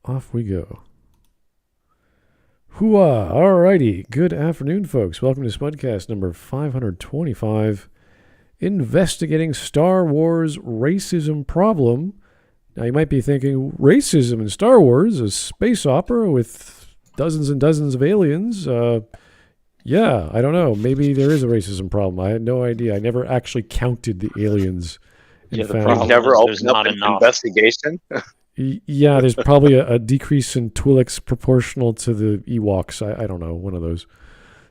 off we go. Hooah! Alrighty. Good afternoon, folks. Welcome to Smudcast number 525, investigating Star Wars racism problem. Now, you might be thinking, racism in Star Wars, a space opera with dozens and dozens of aliens. Yeah, I don't know. Maybe there is a racism problem. I had no idea. I never actually counted the aliens. The problem never opened up an investigation. Yeah, there's probably a decrease in Twi'leks proportional to the Ewoks. I don't know, one of those.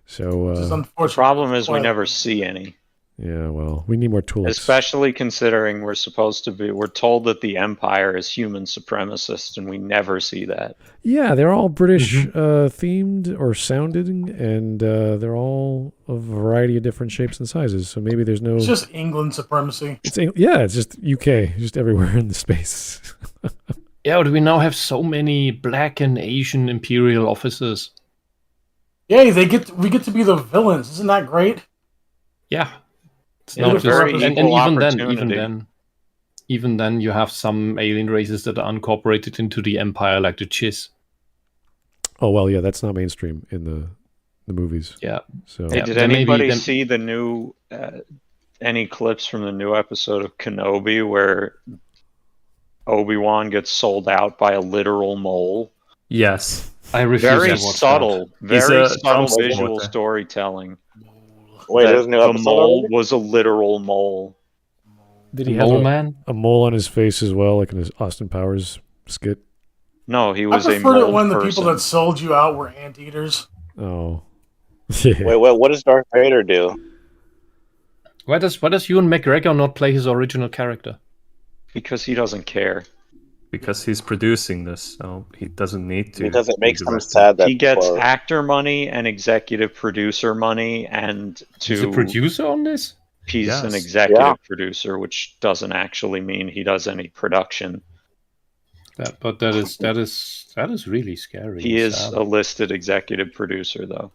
So the problem is we never see any. Yeah, well, we need more Twi'leks. Especially considering we're told that the Empire is human supremacist, and we never see that. Yeah, they're all British themed or sounded, and they're all a variety of different shapes and sizes. So maybe there's no... It's just England supremacy. It's just UK, just everywhere in the space. Yeah, but we now have so many black and Asian imperial officers. Yay, we get to be the villains. Isn't that great? Yeah. It's not just, and even then you have some alien races that are incorporated into the Empire, like the Chiss. Oh well, yeah, that's not mainstream in the movies. Yeah. So hey, did anybody see the new any clips from the new episode of Kenobi where Obi-Wan gets sold out by a literal mole? Yes. I refuse very subtle visual storytelling. Wait, there's no the mole was a literal mole. Did he have a mole on his face as well, like in his Austin Powers skit? No, he was I a mole preferred it when the person. people that sold you out were anteaters. Oh. Wait, what does Darth Vader do? Why does Ewan McGregor not play his original character? Because he doesn't care. Because he's producing this, so he doesn't need to. It doesn't make him sad that he gets actor money and executive producer money, and he's a producer on this? He's an executive producer, which doesn't actually mean he does any production. But that is really scary. He is a listed executive producer, though.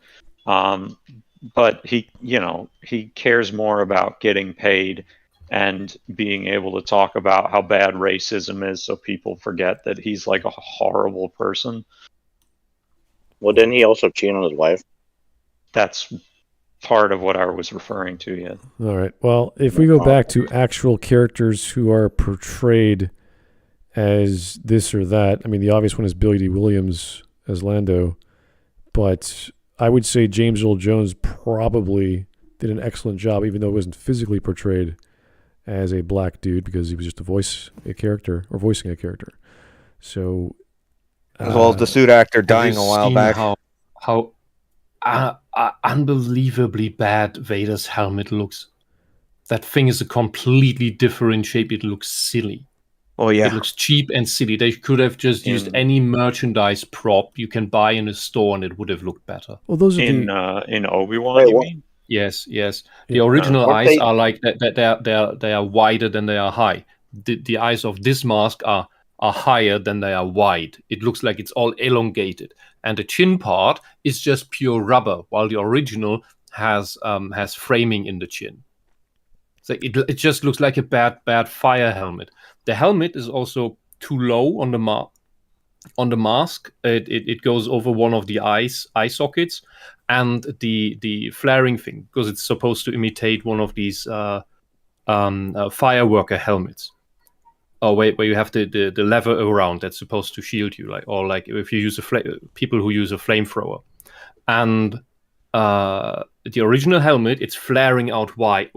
But he cares more about getting paid and being able to talk about how bad racism is, so people forget that he's like a horrible person. Well, didn't he also cheat on his wife? That's part of what I was referring to, yeah. All right. Well, if we go back to actual characters who are portrayed as this or that, I mean, the obvious one is Billy D. Williams as Lando, but I would say James Earl Jones probably did an excellent job, even though it wasn't physically portrayed as a black dude, because he was just voicing a character. So, as well as the suit actor dying a while back. How unbelievably bad Vader's helmet looks. That thing is a completely different shape. It looks silly. Oh yeah, it looks cheap and silly. They could have just used any merchandise prop you can buy in a store, and it would have looked better. Well, those are in Obi-Wan, you mean? Yes. The original eyes are like that. They are wider than they are high. The eyes of this mask are higher than they are wide. It looks like it's all elongated, and the chin part is just pure rubber, while the original has framing in the chin. So it just looks like a bad fire helmet. The helmet is also too low on the mask. It goes over one of the eye sockets, and the flaring thing, because it's supposed to imitate one of these fireworker helmets. Oh wait, where you have the lever around that's supposed to shield you, like if you use people who use a flamethrower, and the original helmet, it's flaring out wide,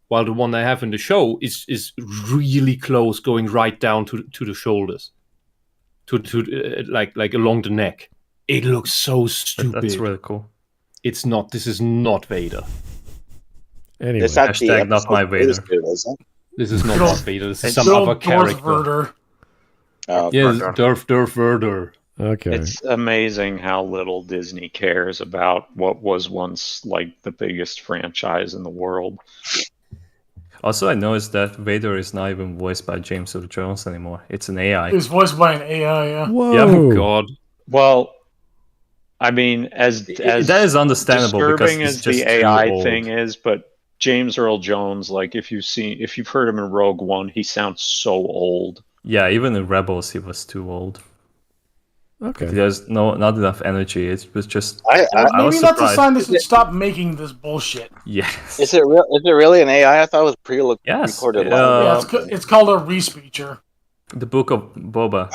while the one they have in the show is really close, going right down to the shoulders, to like along the neck. It looks so stupid. That's really cool. It's not. This is not Vader. Anyway, hashtag not my Vader. This is not Darth Vader. This is some other character. Yes, Darth Vader. Okay. It's amazing how little Disney cares about what was once like the biggest franchise in the world. Also, I noticed that Vader is not even voiced by James Earl Jones anymore. It's an AI. He's voiced by an AI, yeah. Whoa. Yeah, oh God. Well, I mean, as that is understandable, disturbing because as the AI thing is, but James Earl Jones, like if you've heard him in Rogue One, he sounds so old. Yeah, even in Rebels, he was too old. Okay. There's not enough energy. It was just I I was Maybe that's a surprised. sign they should stop making this bullshit. Yes. Is it real? Is it really an AI? I thought it was pre-recorded. Yeah, it's called a re-speecher. The Book of Boba,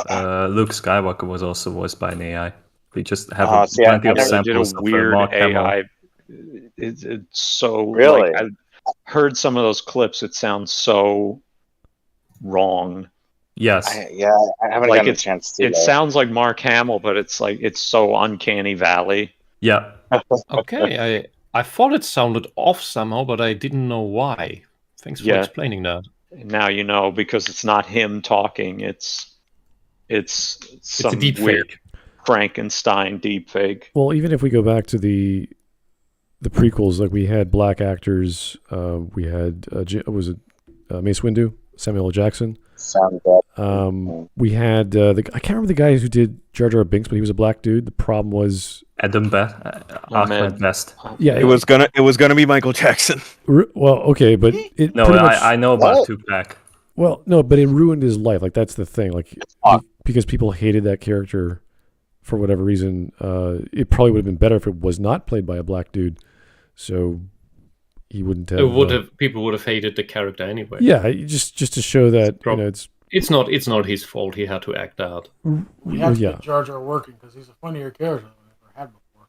Luke Skywalker was also voiced by an AI. We just have See, plenty I of never They did samples a of weird Mark Hamill. AI. It's so Really? like I heard some of those clips. It sounds so wrong. Yes. I haven't Like gotten a chance to see It that. sounds like Mark Hamill, but it's like it's so uncanny valley. Yeah. Okay, I thought it sounded off somehow, but I didn't know why. Thanks for Yeah. explaining that. Now you know because it's not him talking. It's It's some a deep weird fake. Frankenstein deepfake. Well, even if we go back to the prequels, like we had black actors, we had Mace Windu, Samuel L. Jackson. Sounds bad. We had I can't remember the guy who did Jar Jar Binks, but he was a black dude. The problem was, Ahmed Best. yeah, It was gonna be Michael Jackson. well, okay, but it No, pretty much, I know about What? Tupac. well, no, but it ruined his life. Like that's the thing. Like because people hated that character for whatever reason. It probably would have been better if it was not played by a black dude. So he wouldn't have. People would have hated the character anyway. Yeah, just to show that It's not his fault. He had to act out. We have to yeah. get Jar Jar working because he's a funnier character than we've ever had before.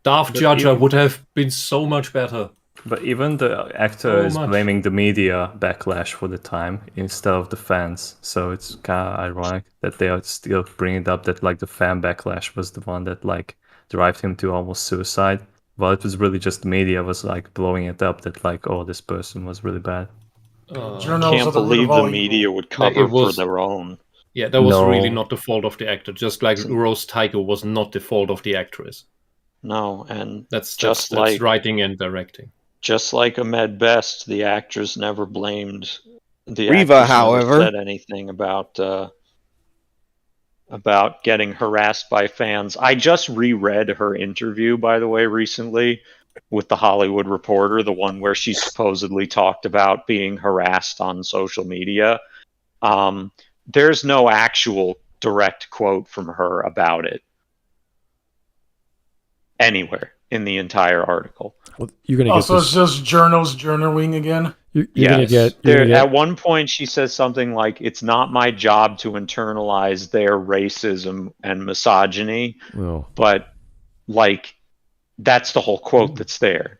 Darth Jar Jar would have been so much better. But even the actor So is much. blaming the media backlash for the time instead of the fans. So it's kind of ironic that they are still bringing it up that like the fan backlash was the one that like drive him to almost suicide. Well, it was really just the media was like blowing it up that like, oh, this person was really bad. Journals Can't are the root believe of all the evil. media would cover it was- for their own. Yeah, that was No. really not the fault of the actor. Just like Rose Tycho was not the fault of the actress. No, and That's Just that's like- writing and directing. just like Ahmed Best, the actress never blamed the Reva, actress never however- said anything about getting harassed by fans. I just reread her interview, by the way, recently with the Hollywood Reporter, the one where she supposedly talked about being harassed on social media. There's no actual direct quote from her about it anywhere in the entire article. Well, you're gonna Oh, get so this. it's just journals journaling again? You're gonna Yes. get. You're gonna At get one point, she says something like, "It's not my job to internalize their racism and misogyny," well, but like that's the whole quote that's there.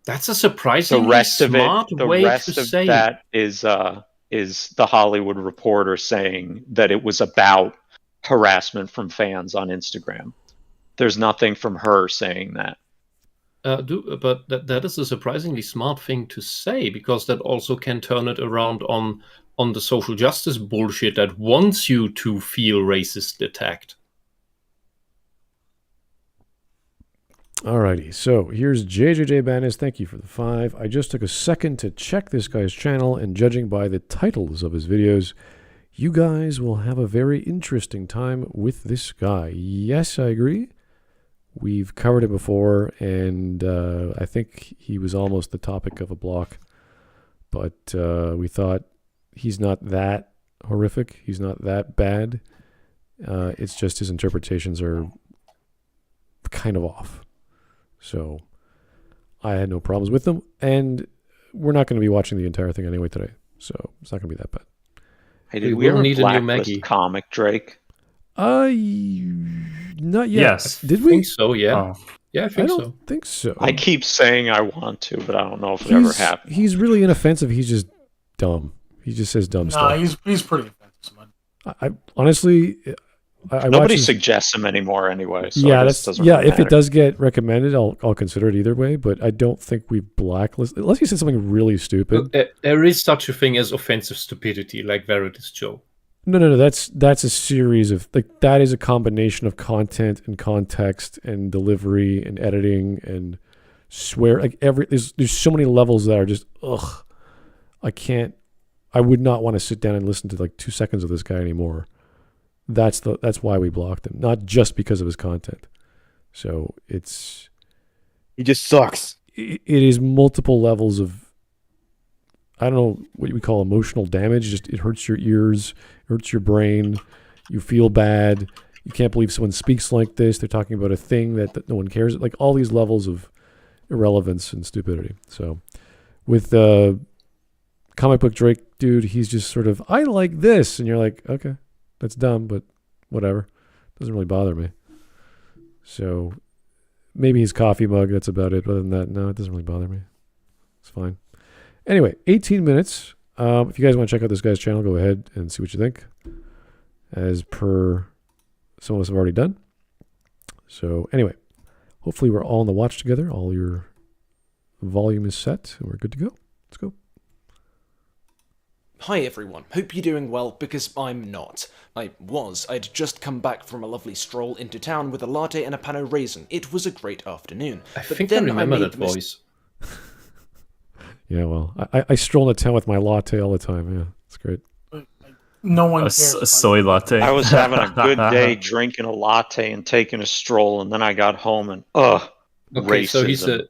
That's a The surprisingly rest of smart it, the way rest to of say that is the Hollywood Reporter saying that it was about harassment from fans on Instagram. There's nothing from her saying that. But that is a surprisingly smart thing to say, because that also can turn it around on the social justice bullshit that wants you to feel racist attacked. alrighty. So here's JJJ Banis. Thank you for the 5. I just took a second to check this guy's channel, and judging by the titles of his videos, you guys will have a very interesting time with this guy. Yes, I agree. We've covered it before, and I think he was almost the topic of a block. But we thought he's not that horrific. He's not that bad. It's just his interpretations are kind of off. So I had no problems with them. And we're not going to be watching the entire thing anyway today. So it's not going to be that bad. Hey, We did we will ever need a new blacklist Maggie. comic Drake? Not yet. Yes. Did I we? think so, yeah. Oh. Yeah, I I think don't so. think so. I keep saying I want to, but I don't know if it ever happened. He's really inoffensive. He's just dumb. He just says dumb Nah, stuff. he's pretty offensive, man. I honestly, I Nobody watch his- suggests him anymore anyway. So yeah, it that's just doesn't yeah. really If it matter. does get recommended, I'll consider it either way. But I don't think we blacklist unless he said something really stupid. There is such a thing as offensive stupidity, like Veritas Joe. No. That's a series of that is a combination of content and context and delivery and editing and swear. Like there's so many levels that are just ugh. I would not want to sit down and listen to like 2 seconds of this guy anymore. That's why we blocked him, not just because of his content. So He just sucks. it is multiple levels of, I don't know what we call emotional damage. Just it hurts your ears, hurts your brain. You feel bad. you can't believe someone speaks like this. They're talking about a thing that no one cares. Like all these levels of irrelevance and stupidity. So with comic book Drake dude, he's just sort of, I like this. And you're like, okay, that's dumb, but whatever. Doesn't really bother me. So maybe his coffee mug, that's about it. Other than that, no, it doesn't really bother me. It's fine. Anyway, 18 minutes. If you guys want to check out this guy's channel, go ahead and see what you think. As per some of us have already done. So anyway, hopefully we're all on the watch together. All your volume is set and we're good to go. Let's go. Hi everyone, hope you're doing well, because I'm not. I'd just come back from a lovely stroll into town with a latte and a pan of raisin. It was a great afternoon. I think I remember that voice. Yeah, well, I stroll into town with my latte all the time. Yeah, it's great. No one A cares. soy latte. I was having a good day drinking a latte and taking a stroll, and then I got home and Okay, racism.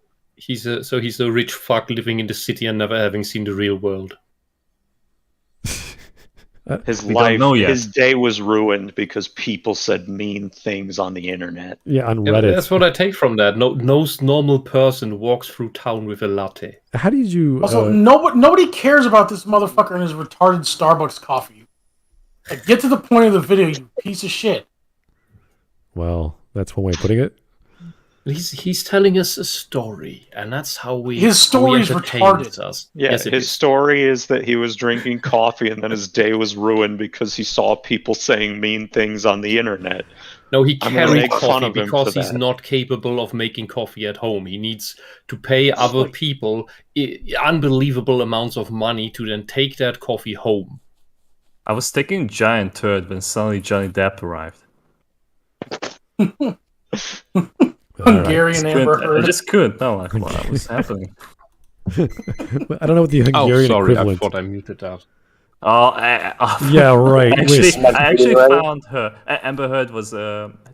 so he's a rich fuck living in the city and never having seen the real world. His We life, don't know yet. his day was ruined because people said mean things on the internet. Yeah, on Yeah, Reddit. that's what I take from that. No normal person walks through town with a latte. How did you... Also, nobody cares about this motherfucker and his retarded Starbucks coffee. Like, get to the point of the video, you piece of shit. well, that's one way of putting it. He's telling us a story, and that's how we. His story's how he entertains retarded. us. Yeah, Yes, it his is. story is that he was drinking coffee and then his day was ruined because he saw people saying mean things on the internet. No, he I'm gonna carried make fun coffee of him because for he's that. not capable of making coffee at home. He needs to pay other people unbelievable amounts of money to then take that coffee home. I was taking giant turd when suddenly Johnny Depp arrived. Hungarian Amber I Heard. just couldn't know like what was happening. I don't know what the Hungarian Oh, sorry, I equivalent... thought I muted that. Oh, Yeah, right. Wisp. I actually found her. Amber Heard was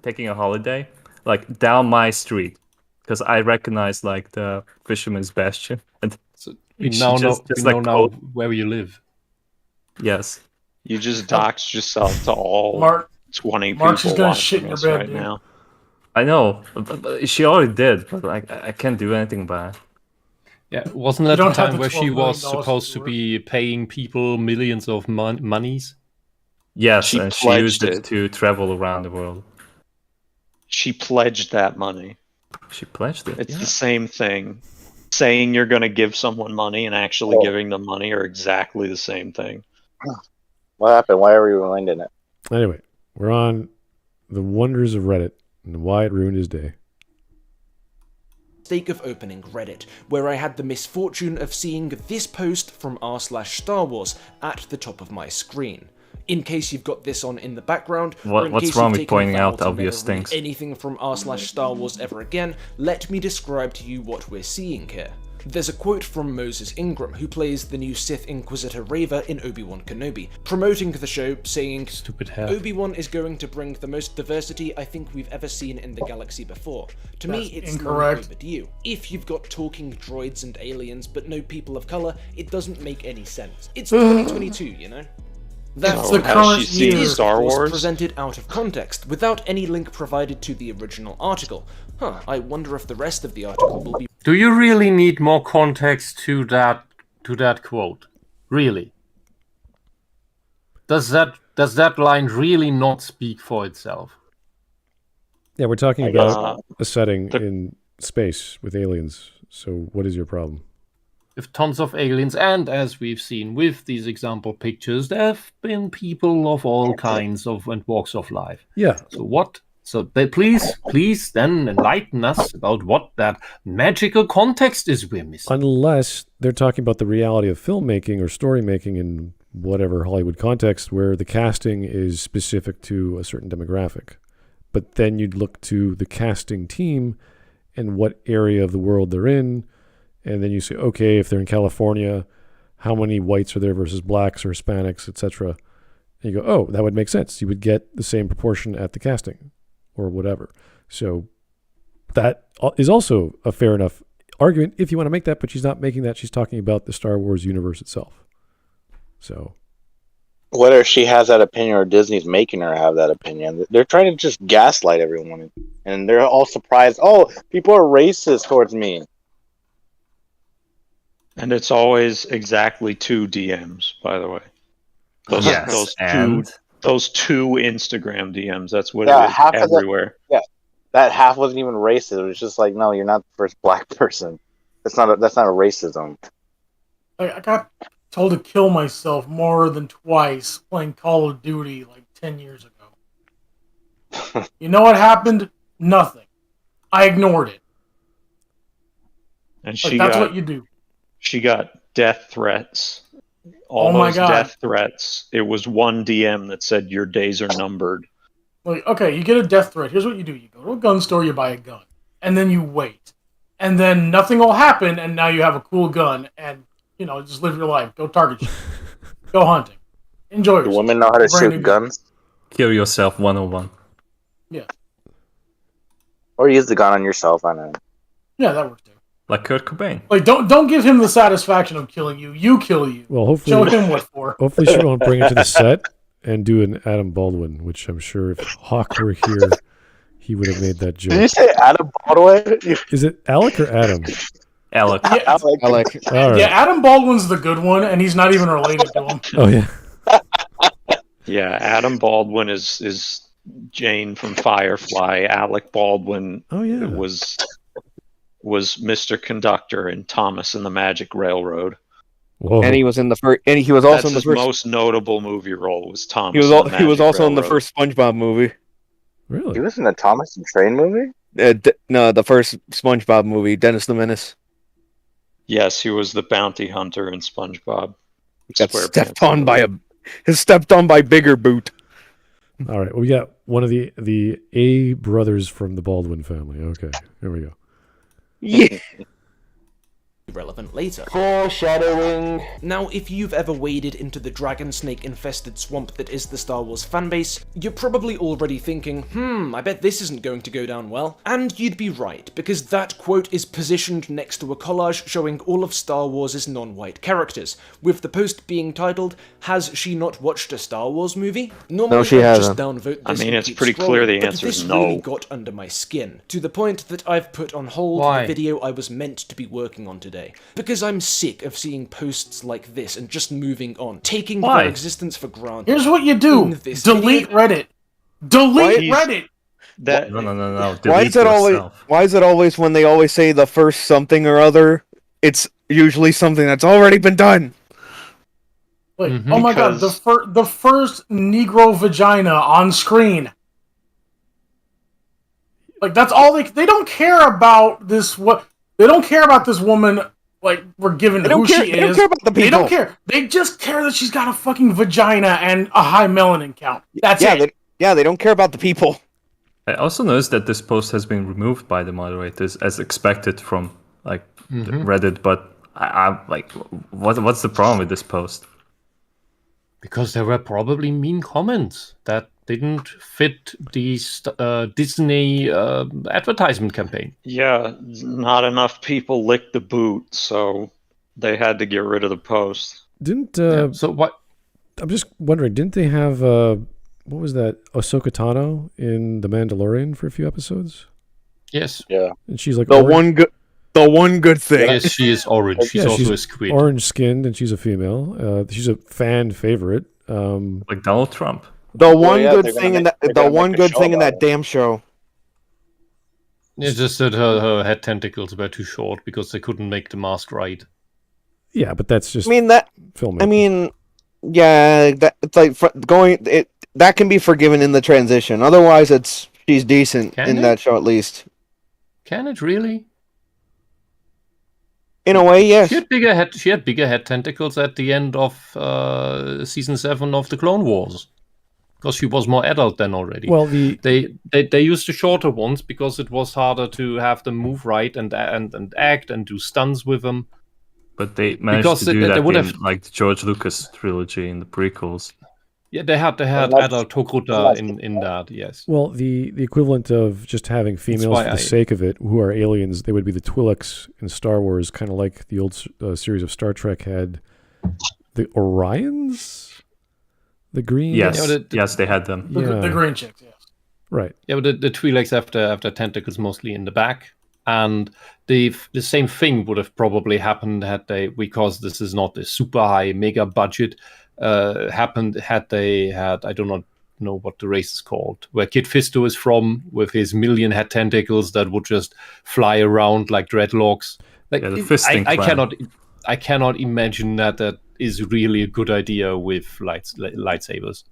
taking a holiday, like down my street, because I recognized like the Fisherman's Bastion. And So we she now just know like where you live. yes, You just doxed yourself to all Mark, 20 Mark's people just gonna shit watching in your us bed, right dude. now. I know, but she already did. But like, I can't do anything about it. Yeah, wasn't that don't the have time the where she $12 was million supposed to to be paying people millions of monies? Yes, She and she used pledged it to travel around the world. She pledged that money. She pledged it. It's yeah. the same thing. Saying you're going to give someone money and actually giving them money are exactly the same thing. What happened? Why are we rewinding it? Anyway, we're on the wonders of Reddit and why it ruined his day. Mistake of opening Reddit, where I had the misfortune of seeing this post from r/Star Wars at the top of my screen. In case you've got this on in the background, or in What's case wrong you've with taken a pointing vow out to obvious never read things? anything from r/Star Wars ever again, let me describe to you what we're seeing here. There's a quote from Moses Ingram, who plays the new Sith Inquisitor Raver in Obi-Wan Kenobi, promoting the show, saying, Stupid hair. Obi-Wan is going to bring the most diversity I think we've ever seen in the galaxy before. To me, That's it's incorrect. long overdue. If you've got talking droids and aliens, but no people of color, it doesn't make any sense. It's 2022, you know? That's Oh, the has current she seen year. Is, Star of course, Wars? presented out of context, without any link provided to the original article. I wonder if the rest of the article will be Do you really need more context to that quote? Really? Does that line really not speak for itself? Yeah, we're talking I guess about not. a setting the- in space with aliens. So what is your problem? With tons of aliens, and as we've seen with these example pictures, there have been people of all kinds of and walks of life. Yeah, So what? So please then enlighten us about what that magical context is we're missing. unless they're talking about the reality of filmmaking or story making in whatever Hollywood context where the casting is specific to a certain demographic. But then you'd look to the casting team and what area of the world they're in. And then you say, okay, if they're in California, how many whites are there versus blacks or Hispanics, etc. And you go, oh, that would make sense. You would get the same proportion at the casting or whatever. So that is also a fair enough argument if you want to make that, but she's not making that. She's talking about the Star Wars universe itself. So Whether she has that opinion or Disney's making her have that opinion, they're trying to just gaslight everyone, and they're all surprised. Oh, people are racist towards me. And it's always exactly 2 DMs, by the way. Those two Instagram DMs. That's what it is everywhere. That half wasn't even racist. It was just like, no, you're not the first black person. That's not a racism. I got told to kill myself more than twice playing Call of Duty like 10 years ago. You know what happened? Nothing. I ignored it. And that's what you do. She got death threats. All my those God. death threats. It was one DM that said your days are numbered. Like, okay, you get a death threat. Here's what you do. You go to a gun store, you buy a gun. And then you wait. And then nothing will happen, and now you have a cool gun, and, just live your life. Go target shit. Go hunting. Enjoy yourself. Do women know how to shoot guns? Kill yourself 101. Yeah. Or use the gun on yourself, I know. Yeah, that works too. Like Kurt Cobain. Like, don't give him the satisfaction of killing you. You kill you. Well, hopefully, show him what for. Hopefully, she won't bring it to the set and do an Adam Baldwin, which I'm sure if Hawk were here, he would have made that joke. Did you say Adam Baldwin? Is it Alec or Adam? Alec. Yeah, Alec. All right. Yeah, Adam Baldwin's the good one, and he's not even related to him. Oh yeah. Yeah, Adam Baldwin is Jane from Firefly. Alec Baldwin was Mr. Conductor in Thomas and the Magic Railroad. Whoa. And he was in the first. And he was also in the his first. most notable movie role was Thomas. He was also in the first SpongeBob movie. Really? He was in the Thomas and Train movie? No, the first SpongeBob movie, Dennis the Menace. Yes, he was the bounty hunter in SpongeBob. Got stepped on by Bigger Boot. All right. Well, we got one of the A brothers from the Baldwin family. Okay, here we go. Yeah. Relevant later. Foreshadowing. Now, if you've ever waded into the dragon snake infested swamp that is the Star Wars fanbase, you're probably already thinking, I bet this isn't going to go down well. And you'd be right, because that quote is positioned next to a collage showing all of Star Wars' non-white characters, with the post being titled, "Has she not watched a Star Wars movie?" Normally, No, she I'd hasn't. just downvote this. I mean, and it's keep pretty scrolling, clear the but answer this is no. really got under my skin, to the point that I've put on hold Why? the video I was meant to be working on today. Because I'm sick of seeing posts like this and just moving on, taking Why? their existence for granted. Here's what you do. In this Delete video- Reddit. Delete He's- Reddit. That No. Why Delete is it always? yourself. Why is it always when they always say the first something or other? It's usually something that's already been done. Like, Mhm. oh my god, the first Negro vagina on screen. Like, that's all they don't care about this. They don't care about this woman. Like, we're given They don't who care. she They don't is. care about the people. They don't care. They just care that she's got a fucking vagina and a high melanin count. That's it. They don't care about the people. I also noticed that this post has been removed by the moderators as expected from Reddit, but I'm like, what's the problem with this post? Because there were probably mean comments that didn't fit the Disney advertisement campaign. Yeah, not enough people licked the boot, so they had to get rid of the post. Didn't So what? I'm just wondering? Didn't they have what was that, Ahsoka Tano in The Mandalorian for a few episodes? Yes. Yeah. And she's like The one good thing. Yes, she is orange. She's Yeah, also she's a squid. orange skinned, and she's a female. She's a fan favorite. Like Donald Trump. The one yeah, good they're thing gonna in make- that. they're The gonna one make a good show thing in about that damn show. It's just that her head tentacles were too short because they couldn't make the mask right. Yeah, but that's just filmmaking. Yeah, that it's like that can be forgiven in the transition. Otherwise, she's decent Can in it? that show at least. Can it really? In a way, yes. She had bigger head tentacles at the end of season 7 of the Clone Wars, because she was more adult then already. Well, they used the shorter ones because it was harder to have them move right and act and do stunts with them. But they managed Because to do they that would in have- like the George Lucas trilogy in the prequels. Yeah, they had that's- adult Tokuta in that. Yes. Well, the equivalent of just having females why for the I- sake of it, who are aliens, they would be the Twi'leks in Star Wars, kind of like the old series of Star Trek had the Orions. The green. Yes, Yeah, yes, they had them. The green chicks, yes. Right. Yeah, but the Twi'leks have tentacles mostly in the back, and the same thing would have probably happened had they, because this is not a super high mega budget, happened had they had, I do not know what the race is called, where Kit Fisto is from, with his million head tentacles that would just fly around like dreadlocks. Like, Yeah, the fisting clan. I cannot imagine that is really a good idea with lightsabers.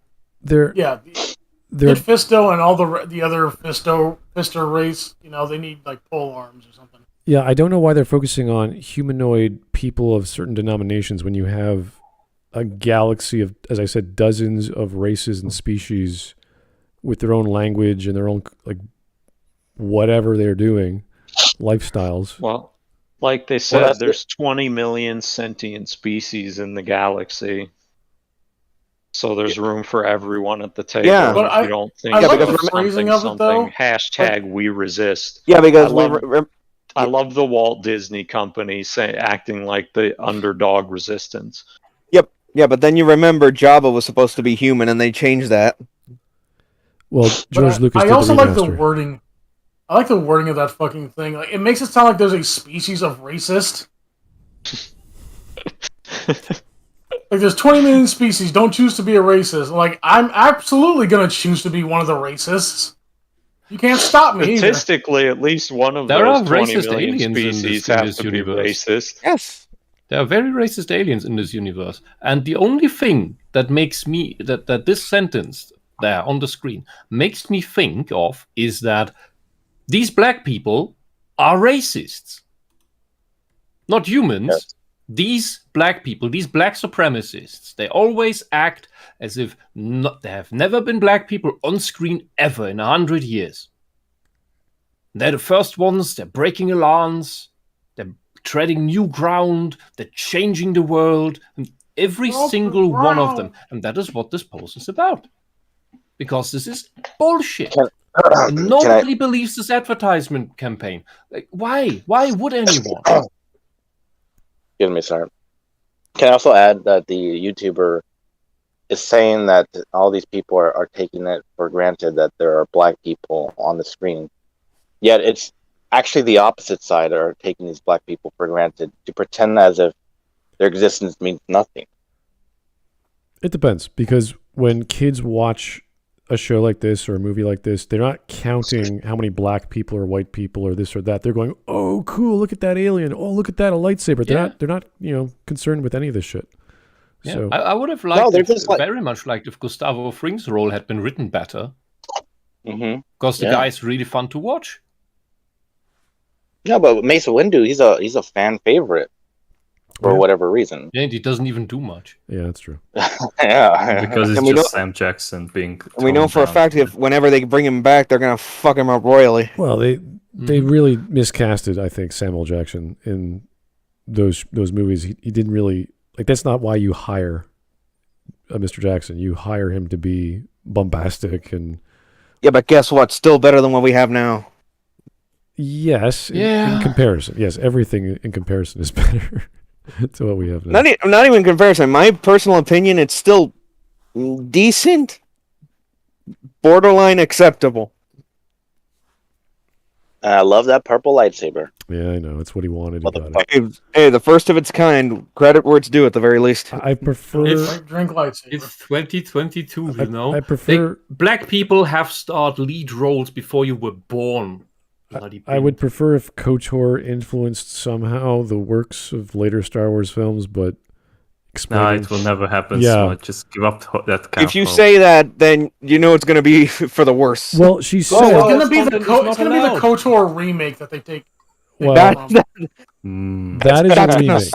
Yeah, Kit Fisto and all the other Fisto race, they need like pole arms or something. Yeah, I don't know why they're focusing on humanoid people of certain denominations when you have a galaxy of, as I said, dozens of races and species with their own language and their own, like, whatever they're doing, lifestyles. Well, like they said, there's 20 million sentient species in the galaxy. So there's room for everyone at the table. Yeah. But if you don't think I like of the phrasing of it, though. hashtag we resist. Yeah, because I love the Walt Disney Company acting like the underdog resistance. Yep. Yeah, but then you remember Jabba was supposed to be human, and they changed that. Well, George Lucas. I did also the like the remaster. wording. I like the wording of that fucking thing. Like, it makes it sound like there's a species of racist. Like, there's 20 million species. Don't choose to be a racist. Like, I'm absolutely gonna choose to be one of the racists. You can't stop me. Statistically, at least one of There those are 20 racist million aliens in species this have to be universe. racist. Yes. There are very racist aliens in this universe. And the only thing that makes me, that this sentence there on the screen makes me think of is that these black people are racists. Not humans. Yes. These black people, these black supremacists, they always act as if there have never been black people on screen ever in 100 years. They're the first ones, they're breaking a lance, they're treading new ground, they're changing the world, and every single one of them. And that is what this post is about. Because this is bullshit. And nobody believes this advertisement campaign. Like, why? Why would anyone? Excuse me, sir. Can I also add that the YouTuber is saying that all these people are taking it for granted that there are black people on the screen. Yet it's actually the opposite side are taking these black people for granted to pretend as if their existence means nothing. It depends, because when kids watch a show like this or a movie like this, they're not counting how many black people or white people or this or that. They're going, "Oh, cool! Look at that alien! Oh, look at that, a lightsaber!" They're not, concerned with any of this shit. Yeah. So I would have liked very much liked if Gustavo Fring's role had been written better. Because the guy's really fun to watch. Yeah, but Mace Windu, he's a fan favorite for whatever reason. Yeah, he doesn't even do much. Yeah, that's true. Yeah, because it's just Sam Jackson being. We know for a fact if whenever they bring him back, they're gonna fuck him up royally. Well, they really miscasted, I think, Samuel Jackson in those movies. He didn't really like. That's not why you hire Mr. Jackson. You hire him to be bombastic and. Yeah, but guess what? Still better than what we have now. Yes, in comparison. Yes, everything in comparison is better to what we have now. Not even in comparison. My personal opinion, it's still decent, borderline acceptable. I love that purple lightsaber. Yeah, I know. It's what he wanted. Hey, the first of its kind. Credit where it's due, at the very least. I prefer... Drink lightsaber. It's 2022, you know? I prefer... Black people have starred lead roles before you were born. I would prefer if KOTOR influenced somehow the works of later Star Wars films, but no, it will never happen. Yeah. So just give up that kind If you say that, then you know it's going to be for the worse. Well, she said... it's going to be the KOTOR remake that they take. Well, that is a remake.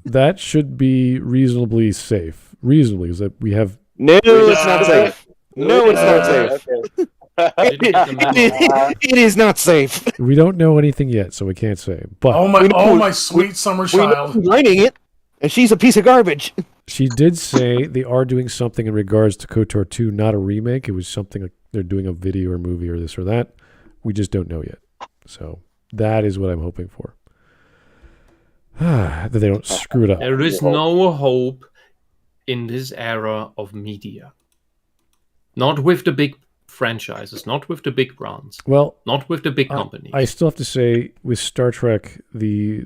That should be reasonably safe. Reasonably, is that we have... No, it's not safe. No, it's not safe. It is not safe. We don't know anything yet, so we can't say. But my sweet summer child. We're writing it, and she's a piece of garbage. She did say they are doing something in regards to KOTOR 2, not a remake. It was something like they're doing a video or movie or this or that. We just don't know yet. So that is what I'm hoping for. That they don't screw it up. There is no hope in this era of media. Not with the big franchises, not with the big brands, Well, not with the big companies. I still have to say, with Star Trek, the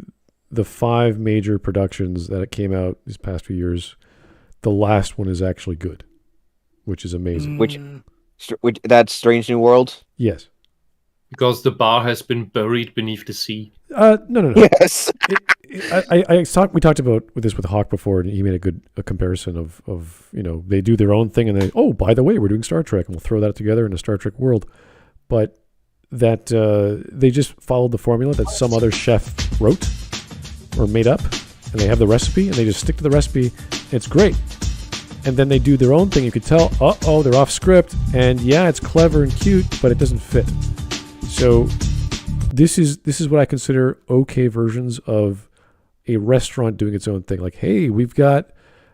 5 major productions that came out these past few years, the last one is actually good, which is amazing. Which that's Strange New Worlds? Yes. Because the bar has been buried beneath the sea. No. Yes. We talked about this with Hawk before, and he made a comparison of they do their own thing, and they, oh, by the way, we're doing Star Trek, and we'll throw that together in a Star Trek world. But that they just followed the formula that some other chef wrote or made up, and they have the recipe, and they just stick to the recipe. And it's great. And then they do their own thing. You could tell, they're off script, and yeah, it's clever and cute, but it doesn't fit. So this is what I consider okay versions of a restaurant doing its own thing. Like, hey, we've got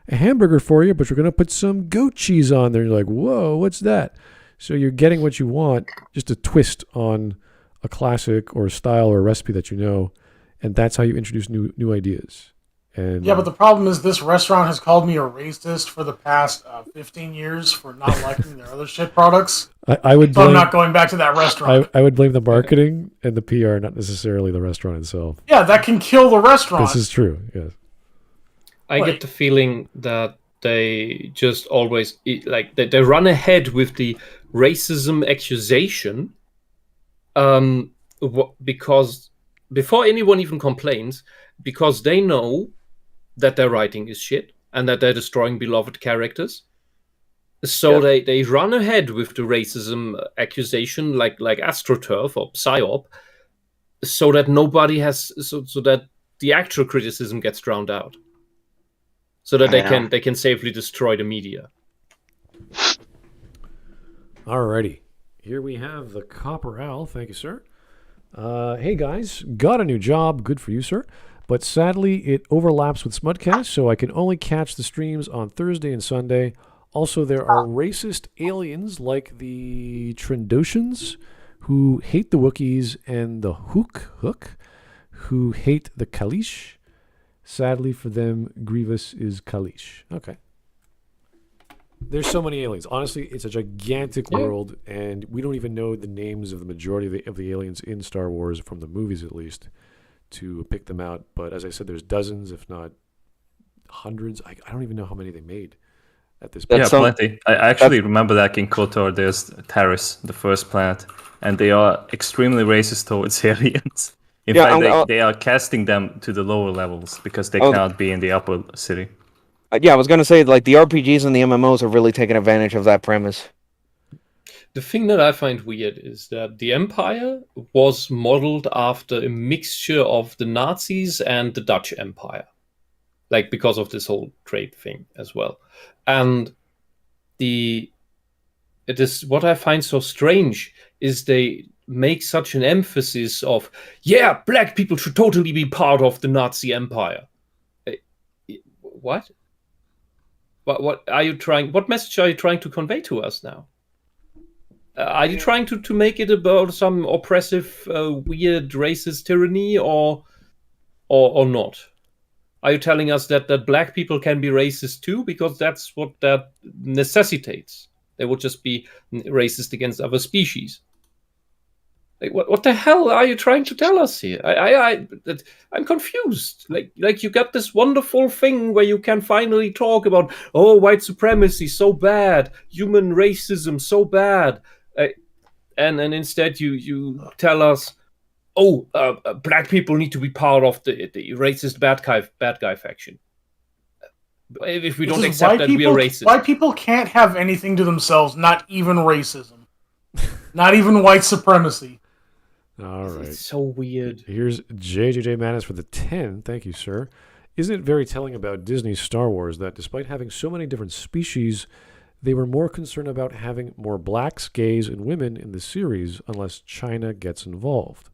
a hamburger for you, but we're going to put some goat cheese on there. And you're like, whoa, what's that? So you're getting what you want, just a twist on a classic or a style or a recipe that you know, and that's how you introduce new ideas. And yeah, but the problem is this restaurant has called me a racist for the past 15 years for not liking their other shit products. I'm not going back to that restaurant. I would blame the marketing and the PR, not necessarily the restaurant itself. Yeah, that can kill the restaurant. This is true, yes. I get the feeling that they just always, like, they run ahead with the racism accusation because before anyone even complains, because they know that their writing is shit and that they're destroying beloved characters. So they run ahead with the racism accusation like AstroTurf or PsyOp, so that nobody has so that the actual criticism gets drowned out. So that they can safely destroy the media. Alrighty. Here we have the Copper Owl. Thank you, sir. Hey guys, got a new job. Good for you, sir. But sadly, it overlaps with Smudcast, so I can only catch the streams on Thursday and Sunday. Also, there are racist aliens like the Trendoshans, who hate the Wookiees, and the Hook, who hate the Kalish. Sadly for them, Grievous is Kalish. Okay. There's so many aliens. Honestly, it's a gigantic world, and we don't even know the names of the majority of the aliens in Star Wars, from the movies at least, to pick them out. But as I said, there's dozens, if not hundreds. I don't even know how many they made at this point. Yeah, plenty. I actually remember that in KOTOR, there's Taris, the first planet, and they are extremely racist towards aliens. In fact, they are casting them to the lower levels because they cannot be in the upper city. I was going to say, like, the RPGs and the MMOs are really taking advantage of that premise. The thing that I find weird is that the Empire was modeled after a mixture of the Nazis and the Dutch Empire. Like, because of this whole trade thing as well. And what I find so strange is they make such an emphasis of, yeah, black people should totally be part of the Nazi Empire. What? What are you trying? What message are you trying to convey to us now? Are you trying to make it about some oppressive, weird, racist tyranny, or not? Are you telling us that black people can be racist too? Because that's what that necessitates. They would just be racist against other species. Like, what the hell are you trying to tell us here? I'm confused. Like you got this wonderful thing where you can finally talk about, white supremacy so bad, human racism so bad, and instead you tell us, black people need to be part of the racist bad guy faction. If we don't accept that we are racist, white people can't have anything to themselves. Not even racism, not even white supremacy. All right. It's so weird. Here's JJJ Manis for the 10. Thank you, sir. Isn't it very telling about Disney's Star Wars that despite having so many different species, they were more concerned about having more blacks, gays, and women in the series unless China gets involved?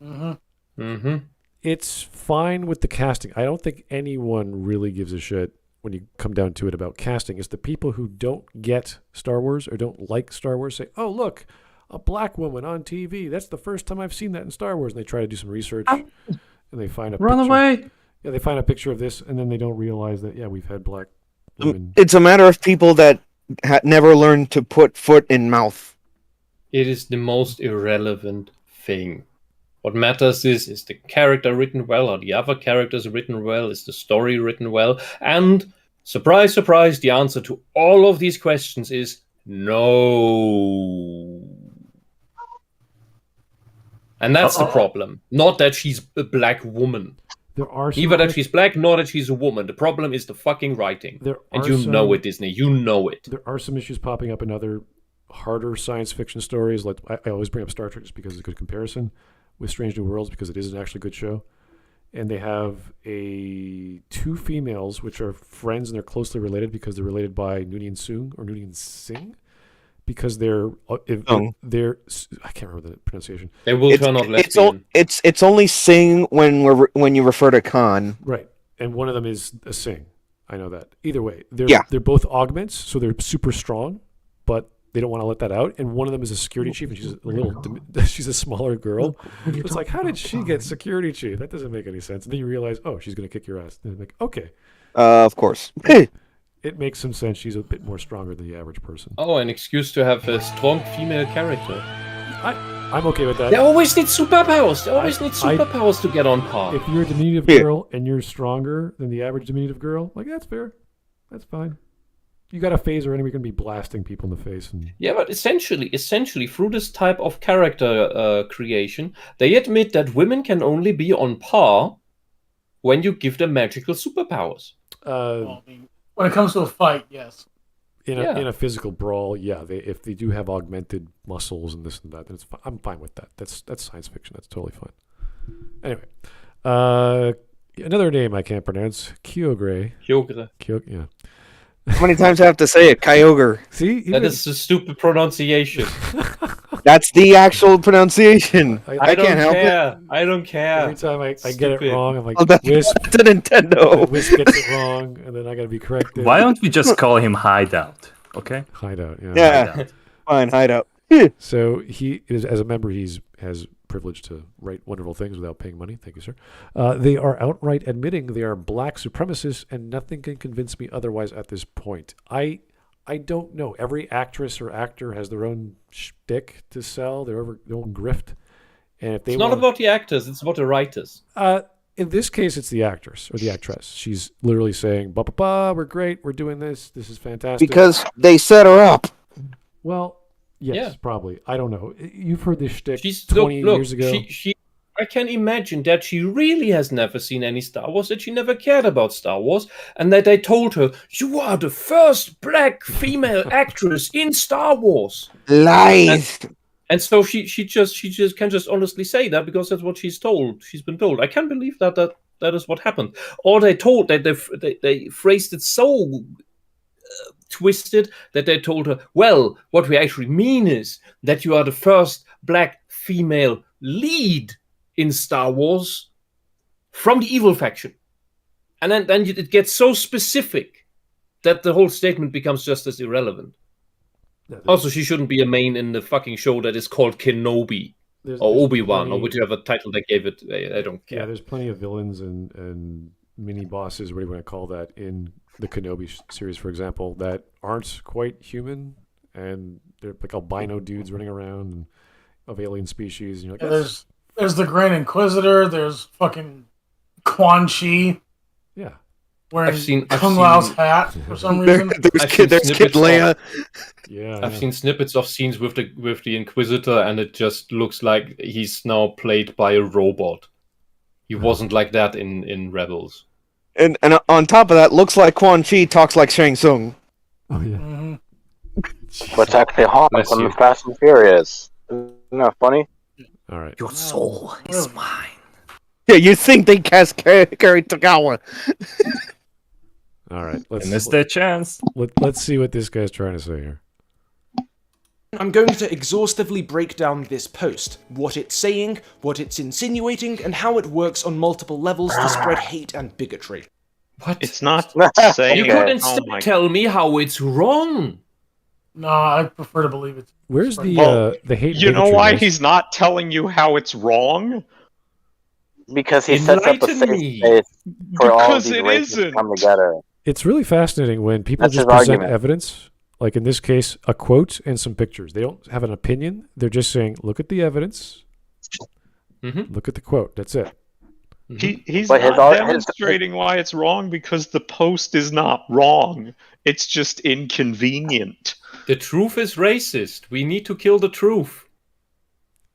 Mm-hmm. Mm-hmm. It's fine with the casting. I don't think anyone really gives a shit when you come down to it about casting. It's the people who don't get Star Wars or don't like Star Wars say, oh, look, a black woman on TV. That's the first time I've seen that in Star Wars. And they try to do some research, and they find a Run picture. away! Yeah, they find a picture of this, and then they don't realize that, we've had black women. It's a matter of people that never learned to put foot in mouth. It is the most irrelevant thing. What matters is the character written well, are the other characters written well, is the story written well, and surprise, surprise, the answer to all of these questions is no. And that's the problem. Not that she's a black woman. There are Either that she's black, nor that she's a woman. The problem is the fucking writing. And you know it, Disney. You know it. There are some issues popping up in other harder science fiction stories. Like I always bring up Star Trek just because it's a good comparison with Strange New Worlds, because it is an actually good show. And they have two females which are friends, and they're closely related because they're related by Noonien Soong or Noonien Singh, because they're I can't remember the pronunciation. They will turn out lesbian. It's only Singh when you refer to Khan. Right, and one of them is a Singh. I know that. Either way, they're both augments, so they're super strong, but they don't want to let that out. And one of them is a security chief, and she's a smaller girl. It's like, how did she get security chief? That doesn't make any sense. And then you realize, oh, she's going to kick your ass. And like, okay. Of course. It makes some sense. She's a bit more stronger than the average person. Oh, an excuse to have a strong female character. I'm okay with that. They always need superpowers. They always need superpowers to get on par. If you're a diminutive girl and you're stronger than the average diminutive girl, like, that's fair. That's fine. You got a phaser and we're going to be blasting people in the face. Yeah, but essentially, through this type of character creation, they admit that women can only be on par when you give them magical superpowers. When it comes to a fight, yes. In a physical brawl, if they do have augmented muscles and this and that, then I'm fine with that. That's science fiction. That's totally fine. Anyway, another name I can't pronounce, Kyogre. Yeah. How many times do I have to say it? Kyogre. See? That is a stupid pronunciation. That's the actual pronunciation. I can't help it. I don't care. Every time I get it wrong, I'm like, Wisp. That's a Nintendo. Wisp gets it wrong, and then I got to be corrected. Why don't we just call him Hideout? Okay? Hideout, yeah. Yeah. Fine, Hideout. So he is, as a member, has privilege to write wonderful things without paying money. Thank you, sir. They are outright admitting they are black supremacists, and nothing can convince me otherwise at this point. I don't know. Every actress or actor has their own shtick to sell, their own grift. And if they not about the actors, it's about the writers. In this case, it's the actress or the actress. She's literally saying, we're great, we're doing this is fantastic. Because they set her up. Well, yes, probably. I don't know. You've heard this shtick 20 years ago. I can imagine that she really has never seen any Star Wars, that she never cared about Star Wars, and that they told her, you are the first black female actress in Star Wars. Lies. And so she just can just honestly say that because that's what she's told. She's been told. I can't believe that is what happened. Or they told that they phrased it so twisted that they told her, well, what we actually mean is that you are the first black female lead in Star Wars from the evil faction. And then it gets so specific that the whole statement becomes just as irrelevant. Also, she shouldn't be a main in the fucking show that is called Kenobi or Obi-Wan or whichever title they gave it. I don't care. Yeah, there's plenty of villains and mini bosses, what do you want to call that, in the Kenobi series, for example, that aren't quite human, and they're like albino dudes running around of alien species. And you're like, there's the Grand Inquisitor. There's fucking Quan Chi. Yeah. Wearing Kung Lao's hat for some reason. There's Kid Leia. Yeah, I've seen snippets of scenes with the Inquisitor, and it just looks like he's now played by a robot. He wasn't like that in Rebels. And on top of that, looks like Quan Chi talks like Shang Tsung. Oh yeah. Mm-hmm. What's actually hot from the Fast and Furious? Isn't that funny? All right. Your soul is mine. Yeah, you think they cast Kerry Tagawa? All right, Let's their chance. Let's see what this guy's trying to say here. I'm going to exhaustively break down this post, what it's saying, what it's insinuating, and how it works on multiple levels to spread hate and bigotry. What? It's not saying. You could instead tell me how it's wrong. No, I prefer to believe it. Where's the hate? You know why he's not telling you how it's wrong? Because he sets up a safe space for all of these races to come together. It's really fascinating when people That's just his present argument. evidence like in this case, a quote and some pictures. They don't have an opinion. They're just saying, look at the evidence. Look at the quote. That's it. He's But not demonstrating why it's wrong because the post is not wrong. It's just inconvenient. The truth is racist. We need to kill the truth.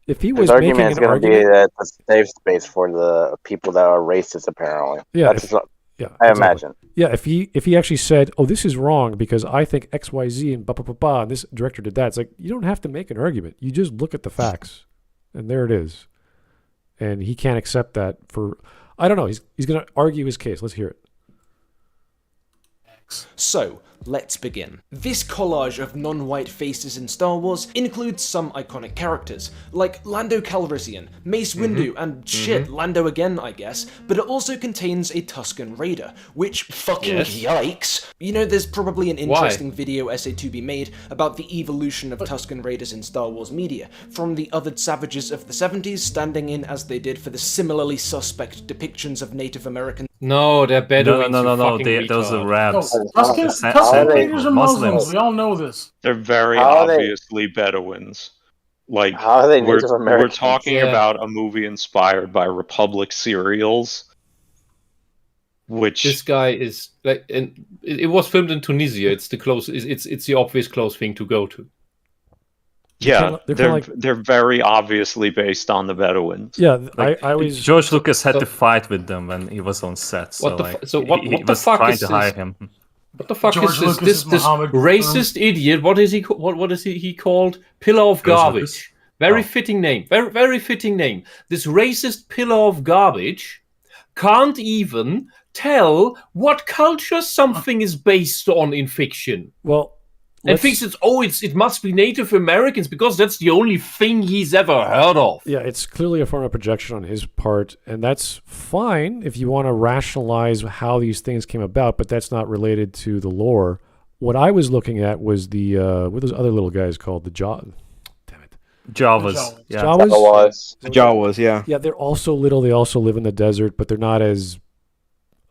If he His was making argument is an going to be argument, that it's a safe space for the people that are racist, apparently. Yeah, That's yeah, I exactly. imagine. Yeah, if he actually said, "Oh, this is wrong because I think X, Y, Z and blah blah blah blah," and this director did that, it's like you don't have to make an argument. You just look at the facts, and there it is. And he can't accept that for. I don't know. He's going to argue his case. Let's hear it. So, let's begin. This collage of non-white faces in Star Wars includes some iconic characters, like Lando Calrissian, Mace Windu, and shit, Lando again, I guess, but it also contains a Tusken Raider, which fucking yikes! You know, there's probably an interesting video essay to be made about the evolution of Tusken Raiders in Star Wars media, from the othered savages of the 70s standing in as they did for the similarly suspect depictions of Native Americans. No, they're Bedouins. No. Those are Arabs. Tusken Raiders are Muslims. We all know this. They're very How are they- obviously Bedouins. Like, How are they we're Native Americans? talking Yeah. about a movie inspired by Republic serials, which This guy is like, and it was filmed in Tunisia. It's the close. It's the obvious close thing to go to. yeah, they're they're kinda they're very obviously based on the Bedouins. Yeah, Like, I always. George Lucas had to fight with them when he was on set. So What the like, fu- so what- he what the was fuck trying is to hire this? him. What the fuck George is this? Lucas This is Muhammad racist idiot. What is he? What is he called? Pillar of George garbage. Lucas? Very Oh. fitting name. Very fitting name. This racist pillar of garbage can't even tell what culture something is based on in fiction. Well, And thinks it must be Native Americans because that's the only thing he's ever heard of. yeah, it's clearly a form of projection on his part, and that's fine if you want to rationalize how these things came about, but that's not related to the lore. What I was looking at was the what are those other little guys called? The Jawas. Jawas. Yeah. Jawas? The Jawas, yeah. Yeah, they're also little. They also live in the desert, but they're not as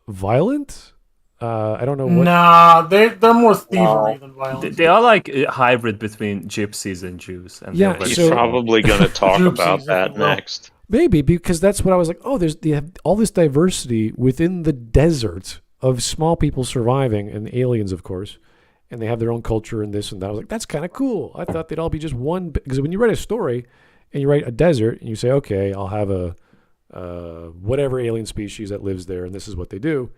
violent. I don't know what. Nah, they're more thievery than violence. They are like a hybrid between gypsies and Jews. And Yeah, they're very He's so- small. probably going to talk Oopsies, about if that you will. next. Maybe because that's what I was like. Oh, they have all this diversity within the desert of small people surviving and aliens, of course, and they have their own culture and this and that. I was like, that's kind of cool. I thought they'd all be just one. Because when you write a story and you write a desert and you say, okay, I'll have a whatever alien species that lives there, and this is what they do.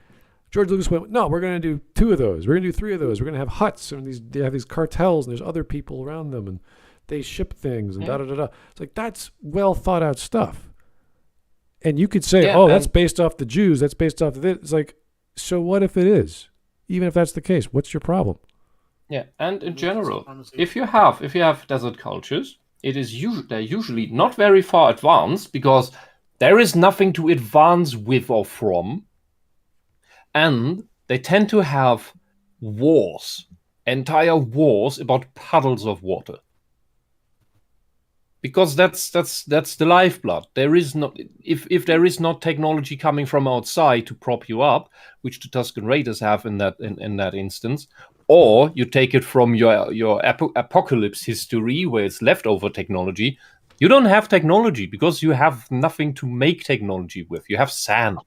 George Lucas went, no, we're going to do 2 of those. We're going to do 3 of those. We're going to have huts, and they have these cartels, and there's other people around them, and they ship things, and da-da-da-da. It's like, that's well-thought-out stuff. And you could say, that's based off the Jews, that's based off of this. It's like, so what if it is? Even if that's the case, what's your problem? Yeah, and in general, if you have desert cultures, they're usually not very far advanced because there is nothing to advance with or from. And they tend to have wars, entire wars about puddles of water, because that's the lifeblood. There is not if there is not technology coming from outside to prop you up, which the Tusken Raiders have in that instance, or you take it from your apocalypse history where it's leftover technology. You don't have technology because you have nothing to make technology with. You have sand.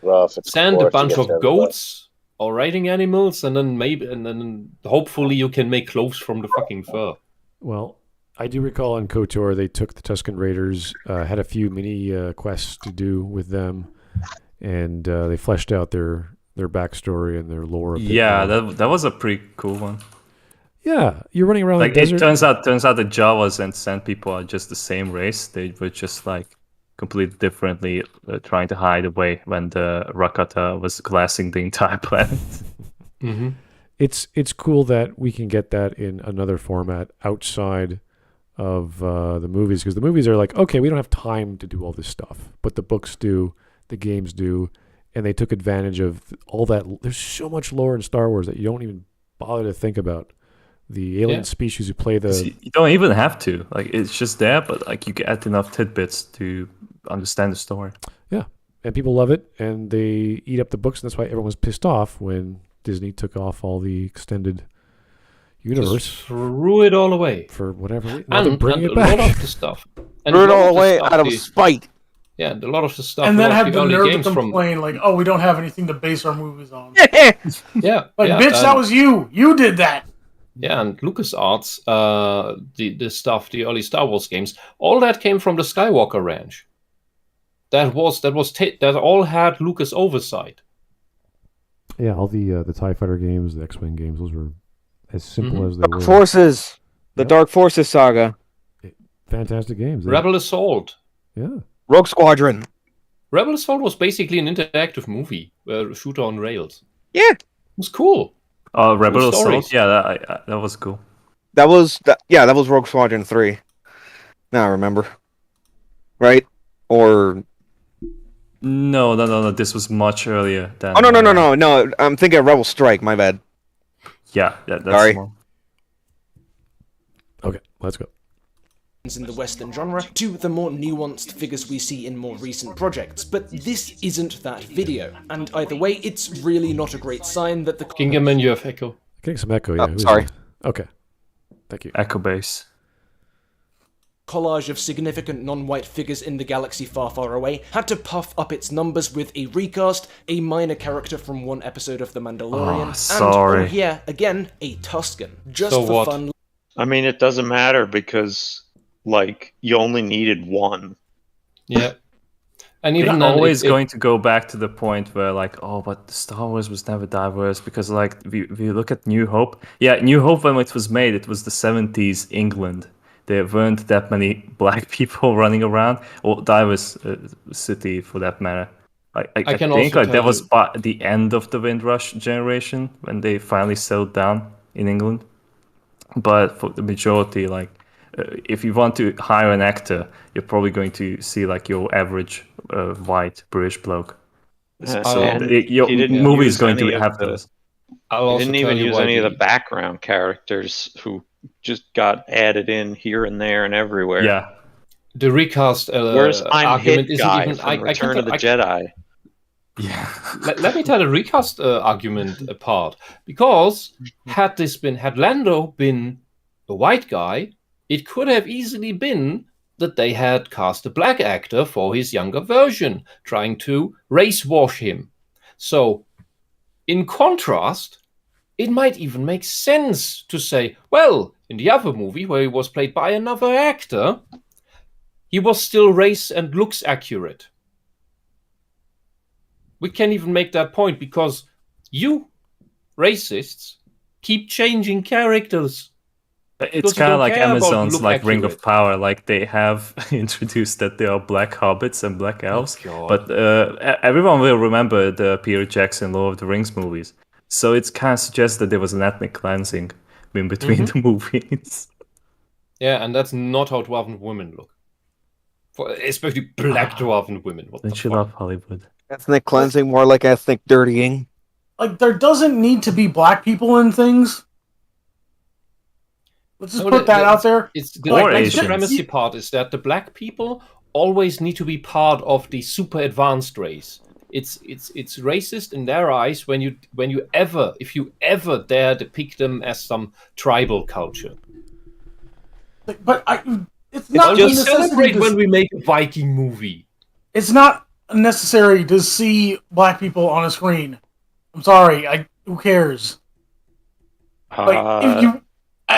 Rough. It's Send a coarse to bunch get of to goats or riding animals, and then hopefully you can make clothes from the fucking fur. Well, I do recall in KOTOR they took the Tusken Raiders, had a few mini quests to do with them, and they fleshed out their backstory and their lore. A bit Yeah, more. that was a pretty cool one. Yeah, you're running around Like the it desert. turns out the Jawas and Sand people are just the same race. They were just like completely differently trying to hide away when the Rakata was glassing the entire planet. Mm-hmm. It's cool that we can get that in another format outside of the movies, because the movies are like, okay, we don't have time to do all this stuff, but the books do, the games do, and they took advantage of all that. There's so much lore in Star Wars that you don't even bother to think about. The alien species who play the... You don't even have to. Like, it's just there, but like you get enough tidbits to understand the story. Yeah, and people love it, and they eat up the books, and that's why everyone was pissed off when Disney took off all the extended universe. Just threw it all away. For whatever reason. And bring it a back. lot of the stuff. And Threw a it lot all of the away stuff out of the- spite. Yeah, and a lot of the stuff. And then a lot of have the the early nerve to games from. complain like, "Oh, we don't have anything to base our movies on." Yeah, Like, yeah, bitch, that was you. You did that. Yeah, and LucasArts, the stuff, the early Star Wars games, all that came from the Skywalker Ranch. That all had Lucas oversight. Yeah, all the TIE Fighter games, the X-Wing games, those were as simple as they Dark were. Forces. The Yep. Dark Forces saga. Fantastic games. Rebel Assault. Yeah. Rogue Squadron. Rebel Assault was basically an interactive movie, shooter on rails. Yeah. It was cool. Rebel Cool stories. Assault. Yeah, that was cool. That was Rogue Squadron 3. Now I remember. Right? Or No. This was much earlier than. oh no! I'm thinking of Rebel Strike. My bad. Yeah, that's Sorry. more. Okay, let's go. in the Western genre to the more nuanced figures we see in more recent projects, but this isn't that video, and either way, it's really not a great sign that the Kingerman, you have echo. Getting some echo, yeah. Who's sorry. that? Okay. Thank you. Echo base. collage of significant non-white figures in the galaxy far, far away had to puff up its numbers with a recast, a minor character from one episode of The Mandalorian, and, sorry. oh yeah, again, a Tusken. Just So for what? fun. I mean, it doesn't matter because, like, you only needed one. Yeah. And They're even then, always going to go back to the point where, like, oh, but Star Wars was never diverse because, like, we look at New Hope. Yeah, New Hope, when it was made, it was the 70s England. There weren't that many black people running around, or diverse city for that matter. I can think also like that tell was you- the end of the Windrush generation when they finally settled down in England. But for the majority, like, if you want to hire an actor, you're probably going to see like your average white British bloke. So And your he didn't movie use is going to any of have the- those. I'll They also didn't tell even you use why any of the background characters who just got added in here and there and everywhere. Yeah, the recast Where's I'm argument Hit isn't guy even. from Return of the Jedi? yeah. Let me tell the recast argument apart, because had Lando been a white guy, it could have easily been that they had cast a black actor for his younger version, trying to race wash him. So, in contrast, it might even make sense to say, well, in the other movie where he was played by another actor, he was still race and looks accurate. We can even make that point because you, racists, keep changing characters. It's Because you kind of don't like care about Amazon's look like Ring of accurate. Power. Like they have introduced that there are black hobbits and black elves, God. but everyone will remember the Peter Jackson Lord of the Rings movies. So it's kind of suggests that there was an ethnic cleansing in between the movies. Yeah, and that's not how dwarven women look. Especially black dwarven women. What Don't the you fuck? love Hollywood? Ethnic cleansing, more like ethnic dirtying. Like, there doesn't need to be black people in things. Let's just No, put that out there. It's the Or white Asians. supremacy part is that the black people always need to be part of the super advanced race. It's racist in their eyes if you ever dare depict them as some tribal culture. But it's not We a necessity celebrate to- when we make a Viking movie. It's not necessary to see black people on a screen. I'm sorry. Who cares? Like, if you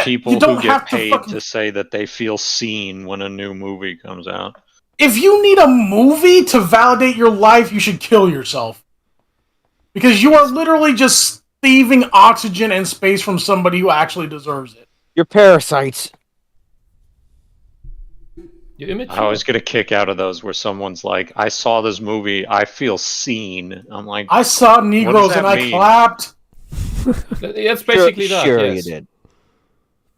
People you don't who get have to paid fucking- to say that they feel seen when a new movie comes out. If you need a movie to validate your life, you should kill yourself. Because you are literally just thieving oxygen and space from somebody who actually deserves it. You're parasites. You're immature. I always get a kick out of those where someone's like, I saw this movie, I feel seen. I'm like, I saw Negroes that and I mean? clapped. That's basically that. Sure, Yes. you did.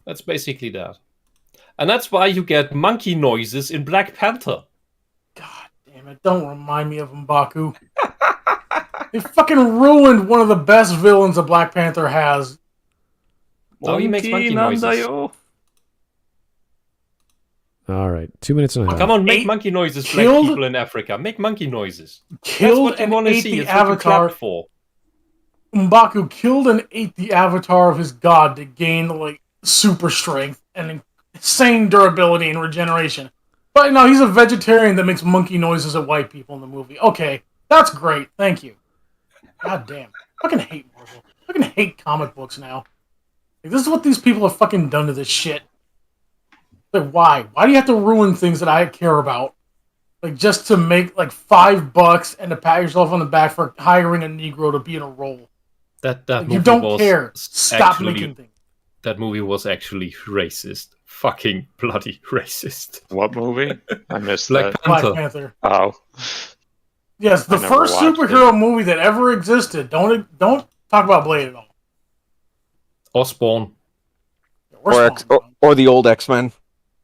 That's basically that. And that's why you get monkey noises in Black Panther. God damn it, don't remind me of M'Baku. They fucking ruined one of the best villains a Black Panther has. Oh, he makes monkey noises. Nandayo. All right, 2 minutes and a half. Come on, make Eight monkey noises, black killed- people in Africa. Make monkey noises. That's Killed what you and want to ate see. the It's what you Avatar. clap for. M'Baku killed and ate the avatar of his god to gain like super strength and insane durability and regeneration. But no, he's a vegetarian that makes monkey noises at white people in the movie. Okay, that's great. Thank you. God damn. I fucking hate Marvel. I fucking hate comic books now. Like, this is what these people have fucking done to this shit. Like, why? Why do you have to ruin things that I care about? Like, just to make, like, $5 and to pat yourself on the back for hiring a Negro to be in a role. That Like, movie you don't was care. Stop actually- making things. That movie was actually racist. Fucking bloody racist. What movie? I missed Black that. Black Panther. Panther. Oh, Yes, the I never first watched superhero movie that ever existed. Don't talk about Blade at all. Osborn. Or Spawn. Or the old X-Men.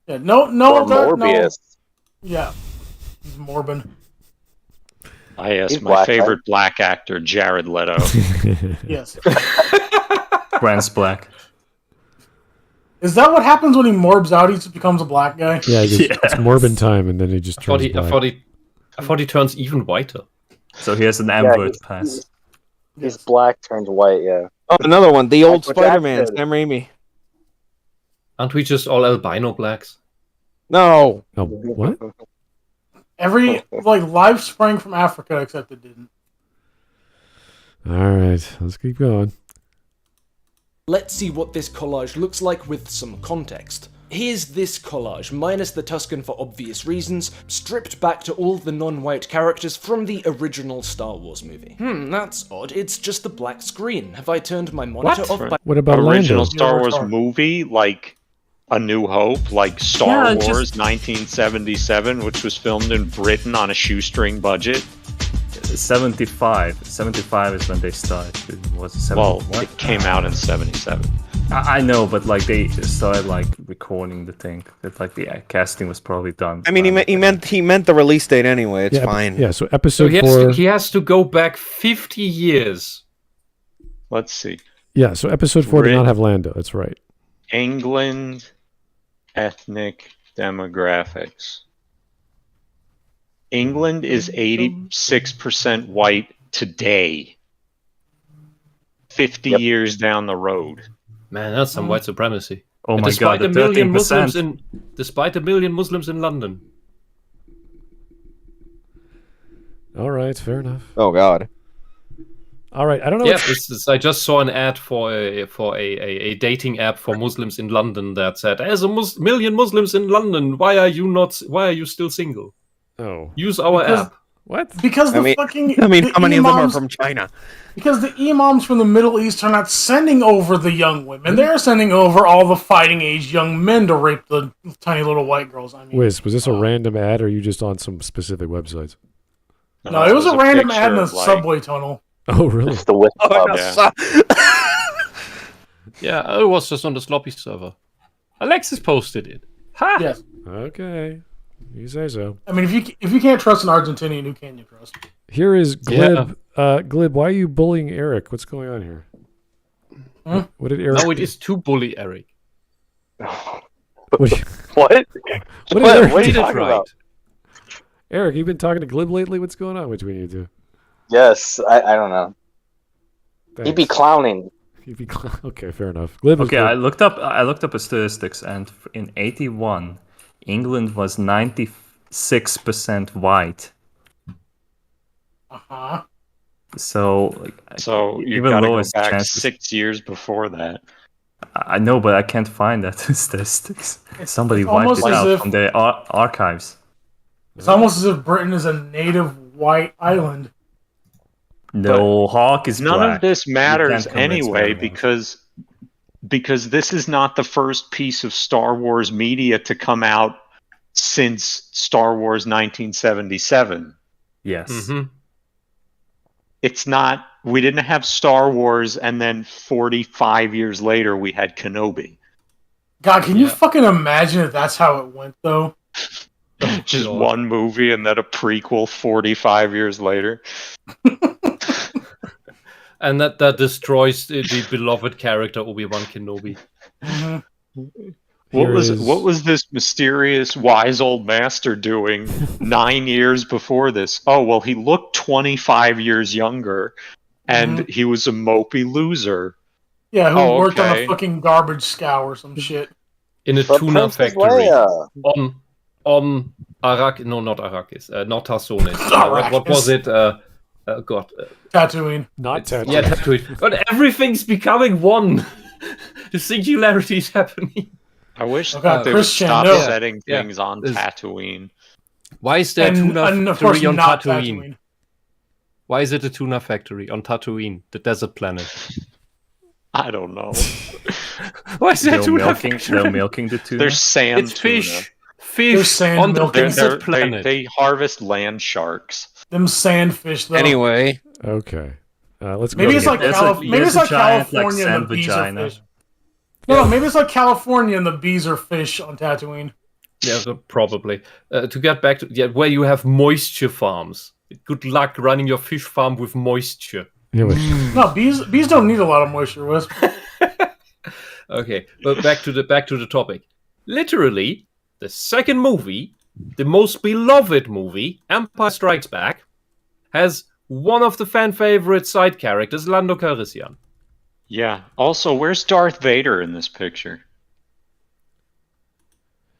Yeah, no, Or no. Morbius. Yeah, he's Morbin. I asked He's my black, favorite black actor, Jared Leto. Yes. Grant's black. Is that what happens when he morbs out? He just becomes a black guy? Yeah, it's Morbin time, and then he just turns black. I thought he turns even whiter. So he has an Yeah, ambert pass. He's black, turns white, yeah. Oh, another one. The old That's what Spider-Man, Jack Sam Raimi. Aren't we just all albino blacks? No. Oh, what? Every life sprang from Africa, except it didn't. All right, let's keep going. Let's see what this collage looks like with some context. Here's this collage, minus the Tusken for obvious reasons, stripped back to all the non-white characters from the original Star Wars movie. That's odd, it's just the black screen. Have I turned my monitor off by... What about Original Lando? Star Wars retarded. movie, like A New Hope, like Star Wars 1977, which was filmed in Britain on a shoestring budget. 75. 75 is when they started. It was 70, Well, what? it came out in 77. I know, but like they started like recording the thing. That like the casting was probably done. I mean, he meant the release date anyway. It's fine. Yeah, so So episode he 4. has to go back 50 years. Let's see. Yeah, so episode 4 did Brit- not have Lando. That's right. England ethnic demographics. England is 86% white today. 50 years down the road. Man, that's some white supremacy. Oh And my god, the 13%. Despite a million Muslims in London. All right, fair enough. Oh God. All right, I don't know. Yeah, I just saw an ad for a dating app for Muslims in London that said, "There's a million Muslims in London. Why are you still single? Oh, Use our app." what? Because I mean, how many of them are from China? Because the imams from the Middle East are not sending over the young women. They're sending over all the fighting age young men to rape the tiny little white girls. I mean, Wisp, was this a random ad, or are you just on some specific websites? no, it was a random ad in a picture of, subway tunnel. Oh, really? It's the Wisp Club. Yeah. Yeah, it was just on the sloppy server. Alexis posted it. Ha! Yes. Okay, you say so. I mean, if you can't trust an Argentinian, who can you trust? Here is Glib. Glib, why are you bullying Eric? What's going on here? Huh? What did Eric? No, it is to bully Eric. What, did- What? what did What? Eric What are you do? talking about? Eric, you've been talking to Glib lately. What's going on between you two? Yes, I don't know. He'd be Thanks. clowning. Okay, fair enough. Glib is Okay, good. I looked up the statistics, and in 81, England was 96% white. Uh-huh. So, So you even got to go lowest back chances. 6 years before that. I know, but I can't find that statistics. Somebody it's wiped almost it as out if- from the archives. It's almost as if Britain is a native white island. No, Hawk is None black. of this You matters can't convince me anyway otherwise. because this is not the first piece of Star Wars media to come out since Star Wars 1977. Yes. Mm-hmm. It's not. We didn't have Star Wars, and then 45 years later we had Kenobi. God, can you Yeah. fucking imagine if that's how it went, though? Just God. one movie and then a prequel 45 years later. And that destroys the beloved character Obi-Wan Kenobi. Mhm. Here is- What was this mysterious wise old master doing 9 years before this? Oh, well, he looked 25 years younger and he was a mopey loser. Yeah, who worked on okay. a fucking garbage scow or some shit. In a But tuna Princess factory Leia. on not Arrakis, not Tarsonis. What was it? God. Tatooine. Not Tatooine. Yeah, Tatooine. But everything's becoming one. The singularity is happening. I wish Okay, they would Christian, stop no. setting things on There's- Tatooine. Why is there a tuna And of course factory on not Tatooine? Tatooine. Why is it a tuna factory on Tatooine, the desert planet? I don't know. Why is there a They're tuna milking, factory? they're milking the tuna. There's sand It's tuna. fish. There's Fish sand on the milking. desert planet. They harvest land sharks. Them sandfish, though. Anyway, Okay. Let's Maybe go. it's like There's maybe it's a like giant, like, California and sand the bees vagina. are fish. No, maybe it's like California and the bees are fish on Tatooine. Yeah, so probably. To get back to where you have moisture farms. Good luck running your fish farm with moisture. Yeah, but No, bees don't need a lot of moisture, Wisp. Okay, but back to the topic. Literally, the second movie, the most beloved movie, Empire Strikes Back, has one of the fan favorite side characters, Lando Calrissian. Yeah. Also, where's Darth Vader in this picture?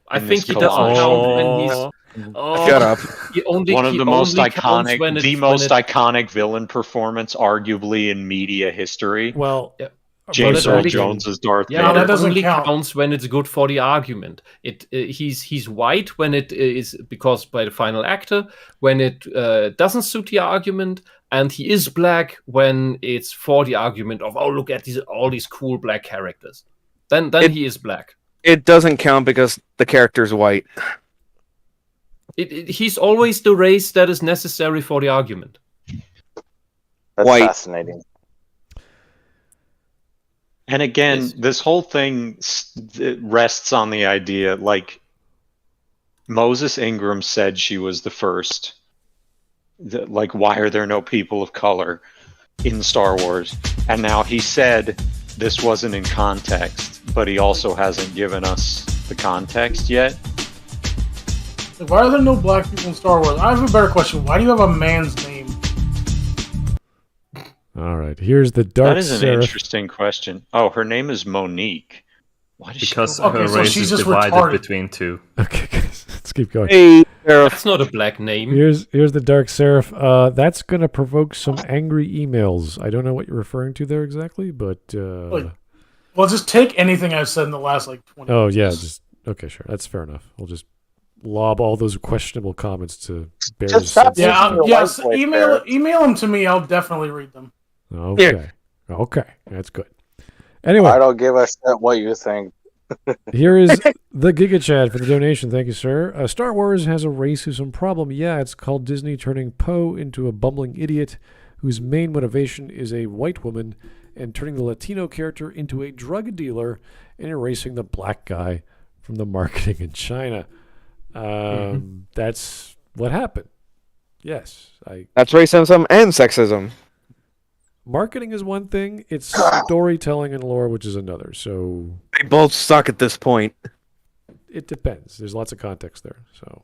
I In think this he doesn't collage. count when he's. shut up. He only, One of he the most only counts iconic, when it's- the when most it- iconic villain performance, arguably in media history. well, Yeah. James but Earl only- Jones as Darth Yeah, No, Vader. that that doesn't only count. counts when it's good for the argument. He's white when it is because by the final actor, when it doesn't suit the argument, and he is black when it's for the argument of look at all these cool black characters. Then he is black. It doesn't count because the character's white. He's always the race that is necessary for the argument. That's White. fascinating. And again, Yes. this whole thing rests on the idea, like, Moses Ingram said she was the first. Like, why are there no people of color in Star Wars? And now he said this wasn't in context, but he also hasn't given us the context yet. Like, why are there no black people in Star Wars? I have a better question. Why do you have a man's name? all right. Here's the Dark That is an Seraph. interesting question. Oh, her name is Monique. Why does Because she? Okay, her so race she's is just divided retarded. between two. Okay, guys, let's keep going. Hey, Sheriff. That's not a black name. Here's the Dark Seraph. That's gonna provoke some angry emails. I don't know what you're referring to there exactly, but Like, well, just take anything I've said in the last, 20 oh minutes. yeah, just okay, sure, that's fair enough. We'll just lob all those questionable comments to Bear's. Just stop Yeah, using your yes, white voice email them to me. I'll definitely read them. Okay, okay, that's good. Anyway, I don't give a shit what you think. here is the Giga Chad for the donation. Thank you, sir. Star Wars has a racism problem. Yeah, it's called Disney turning Poe into a bumbling idiot whose main motivation is a white woman and turning the Latino character into a drug dealer and erasing the black guy from the marketing in China. That's what happened. Yes, That's racism and sexism. marketing is one thing. It's storytelling and lore, which is another. So They both suck at this point. it depends. There's lots of context there. So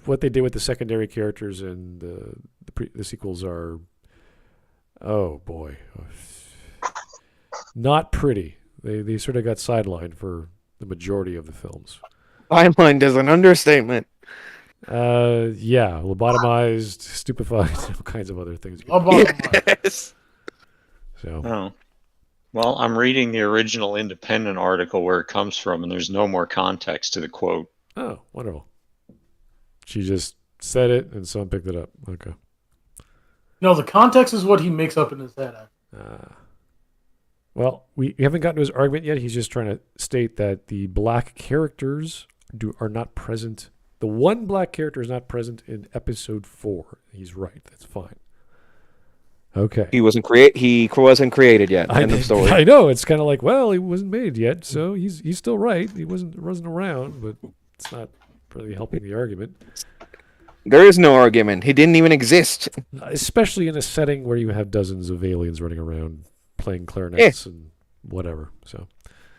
what they did with the secondary characters and the sequels are, oh boy, not pretty. They sort of got sidelined for the majority of the films. Timeline is an understatement. Yeah, lobotomized, stupefied, all kinds of other things. Yes. So Oh. Well, I'm reading the original Independent article where it comes from, and there's no more context to the quote. oh, wonderful. She just said it, and someone picked it up. Okay. No, the context is what he makes up in his head. Well, we haven't gotten to his argument yet. He's just trying to state that the black characters are not present. The one black character is not present in episode 4. He's right. That's fine. Okay. He wasn't created yet. End of story. I know. It's kind of like, well, he wasn't made yet, so he's still right. He wasn't around, but it's not really helping the argument. There is no argument. He didn't even exist. Especially in a setting where you have dozens of aliens running around playing clarinets and whatever. So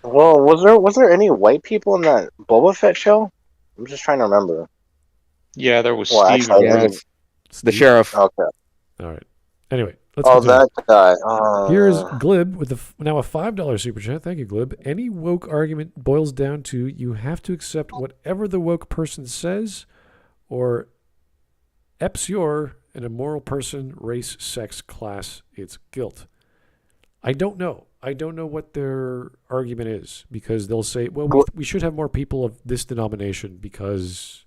Well, was there any white people in that Boba Fett show? I'm just trying to remember. Yeah, there was Well, Steve. actually, Yeah, it's the sheriff. Okay. all right. Anyway, let's Oh, continue. that guy. Here's Glib with now a $5 super chat. Thank you, Glib. Any woke argument boils down to you have to accept whatever the woke person says, or eps you're an immoral person, race, sex, class, it's guilt. I don't know. I don't know what their argument is, because they'll say, well, we should have more people of this denomination because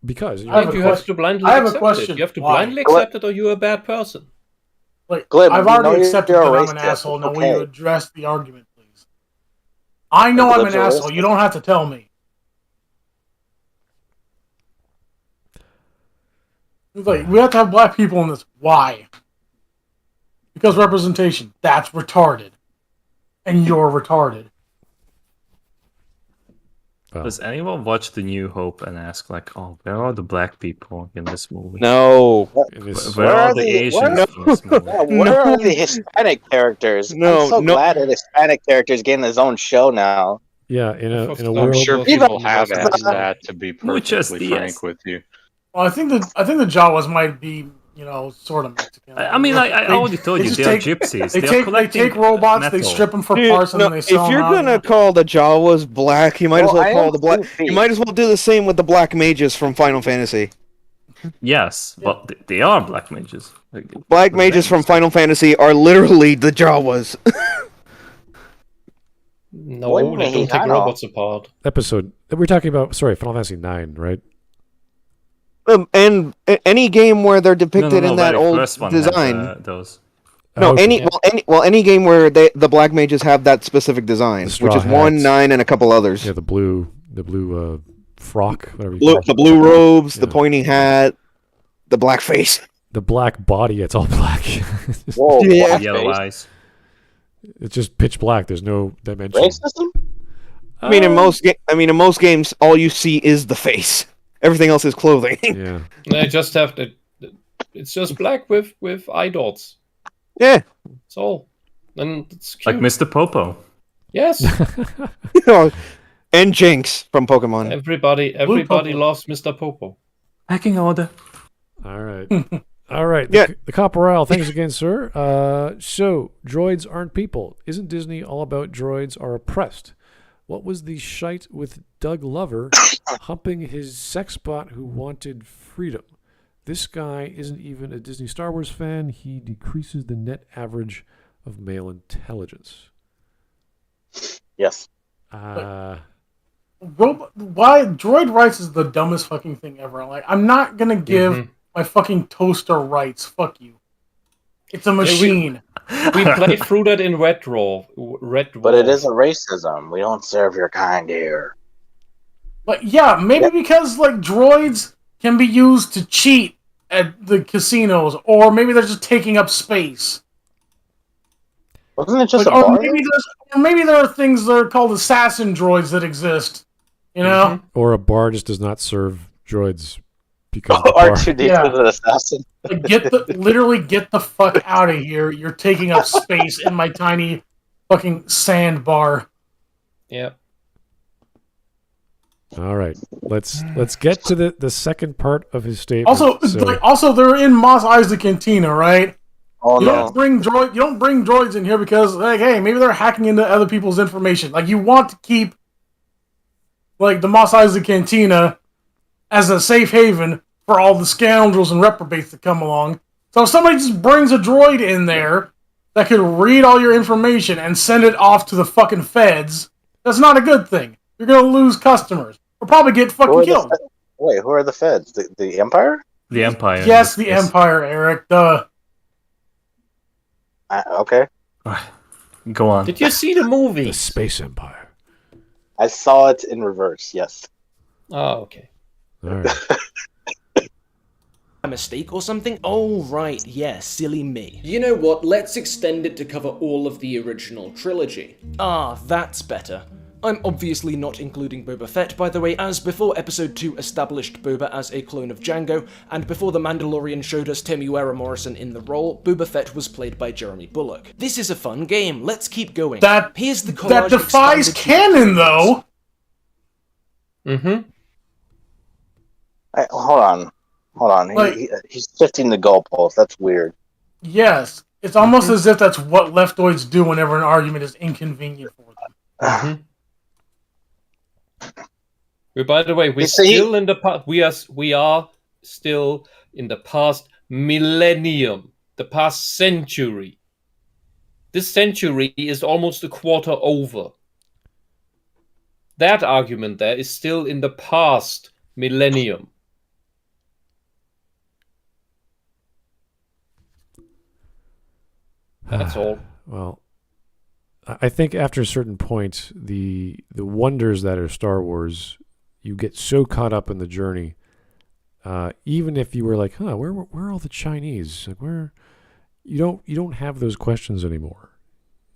I have a you question. have to blindly I have a accept question. it. You have to Why? blindly accept it, or you're a bad person. Like, Glib, I've you know already accepted you're that a I'm an racist. asshole. Now, It's will you okay. address the argument, please? I know I'm an Glib's a asshole. racist. You don't have to tell me. It's like, we have to have black people in this. Why? Because representation. That's retarded. And you're retarded. Well, Does anyone watch The New Hope and ask, like, oh, where are the black people in this movie? No. in this, Where are the Asians in this movie? Yeah, where are the Hispanic characters? No, I'm so no. glad that Hispanic characters getting his own show now. yeah, in a I'm world. sure people have asked that, to be Muchas perfectly dias. frank with you. Well, I think the Jawas might be, sort of Mexican. I mean, I already told you, just they are take- gypsies. They are take collecting robots, they metal. strip them for Dude, parts, and no, then they if sell you're them gonna call the Jawas black, you might as Well, well I call am the black. 2 feet. You might as well do the same with the black mages from Final Fantasy. Yes, but they are black mages. Like, Black mages from Final Fantasy are literally the Jawas. No, Well, they don't take Mexicano. robots apart. Episode we're talking about. Sorry, Final Fantasy 9, right? And any game where they're depicted no, in that very old first one had, design. those. No, Okay. any game where the black mages have that specific design, The straw which is 1, hats. 9, and a couple others. Yeah, the blue frock, whatever you call it. The blue robes, the Yeah. pointing hat, the black face. The black body. It's all black. Whoa, Yeah. blackface. Yellow eyes. It's just pitch black. There's no dimension. Racism? I mean, in most games, all you see is the face. Everything else is clothing. Yeah. They just have the. It's just black with eye dots. Yeah. That's all. And it's cute. Like Mr. Popo. Yes. And Jinx from Pokemon. Everybody Popo. loves Mr. Popo. Packing order. All right. All right. Yeah. The Corporal, thanks again, sir. So, droids aren't people. Isn't Disney all about droids are oppressed? What was the shite with Doug Lover humping his sex bot who wanted freedom? This guy isn't even a Disney Star Wars fan. He decreases the net average of male intelligence. Yes. Why droid rights is the dumbest fucking thing ever. Like, I'm not gonna give my fucking toaster rights. Fuck you. It's a machine. We played through that in Red Dwarf. But it is a racism. We don't serve your kind here. But yeah, maybe because like droids can be used to cheat at the casinos, or maybe they're just taking up space. Wasn't it just Like, a bar? or maybe there are things that are called assassin droids that exist. You know? Or a bar just does not serve droids because the bar. R2D2 Yeah. is an assassin. Like, literally get the fuck out of here. You're taking up space in my tiny fucking sandbar. Yeah. All right. Let's get to the second part of his statement. Also, also they're in Mos Eisley Cantina, right? Oh You no. don't bring droids in here because, like, hey, maybe they're hacking into other people's information. Like, you want to keep, like, the Mos Eisley Cantina as a safe haven for all the scoundrels and reprobates that come along. So if somebody just brings a droid in there that could read all your information and send it off to the fucking feds, that's not a good thing. You're gonna lose customers. Or probably get fucking killed. Wait, who are the feds? The Empire? The Empire. Yes, the Empire, Eric. Duh. Okay. Go on. Did you see the movie? the Space Empire. I saw it in reverse, yes. Oh, okay. All right. A mistake or something? Oh, right, yeah, silly me. You know what, let's extend it to cover all of the original trilogy. Ah, that's better. I'm obviously not including Boba Fett, by the way, as before Episode 2 established Boba as a clone of Jango, and before The Mandalorian showed us Temuera Morrison in the role, Boba Fett was played by Jeremy Bulloch. This is a fun game, let's keep going. Here's the collage That defies expanded canon, though! Mm-hmm. Hold on. Like- He's shifting the goalpost. That's weird. Yes. It's almost as if that's what leftoids do whenever an argument is inconvenient for them. By the way, we're still in the past. We are still in the past millennium, the past century. This century is almost a quarter over. That argument there is still in the past millennium. That's all. Well, I think after a certain point, the wonders that are Star Wars, you get so caught up in the journey. Even if you were like, where are all the Chinese? Like, you don't have those questions anymore.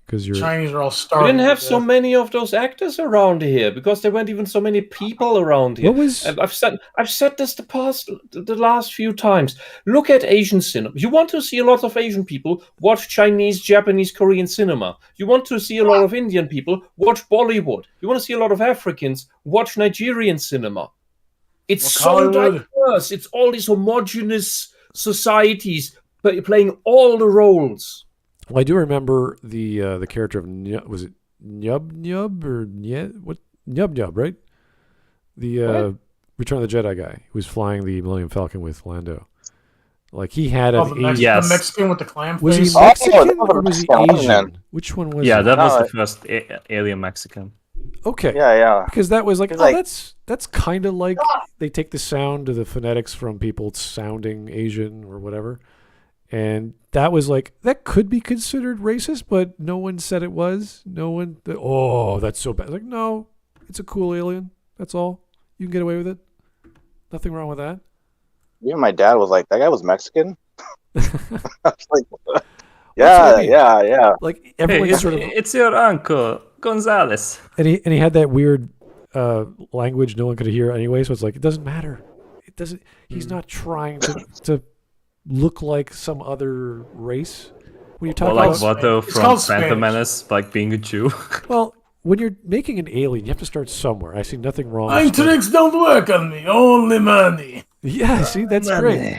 Because Chinese are all starving. We didn't have so many of those actors around here because there weren't even so many people around here. I've said this the last few times. Look at Asian cinema. You want to see a lot of Asian people, watch Chinese, Japanese, Korean cinema. You want to see a lot of Indian people, watch Bollywood. You want to see a lot of Africans, watch Nigerian cinema. It's so diverse. It's all these homogenous societies playing all the roles. Well, I do remember the character of was it Nyub or what Nyub, right? The Return of the Jedi guy who was flying the Millennium Falcon with Lando. Like he had the Mexican with the clam face. Was he Mexican or was he Asian? Which one was? Yeah, he? that was the first alien Mexican. Okay. Yeah. Because that was like, that's kind of like they take the sound of the phonetics from people sounding Asian or whatever. And that was like, that could be considered racist, but no one said it was. No one, that's so bad. Like, no, it's a cool alien. That's all. You can get away with it. Nothing wrong with that. Even my dad was like, that guy was Mexican? I was like, yeah. Like, everyone sort of... It's your uncle, Gonzalez. And he had that weird language no one could hear anyway, so it's like, it doesn't matter. It doesn't... He's not trying to look like some other race. When you talk about Watto from Phantom Menace, like being a Jew. Well, when you're making an alien, you have to start somewhere. I see nothing wrong. Tricks don't work on me, only money. Yeah, see, that's great.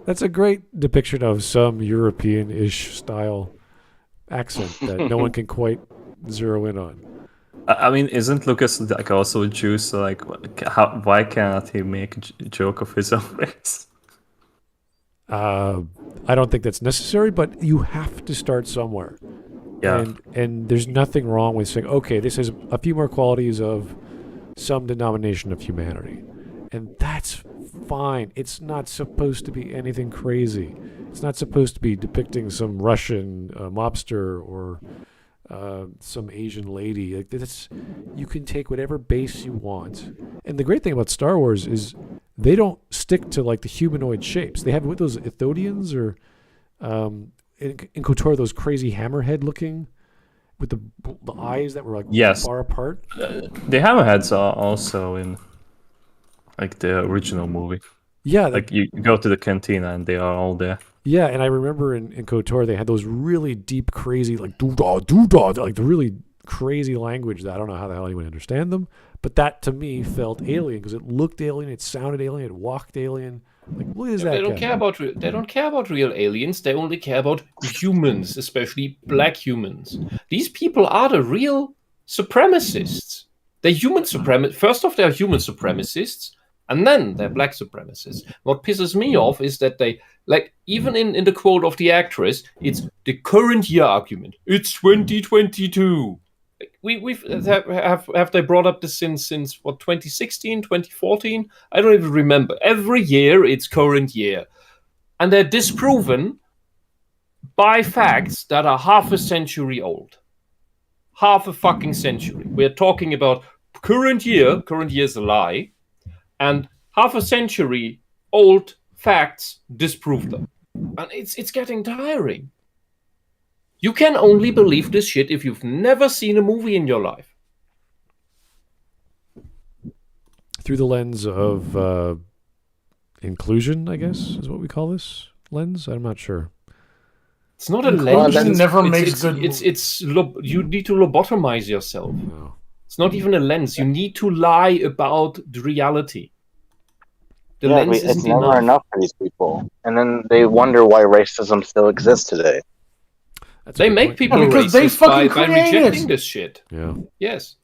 That's a great depiction of some European-ish style accent that no one can quite zero in on. I mean, isn't Lucas like also a Jew? So like, why cannot he make a joke of his own race? I don't think that's necessary, but you have to start somewhere. Yeah. And there's nothing wrong with saying, okay, this has a few more qualities of some denomination of humanity. And that's fine. It's not supposed to be anything crazy. It's not supposed to be depicting some Russian mobster or some Asian lady. Like that's, you can take whatever base you want. And the great thing about Star Wars is they don't stick to like the humanoid shapes. They have with those Ithodians or in KOTOR those crazy hammerhead looking with the eyes that were like far apart. The hammerheads are also in like the original movie. Yeah, like you go to the cantina and they are all there. Yeah, and I remember in KOTOR they had those really deep, crazy like doo-dah, like the really crazy language that I don't know how the hell anyone understand them. But that to me felt alien because it looked alien, it sounded alien, it walked alien. Like, what is that? They don't care about real aliens. They only care about humans, especially black humans. These people are the real supremacists. They're human supremacists. First off, they're human supremacists, and then they're black supremacists. What pisses me off is that they, like, even in the quote of the actress, it's the current year argument. It's 2022. Have they brought up this since what, 2016, 2014? I don't even remember. Every year it's current year. And they're disproven by facts that are half a century old. Half a fucking century. We're talking about current year's a lie, and half a century old facts disprove them. And it's getting tiring. You can only believe this shit if you've never seen a movie in your life. Through the lens of inclusion, I guess, is what we call this lens. I'm not sure. It's not a lens. Inclusion never makes good. You need to lobotomize yourself. No. It's not even a lens. You need to lie about the reality. The Yeah, lens it's isn't never enough for these people, and then they wonder why racism still exists today. That's a They good make point. people Yeah, because they racist by fucking created rejecting it. this shit. Yeah, Yes.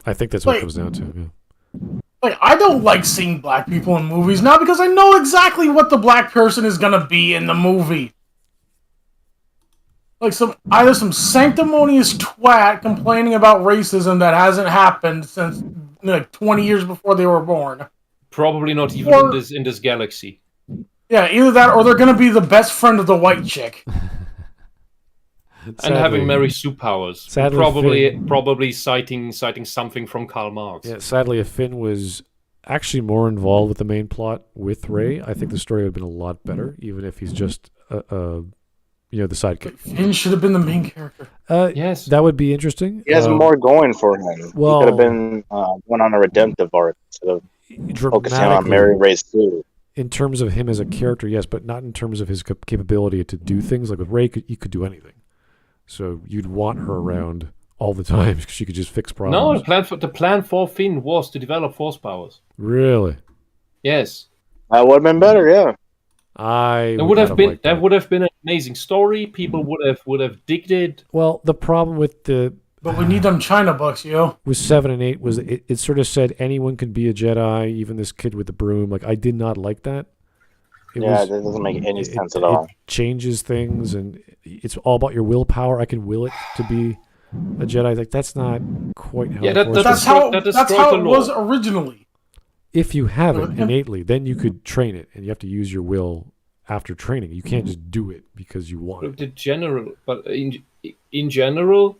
I think that's what it Wait. comes down to. Yeah. Like, I don't like seeing black people in movies now because I know exactly what the black person is gonna be in the movie. Like either some sanctimonious twat complaining about racism that hasn't happened since like 20 years before they were born. Probably not even Or- in this galaxy. Yeah, either that or they're gonna be the best friend of the white chick. And having Mary Sue powers. Sadly, Probably citing something from Karl Marx. Yeah, sadly, if Finn was actually more involved with the main plot with Rey, I think the story would have been a lot better, even if he's just the sidekick. Finn should have been the main character. Yes. That would be interesting. He has more going for him. well- he could have been went on a redemptive arc instead of focusing on Mary Ray's too. In terms of him as a character, yes, but not in terms of his capability to do things. Like with Rey, he could do anything. So you'd want her around all the time because she could just fix problems. No, the plan for Finn was to develop force powers. Really? Yes. That would have been better, yeah. That would have been an amazing story. People would have digged it. Well, the problem with But we need them China bucks, yo. with 7 and 8 was it sort of said anyone can be a Jedi, even this kid with the broom. Like I did not like that. It doesn't make any sense at all. It changes things, and it's all about your willpower. I can will it to be a Jedi. Like that's not quite how. That's how it was originally. If you have it innately, then you could train it, and you have to use your will after training. You can't just do it because you want it. In general,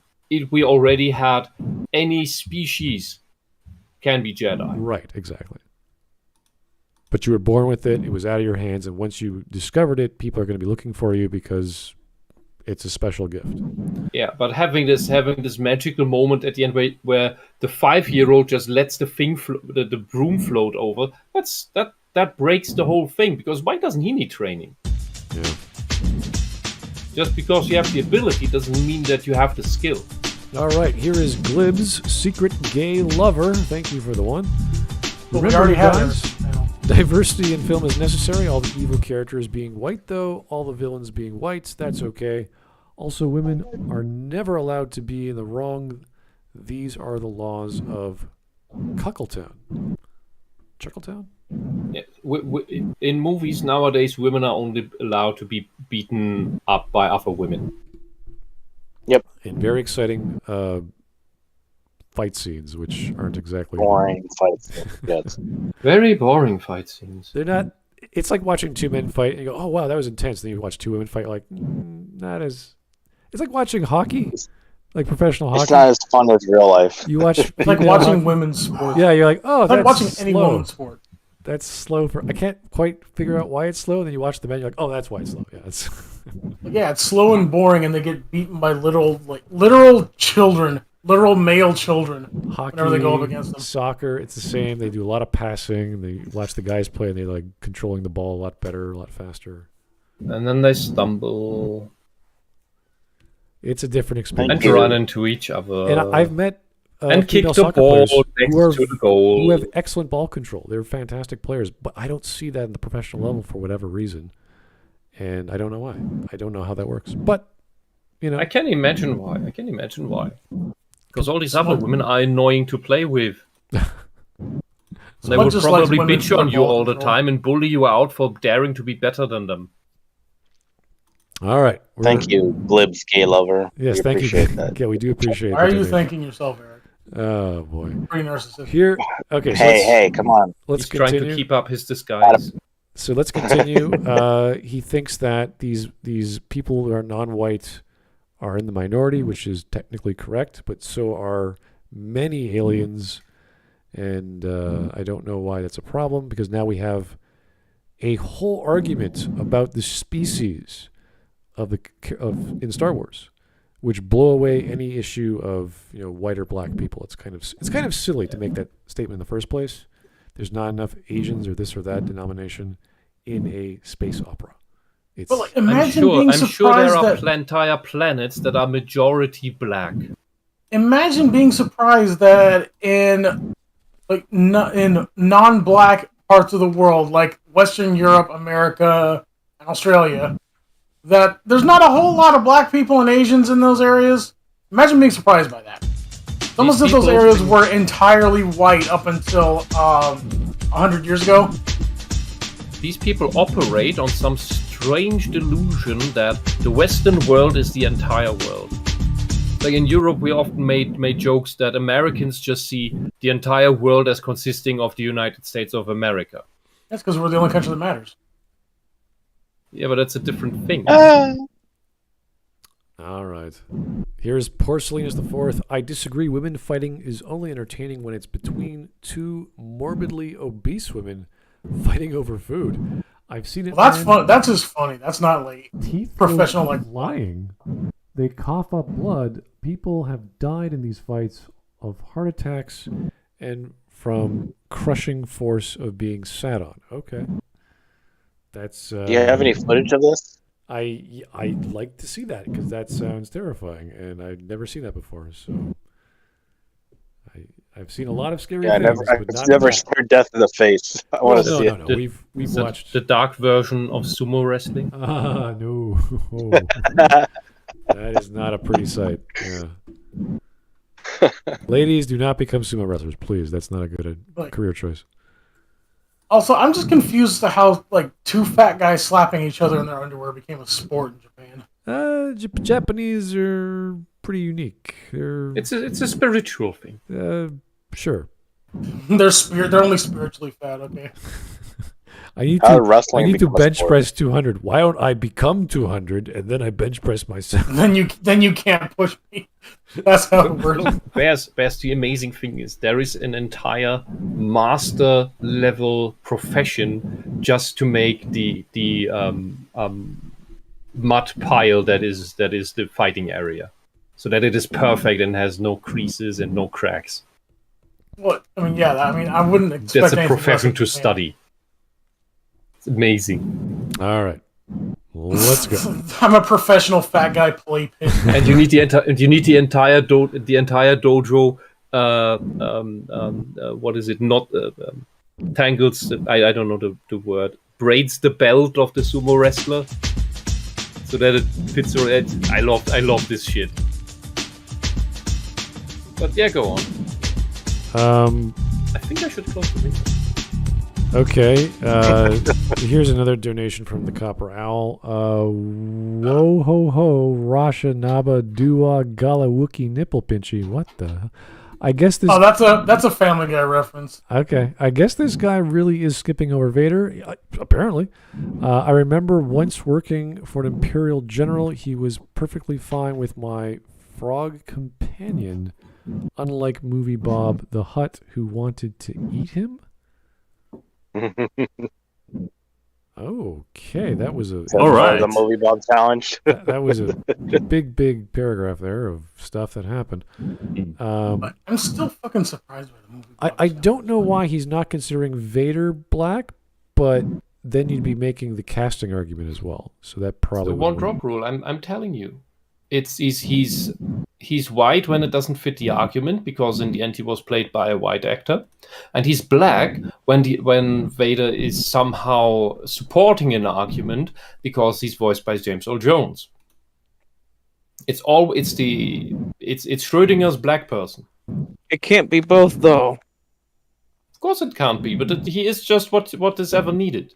we already had any species can be Jedi. Right, exactly. But you were born with it. It was out of your hands, and once you discovered it, people are going to be looking for you because it's a special gift. Yeah, but having this magical moment at the end where the 5-year-old just lets the the broom float over, that breaks the whole thing. Because why doesn't he need training? Yeah. Just because you have the ability doesn't mean that you have the skill. All right, here is Glib's secret gay lover. Thank you for the one. But we already have guys, it. diversity in film is necessary. All the evil characters being white, though. All the villains being white. That's okay. Also, women are never allowed to be in the wrong. These are the laws of Cuckletown. Chuckletown? Yeah. In movies nowadays, women are only allowed to be beaten up by other women. Yep. And very exciting fight scenes, which aren't exactly boring fight scenes. Yes. Very boring fight scenes. They're not. It's like watching two men fight, and you go, "Oh wow, that was intense." Then you watch two women fight, like not as. It's like watching hockey, like professional hockey. It's not as fun as real life. You watch It's like watching women's sports. Yeah, you're like, oh, It's that's like watching slow. any women's sport. That's slow for. I can't quite figure out why it's slow. Then you watch the men, you're like, oh, that's why it's slow. Yeah, it's. Yeah, it's slow and boring, and they get beaten by literal children, literal male children. Hockey, whenever they go up against them. Soccer, it's the same. They do a lot of passing. They watch the guys play, and they like controlling the ball a lot better, a lot faster. And then they stumble. It's a different experience. And run into each other. And I've met and kick female the soccer ball players next who are, to the goal. who have excellent ball control. They're fantastic players, but I don't see that in the professional level for whatever reason. And I don't know why. I don't know how that works. But, you know. I can imagine why. Because all these other women are annoying to play with. They would probably bitch on you all the time and bully you out for daring to be better than them. All right. Thank you, Glib's gay lover. Yes, thank you. That. Yeah, we do appreciate Why are that. you thanking yourself, Eric? Oh, boy. Pretty narcissistic. Here, okay. So hey, come on. Let's He's continue. trying to keep up his disguise. So let's continue. He thinks that these people who are non-white are in the minority, which is technically correct, but so are many aliens, and I don't know why that's a problem, because now we have a whole argument about the species of in Star Wars, which blow away any issue of white or black people. It's kind of silly to make that statement in the first place. There's not enough Asians or this or that denomination in a space opera. It's, But imagine being I'm sure there surprised are entire planets that are majority black. Imagine being surprised that in non-black parts of the world, like Western Europe, America, and Australia, that there's not a whole lot of black people and Asians in those areas. Imagine being surprised by that. It's almost as if those areas were entirely white up until 100 years ago. These people operate on some strange delusion that the Western world is the entire world. Like in Europe, we often made jokes that Americans just see the entire world as consisting of the United States of America. That's because we're the only country that matters. Yeah, but that's a different thing. All right. Here's Porcelainus IV. I disagree. Women fighting is only entertaining when it's between two morbidly obese women fighting over food. I've seen it. Well, that's fun. That's just funny. That's not like teeth professional, like lying. They cough up blood. People have died in these fights of heart attacks and from crushing force of being sat on. Okay. That's. Do you have any footage of this? I'd like to see that because that sounds terrifying, and I've never seen that before. So I've seen a lot of scary things. I've never stared death in the face. I want to see it. No. We've watched the dark version of sumo wrestling. Ah, no. Oh. That is not a pretty sight. Yeah. Ladies, do not become sumo wrestlers, please. That's not a good career choice. Also, I'm just confused as to how like two fat guys slapping each other in their underwear became a sport in Japan. Japanese are pretty unique. It's a spiritual thing. Sure. They're only spiritually fat. Okay. I need to bench press 200. Why don't I become 200 and then I bench press myself? Then you can't push me. That's how it works. Bears, the amazing thing is there is an entire master level profession just to make the mud pile that is the fighting area, so that it is perfect and has no creases and no cracks. What? I mean, yeah. I wouldn't expect. That's a profession to study. It's amazing. All right, let's go. I'm a professional fat guy playpen. And you need the entire dojo. What is it? Not tangles. I don't know the word. Braids the belt of the sumo wrestler so that it fits around. I love this shit. But yeah, go on. I think I should close the window. Okay, here's another donation from the Copper Owl. Whoa ho ho, Rasha Naba Dua Gala Wookie Nipple Pinchy. What the? I guess this. Oh, that's a Family Guy reference. Okay, I guess this guy really is skipping over Vader. Apparently, I remember once working for an Imperial general. He was perfectly fine with my frog companion, unlike Movie Bob the Hutt, who wanted to eat him. Okay, that was all right. The Movie Bob challenge. that was a big paragraph there of stuff that happened. But I'm still fucking surprised by the Movie Bob I don't know why he's not considering Vader black, but then you'd be making the casting argument as well. So that probably the one drop rule. I'm telling you, he's white when it doesn't fit the argument because in the end he was played by a white actor, and he's black when Vader is somehow supporting an argument because he's voiced by James Earl Jones. It's Schrodinger's black person. It can't be both though. Of course it can't be, but he is just what is ever needed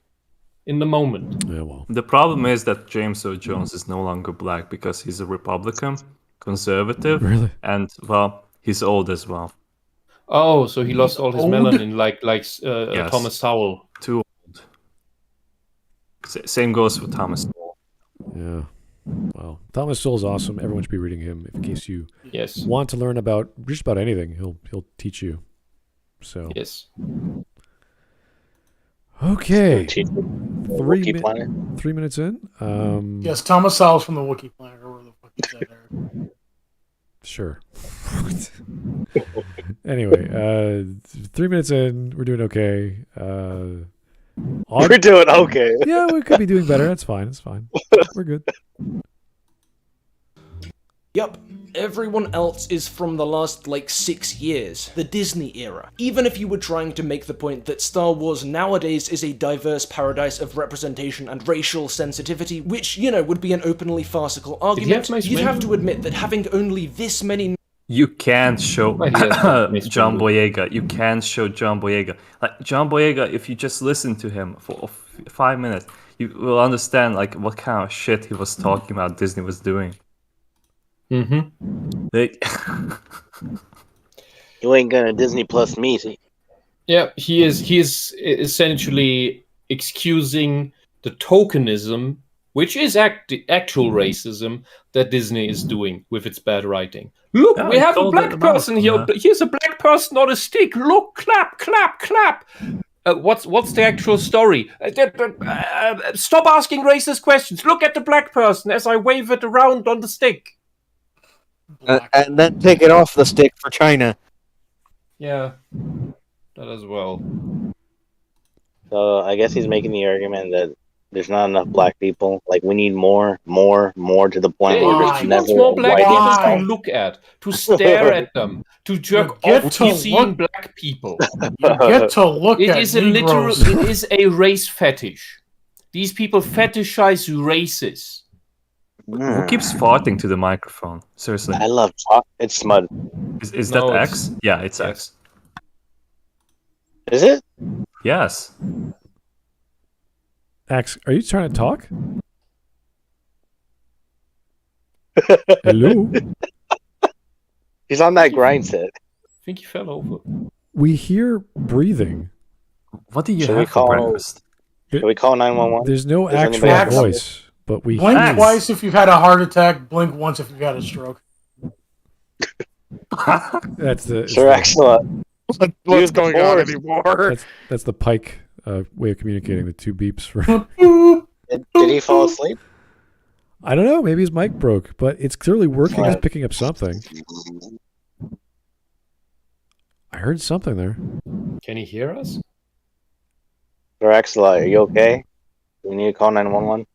in the moment. Yeah, well. The problem is that James Earl Jones is no longer black because he's a Republican, conservative, really? And well, he's old as well. Oh, so he lost all his melanin, like Yes. Thomas Sowell. Too old. Same goes for Thomas Sowell. Yeah. Well, Thomas Sowell's awesome. Everyone should be reading him in case you Yes. want to learn about just about anything. He'll teach you. So Yes. okay. 3 Wookiee minutes in. Yes, Thomas Sowell's from the Wookiee Planet, or where the fuck is that there? Sure. Anyway, 3 minutes in, we're doing okay. We're doing okay. Yeah, we could be doing better. That's fine. It's fine. We're good. Yup, everyone else is from the last, 6 years, the Disney era. Even if you were trying to make the point that Star Wars nowadays is a diverse paradise of representation and racial sensitivity, which, would be an openly farcical argument, you'd have to admit that having only this many... You can't show John Boyega. You can't show John Boyega. Like, John Boyega, if you just listen to him for 5 minutes, you will understand, what kind of shit he was talking about Disney was doing. Mm-hmm. You ain't gonna Disney Plus me, see? Yeah, he is essentially excusing the tokenism, which is actual racism, that Disney is doing with its bad writing. Look, we have a black person here. Here's a black person on a stick. Look, clap, clap, clap. What's the actual story? Stop asking racist questions. Look at the black person as I wave it around on the stick. And then take it off the stick for China. Yeah, that as well. So I guess he's making the argument that there's not enough black people. Like, we need more to the point where there's He never wants more black white people people. to look at, to stare at them, to jerk off to seeing black people. You get to look It at is a Negroes. it is a race fetish. These people fetishize races. Who keeps farting to the microphone? Seriously. I love chocolate. It's Smud. Is No, that it's- X? Yeah, it's yes. X. Is it? Yes. Ax, are you trying to talk? Hello? He's on that grind set. I think he fell over. We hear breathing. What do you Should we have for call- breakfast? Can we call 911? There's no Does actual anybody have voice, but we Blink hear. twice if you've had a heart attack. Blink once if you've had a stroke. That's the Sure, excellent. What's Use the going on force. anymore? that's the Pike way of communicating. The two beeps for. Did he fall asleep? I don't know. Maybe his mic broke, but it's clearly working. It's picking up something. I heard something there. Can he hear us? Sure, excellent. Are you okay? Do we need to call 911?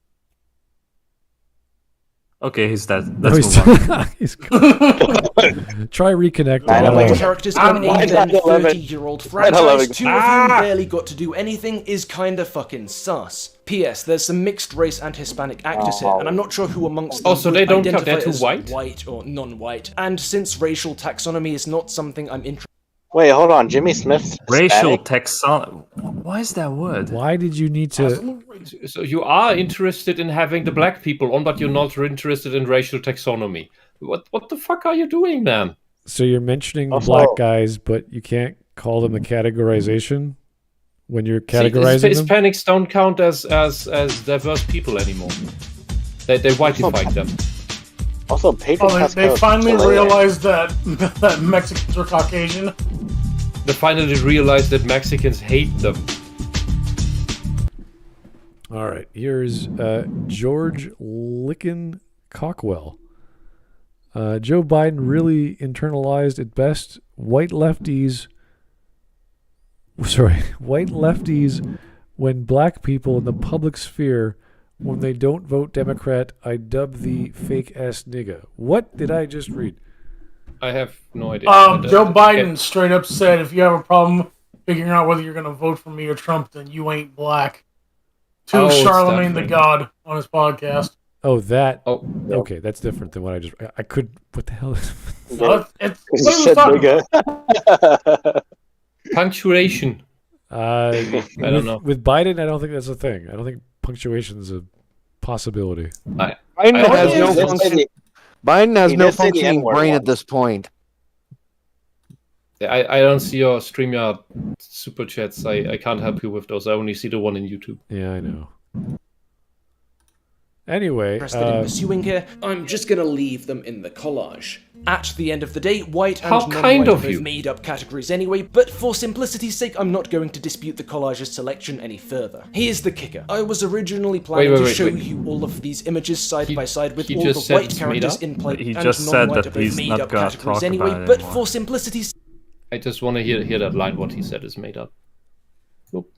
Okay, he's dead. No, Let's move on. he's Try reconnecting. I don't The know. characters I'm in a like then 9/11. 30-year-old 9/11. franchise, two of whom barely got to do anything, is kinda fucking sus. P.S. There's some mixed race and Hispanic actors here, and I'm not sure who amongst them so would they don't count, identify they're too as white? or non-white. And since racial taxonomy is not something I'm interested Wait, hold on. Jimmy Smith's Racial Hispanic? taxonomy. Why is that word? Why did you need to? So you are interested in having the black people on, but you're not interested in racial taxonomy. What the fuck are you doing, man? So you're mentioning Also- black guys, but you can't call them a categorization when you're See, categorizing them. Hispanics don't count as diverse people anymore. They whiteified them. Also, Pedro Oh, Pascal. they finally Chile. realized that that Mexicans are Caucasian. They finally realized that Mexicans hate them. All right, here's George Licken Cockwell. Joe Biden really internalized at best white lefties when black people in the public sphere, when they don't vote Democrat, I dub the fake ass nigga. What did I just read? I have no idea. Joe Biden straight up said, if you have a problem figuring out whether you're going to vote for me or Trump, then you ain't black. To Oh, it's Charlemagne the that thing. God on his podcast. Oh, that. Oh, Okay, that's different than what I just. I could. What the hell? So it's He what he was said talking about. nigga. punctuation. I don't know. With Biden, I don't think that's a thing. I don't think punctuation is a possibility. Biden I- has He no did say function. the- Biden has he no did say the functioning N-word brain once. at this point. I don't see your StreamYard super chats. I can't help you with those. I only see the one in YouTube. Yeah, I know. Anyway, interested in pursuing here, I'm just gonna leave them in the collage. At the end of the day, white and How non-white kind are of both you. made up categories anyway, but for simplicity's sake, I'm not going to dispute the collage's selection any further. Here's the kicker. I was originally planning to wait, show wait. you all of these images side by side with he all just the said white it's made characters up? in play He and just said non-white that are both he's made not up gonna categories talk anyway, about it but anymore. for simplicity's I just want to hear that line. What he said is made up. Oop.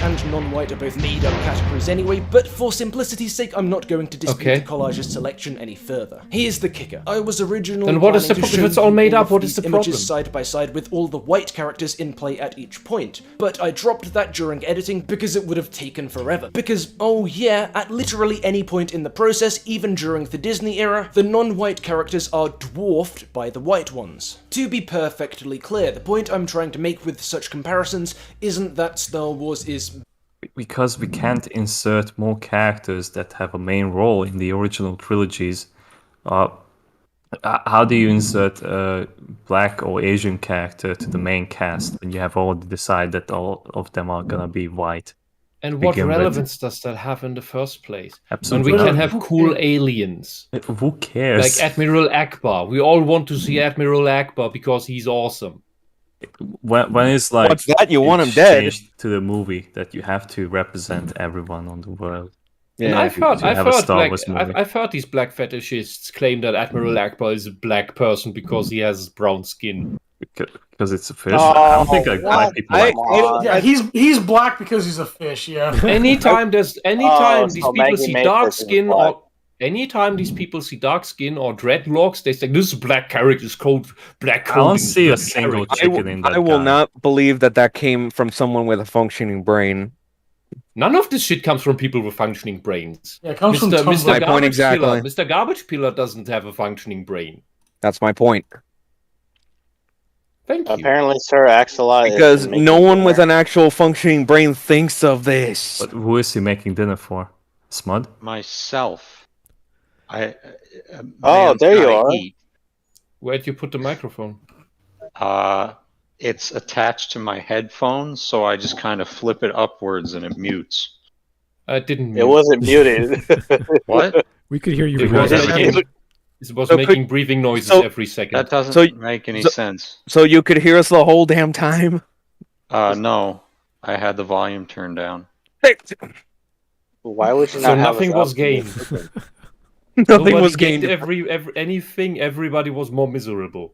and non-white are both made-up categories anyway, but for simplicity's sake, I'm not going to dispute the collage's selection any further. Here's the kicker. I was originally Then what is the planning to problem? If it's show all you made all up, of what is these the images problem? side by side with all the white characters in play at each point, but I dropped that during editing because it would have taken forever. Because, oh yeah, at literally any point in the process, even during the Disney era, the non-white characters are dwarfed by the white ones. To be perfectly clear, the point I'm trying to make with such comparisons isn't that Star Wars is... Because we can't insert more characters that have a main role in the original trilogies. How do you insert a black or Asian character to the main cast when you have already decided that all of them are gonna be white? And what Begin with. relevance does that have in the first place? Absolutely When we can not. have cool aliens. Who cares? Like Admiral Akbar. We all want to see Admiral Akbar because he's awesome. When it's like What's that? You want him it's dead? changed to the movie that you have to represent everyone on the world. And I've heard movie. I've heard these black fetishists claim that Admiral Akbar is a black person because he has brown skin. Because it's a fish. I don't think like black people. Yeah, he's black because he's a fish. Yeah. Anytime these so people Maggie see Maker dark is skin black. or anytime these people see dark skin or dreadlocks, they say this is black character is called black I don't coding. see a single chicken in that I will guy. not believe that came from someone with a functioning brain. None of this shit comes from people with functioning brains. Yeah, it comes from Mr. Tumblr. My point Garbage exactly. Pillar, Mr. Garbage Pillar doesn't have a functioning brain. That's my point. Thank you. Apparently, Sir Axelot is Because making no one with dinner. an actual functioning brain thinks of this. But who is he making dinner for? Smud? Myself. Oh, Man's there you gotta are. eat. Where'd you put the microphone? It's attached to my headphones, so I just kind of flip it upwards and it mutes. I didn't. It wasn't muted. What? We could hear you. It read was that. making, it was So making breathing noises so- every second. That doesn't So- make any so- sense. So you could hear us the whole damn time? No, I had the volume turned down. Why would you not So have nothing us was up? gained. Nothing Nobody was gained gained. anything. Everybody was more miserable.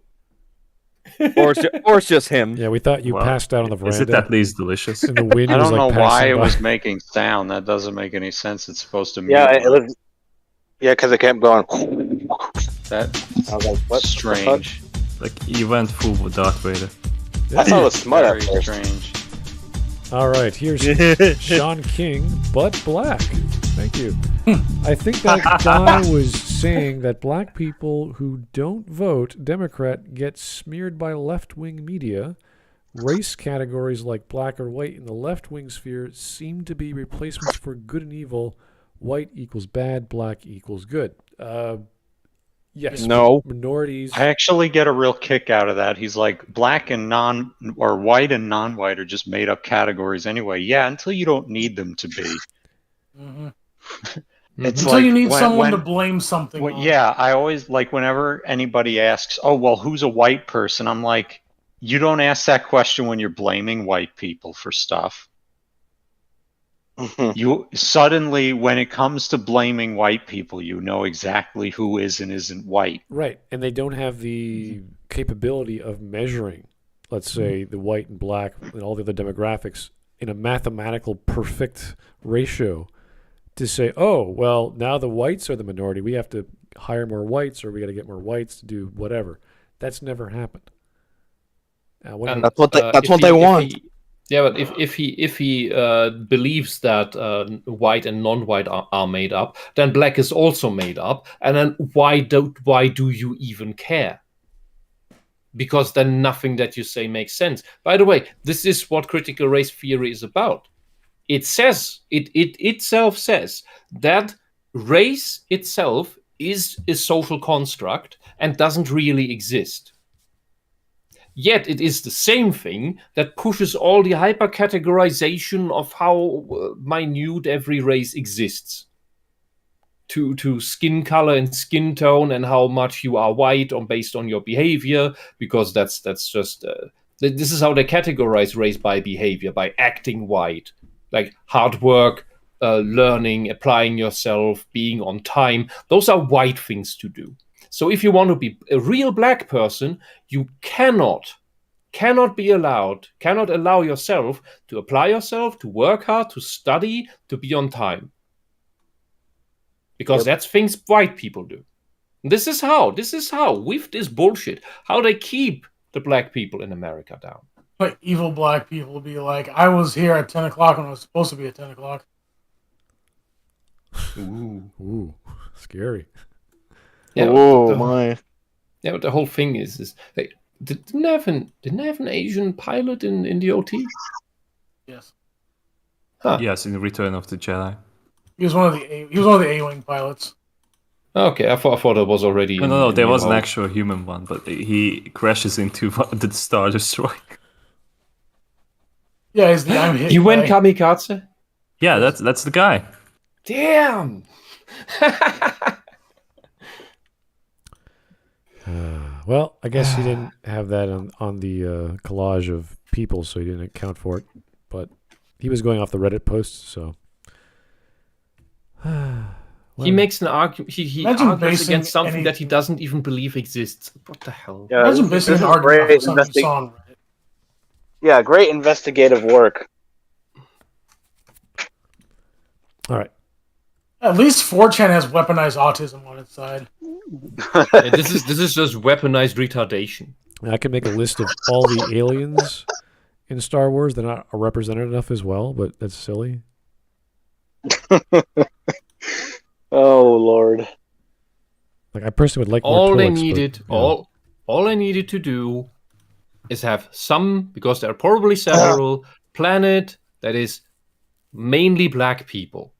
Or it's just him. Yeah, we thought you Well, passed out on the Is it veranda. at least delicious? And the wind I was don't like know why passing it by. was making sound. That doesn't make any sense. It's supposed to mute. Yeah, it was. Yeah, because it kept going. That's I was like, what? strange. Like you went full with Darth Vader. I thought it was smut Very at first. strange. All right, here's Sean King, but black. Thank you. I think that guy was saying that black people who don't vote Democrat get smeared by left-wing media. Race categories like black or white in the left-wing sphere seem to be replacements for good and evil. White equals bad, black equals good. Yes. No. Minorities. I actually get a real kick out of that. He's like, black and white and non-white are just made up categories anyway. Yeah, until you don't need them to be. Mhm. It's Until like you need when- someone when- to blame something on. yeah, I always like whenever anybody asks, "Oh, well, who's a white person?" I'm like, you don't ask that question when you're blaming white people for stuff. You suddenly, when it comes to blaming white people, you know exactly who is and isn't white. Right, and they don't have the capability of measuring, let's say, the white and black and all the other demographics in a mathematical perfect ratio to say, oh, well, now the whites are the minority. We have to hire more whites or we got to get more whites to do whatever. That's never happened. And, That's what if they want. Yeah, but if he believes that white and non-white are made up, then black is also made up, and then why do you even care? Because then nothing that you say makes sense. By the way, this is what critical race theory is about. It says it itself says that race itself is a social construct and doesn't really exist. Yet it is the same thing that pushes all the hyper-categorization of how minute every race exists to skin color and skin tone and how much you are white based on your behavior, because that's just this is how they categorize race by behavior, by acting white, like hard work, learning, applying yourself, being on time. Those are white things to do. So if you want to be a real black person, you cannot cannot allow yourself to apply yourself, to work hard, to study, to be on time. Because that's things white people do. This is how, with this bullshit, how they keep the black people in America down. But evil black people will be like, I was here at 10 o'clock when I was supposed to be at 10 o'clock. Ooh, scary. Yeah, My. Yeah, but the whole thing is they didn't have an Asian pilot in the OT? Yes. Huh. Yes, in Return of the Jedi. He was one of the A-wing pilots. Okay, I thought it was already. No, there was an actual human one, but he crashes into the Star Destroyer. Yeah, he's the I'm hit. He went kamikaze? Yeah, that's the guy. Damn! Well, I guess he didn't have that on the collage of people, so he didn't account for it. But he was going off the Reddit posts, so. He makes an argument. He argues against something that he doesn't even believe exists. What the hell? Yeah, Imagine basing an argument off something you saw on Reddit. Yeah, great investigative work. All right. At least 4chan has weaponized autism on its side. Yeah, this is just weaponized retardation. I could make a list of all the aliens in Star Wars that are represented enough as well, but that's silly. Oh Lord! Like I personally would like all more they Twi'leks, needed, but, you know. all they needed to do is have some, because there are probably several, planet that is mainly black people.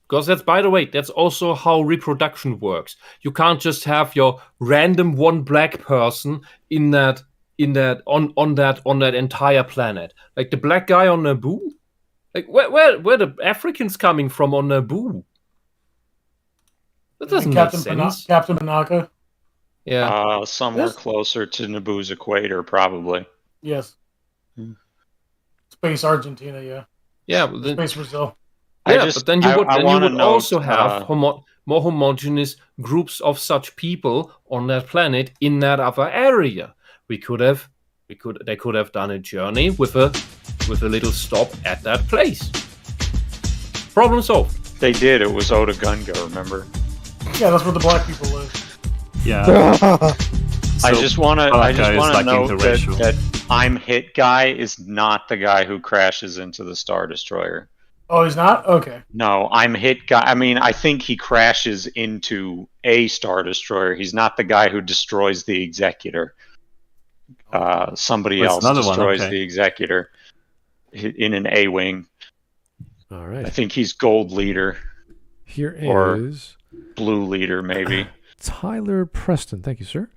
Because that's, by the way, that's also how reproduction works. You can't just have your random one black person on that entire planet. Like the black guy on Naboo. Like where the Africans coming from on Naboo? That doesn't make sense. Captain Panaka. Yeah. Somewhere closer to Naboo's equator, probably. Yes. Space Argentina, yeah. Yeah, but then, Space Brazil. Yeah, but then you would also have more homogeneous groups of such people on that planet in that other area. They could have done a journey with a little stop at that place. Problem solved. They did. It was Oda Gunga, remember? Yeah, that's where the black people live. Yeah. I just want to note interracial. that I'm Hit guy is not the guy who crashes into the Star Destroyer. Oh, he's not? Okay. No, I'm Hit guy. I mean, I think he crashes into a Star Destroyer. He's not the guy who destroys the Executor. Somebody else destroys the Executor in an A-wing. All right. I think he's Gold Leader. Here or is Blue Leader, maybe. Tyler Preston. Thank you, sir.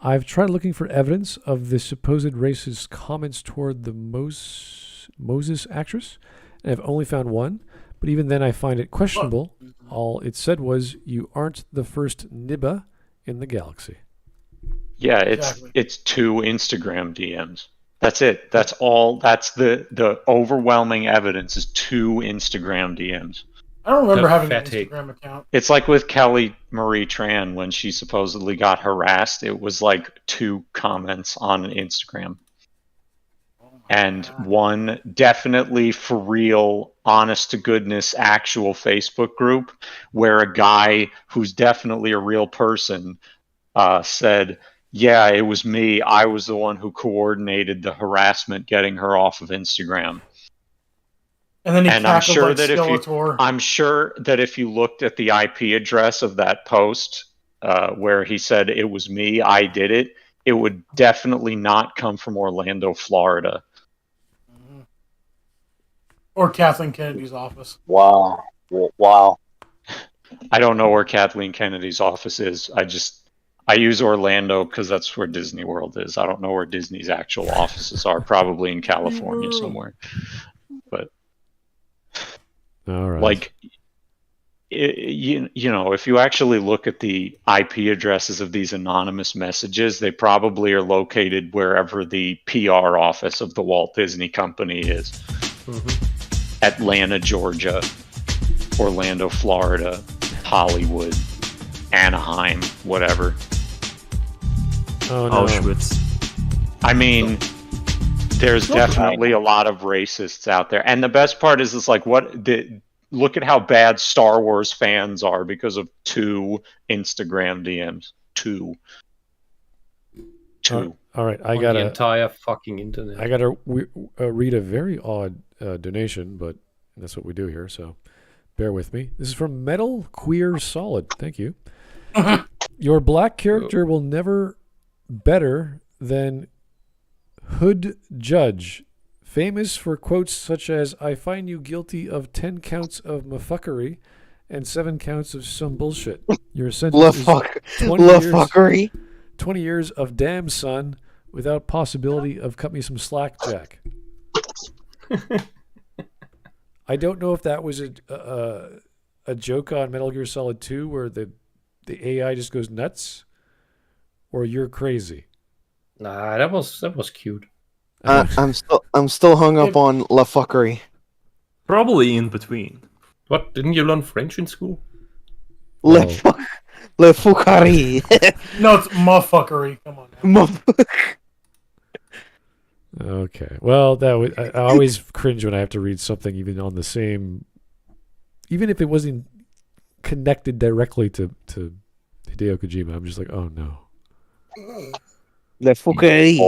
I've tried looking for evidence of the supposed racist comments toward the Moses actress, and I've only found one, but even then I find it questionable. All it said was, "You aren't the first Nibba in the galaxy." Yeah, it's 2 Instagram DMs. That's it. That's all. That's the overwhelming evidence is 2 Instagram DMs. I don't remember having an Instagram account. It's like with Kelly Marie Tran when she supposedly got harassed. It was like 2 comments on Instagram. And one definitely for real, honest to goodness, actual Facebook group where a guy who's definitely a real person said, yeah, it was me. I was the one who coordinated the harassment getting her off of Instagram. And then I'm sure that if you looked at the IP address of that post where he said it was me, I did it, it would definitely not come from Orlando, Florida. Or Kathleen Kennedy's office. Wow. I don't know where Kathleen Kennedy's office is. I use Orlando because that's where Disney World is. I don't know where Disney's actual offices are. Probably in California somewhere. But all right. Like, you know, if you actually look at the IP addresses of these anonymous messages, they probably are located wherever the PR office of the Walt Disney Company is. Mm-hmm. Atlanta, Georgia, Orlando, Florida, Hollywood, Anaheim, whatever. Oh, no. Auschwitz. I mean, There's definitely a lot of racists out there, and the best part is, it's like, look at how bad Star Wars fans are because of 2 Instagram DMs. 2. All right, I On got the entire fucking internet. I got to read a very odd donation, but that's what we do here, so bear with me. This is from Metal Queer Solid. Thank you. Your black character will never better than Hood Judge, famous for quotes such as, I find you guilty of 10 counts of mafuckery and 7 counts of some bullshit. Your sentence is 20 years of damn son without possibility of cut me some slack, Jack. I don't know if that was a joke on Metal Gear Solid 2 where the AI just goes nuts, or you're crazy. Nah, that was cute. I'm still hung up on la fuckery. Probably in between. What, didn't you learn French in school? Le fuckery. No, it's muffuckery. Come on. Okay. Well, I always cringe when I have to read something even on the same, even if it wasn't connected directly to Hideo Kojima. I'm just like, oh no. Le fuckery.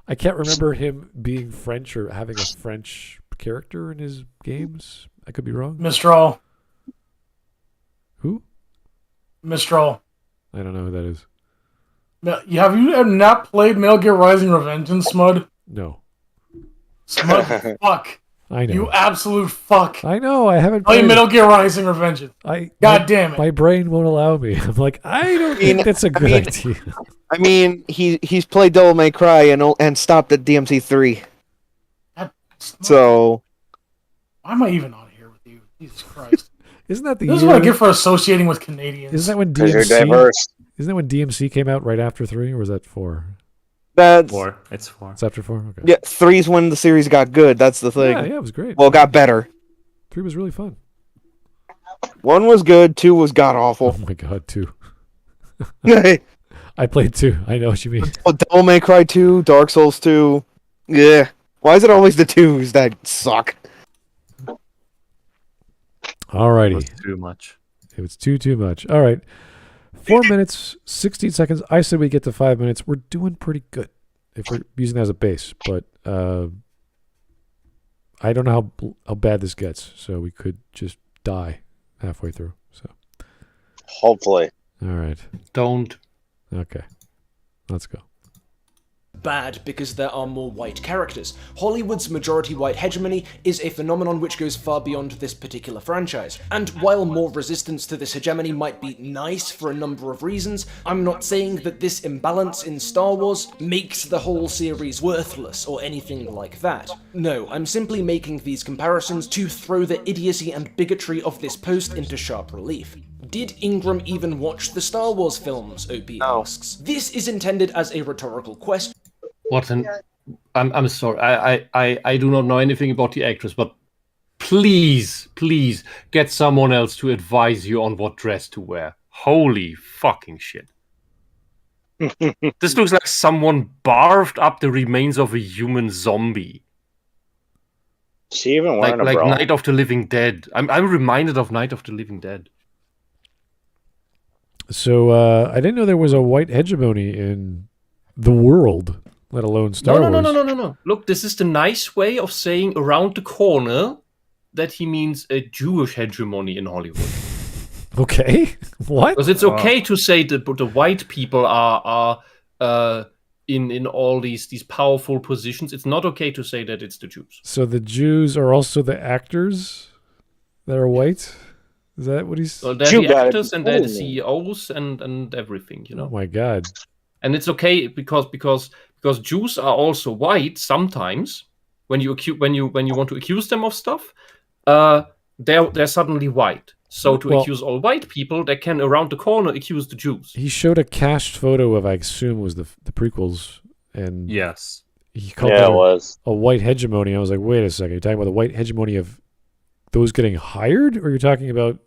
I can't remember him being French or having a French character in his games. I could be wrong. Mistral. Who? Mistral. I don't know who that is. Have you not played Metal Gear Rising Revengeance, Smud? No. Smud, fuck. I know. You absolute fuck. I know. I haven't Play played Metal Gear Rising Revengeance. God damn it. My brain won't allow me. I'm like, I don't think that's a good idea. I mean, he's played Devil May Cry and stopped at DMC 3. So why am I even on here with you? Jesus Christ. Isn't that the This is year? what I get for associating with Canadians. Isn't that when You're DMC? diverse. Isn't that when DMC came out right after 3, or was that 4? that's 4. It's 4. It's after 4. Okay. yeah. 3's when the series got good. That's the thing. Yeah, it was great. Well, it got better. 3 was really fun. 1 was good. 2 was god awful. Oh my god, 2. Oh, I played 2. I know what you mean. Devil May Cry 2, Dark Souls 2. Yeah. Why is it always the 2s that suck? Alrighty. It was too much. It was too much. All right. 4 minutes, 16 seconds. I said we get to 5 minutes. We're doing pretty good if we're using that as a base, but I don't know how bad this gets, so we could just die halfway through. So Hopefully. all right. Don't. Okay. Let's go. Bad because there are more white characters. Hollywood's majority white hegemony is a phenomenon which goes far beyond this particular franchise. And while more resistance to this hegemony might be nice for a number of reasons, I'm not saying that this imbalance in Star Wars makes the whole series worthless or anything like that. No, I'm simply making these comparisons to throw the idiocy and bigotry of this post into sharp relief. Did Ingram even watch the Star Wars films? OP asks. This is intended as a rhetorical question. What an... I'm sorry. I do not know anything about the actress, but please get someone else to advise you on what dress to wear. Holy fucking shit. This looks like someone barfed up the remains of a human zombie. She even wearing like a bra? Night of the Living Dead. I'm reminded of Night of the Living Dead. So I didn't know there was a white hegemony in the world, let alone Star Wars. No. Look, this is the nice way of saying around the corner that he means a Jewish hegemony in Hollywood. Okay. What? Because it's okay to say that the white people are in all these powerful positions. It's not okay to say that it's the Jews. So the Jews are also the actors that are white? Is that what he's... Well, they're the actors and they're the CEOs and everything, you know. Oh my god. And it's okay because Jews are also white sometimes. When you want to accuse them of stuff, they're suddenly white. So to accuse all white people, they can around the corner accuse the Jews. He showed a cached photo of, I assume, was the prequels, and yes, he called it was a white hegemony. I was like, wait a second, you're talking about the white hegemony of those getting hired, or you're talking about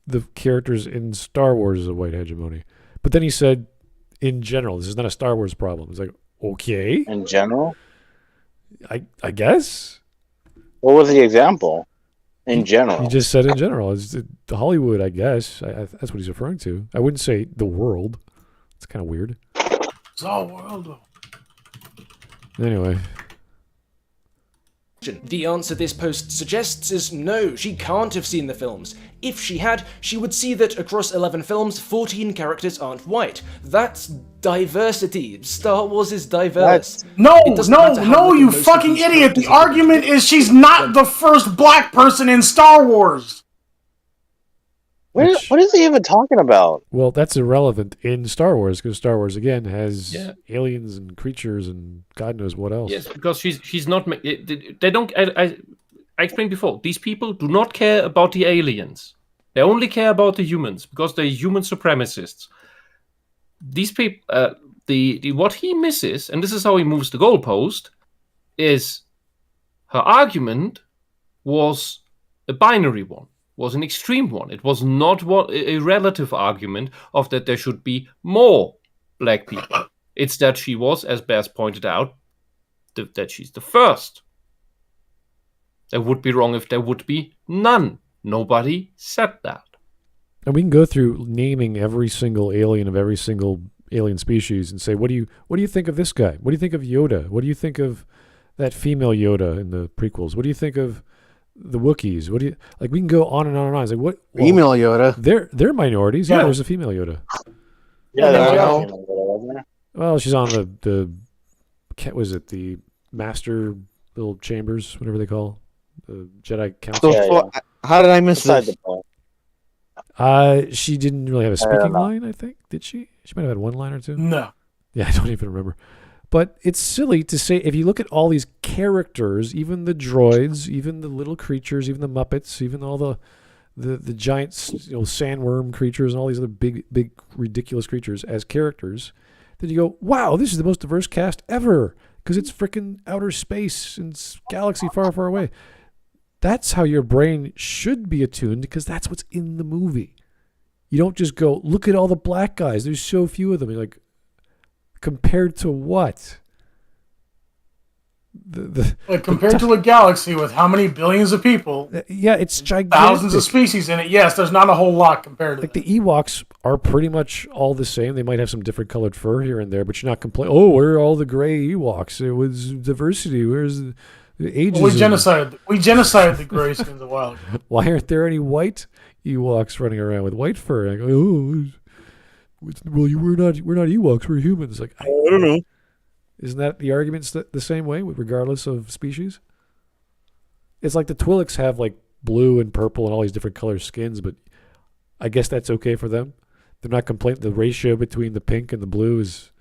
the characters in Star Wars as a white hegemony? But then he said, in general, this is not a Star Wars problem. It's like, Okay. In general? I guess. What was the example? In general. He just said in general. It's the Hollywood, I guess. That's what he's referring to. I wouldn't say the world. It's kind of weird. It's all world. Anyway. The answer this post suggests is no, she can't have seen the films. If she had, she would see that across 11 films, 14 characters aren't white. That's diversity. Star Wars is diverse. No, It doesn't matter how you most of fucking these idiot. The characters are argument is she's not the first black person in Star Wars. What is he even talking about? Well, that's irrelevant in Star Wars because Star Wars again has aliens and creatures and God knows what else. Yes, because she's not. They don't. I explained before. These people do not care about the aliens. They only care about the humans because they're human supremacists. These people, what he misses, and this is how he moves the goalpost, is her argument was a binary one. Was an extreme one. It was not a relative argument of that there should be more black people. It's that she was, as Bears pointed out, that she's the first. That would be wrong if there would be none. Nobody said that. And we can go through naming every single alien of every single alien species and say, what do you think of this guy? What do you think of Yoda? What do you think of that female Yoda in the prequels? What do you think of the Wookiees? What do you like? We can go on and on and on. It's like what Female Yoda. They're minorities. Yeah, there's a female Yoda. Well, she's on the was it the Master little chambers, whatever they call the Jedi Council. How did I miss this? She didn't really have a speaking line. I think did she? She might have had one line or two. No. Yeah, I don't even remember. But it's silly to say, if you look at all these characters, even the droids, even the little creatures, even the Muppets, even all the giant sandworm creatures and all these other big, ridiculous creatures as characters, then you go, wow, this is the most diverse cast ever because it's freaking outer space and it's galaxy far, far away. That's how your brain should be attuned because that's what's in the movie. You don't just go, look at all the black guys. There's so few of them. You're like, compared to what? Compared to a galaxy with how many billions of people? Yeah, it's gigantic. Thousands of species in it. Yes, there's not a whole lot compared to the Ewoks are pretty much all the same. They might have some different colored fur here and there, but you're not complaining. Oh, where are all the gray Ewoks? There was diversity. Where's the ages? We genocided the grayskins a while ago. Why aren't there any white Ewoks running around with white fur? I go, oh. Well, we're not Ewoks, we're humans. Like I don't know. Isn't that the argument the same way, regardless of species? It's like the Twi'leks have like blue and purple and all these different color skins, but I guess that's okay for them. They're not complaining. The ratio between the pink and the blue is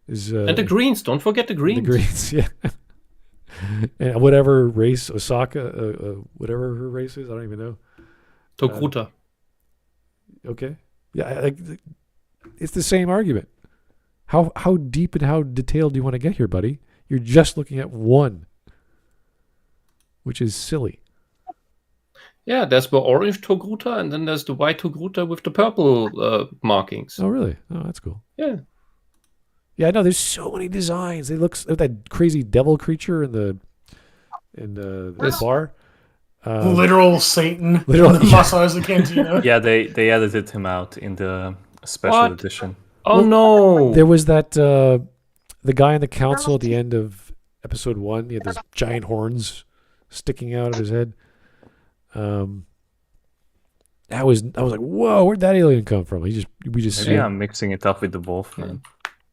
and the greens. Don't forget the greens. The greens, yeah. And whatever race Osaka, whatever her race is, I don't even know. Togruta. Okay, yeah, it's the same argument. How deep and how detailed do you want to get here, buddy? You're just looking at one, which is silly. Yeah, there's the orange Togruta, and then there's the white Togruta with the purple markings. Oh, really? Oh, that's cool. Yeah. Yeah, I know. There's so many designs. They look that crazy devil creature in the bar. Literal Satan. Literal Masa as the cantina. Yeah, they edited him out in the special edition. Oh no! There was that the guy in the council at the end of episode 1. He had those giant horns sticking out of his head. I was like, whoa, where'd that alien come from? We just Maybe I'm mixing it up with the Wolfman.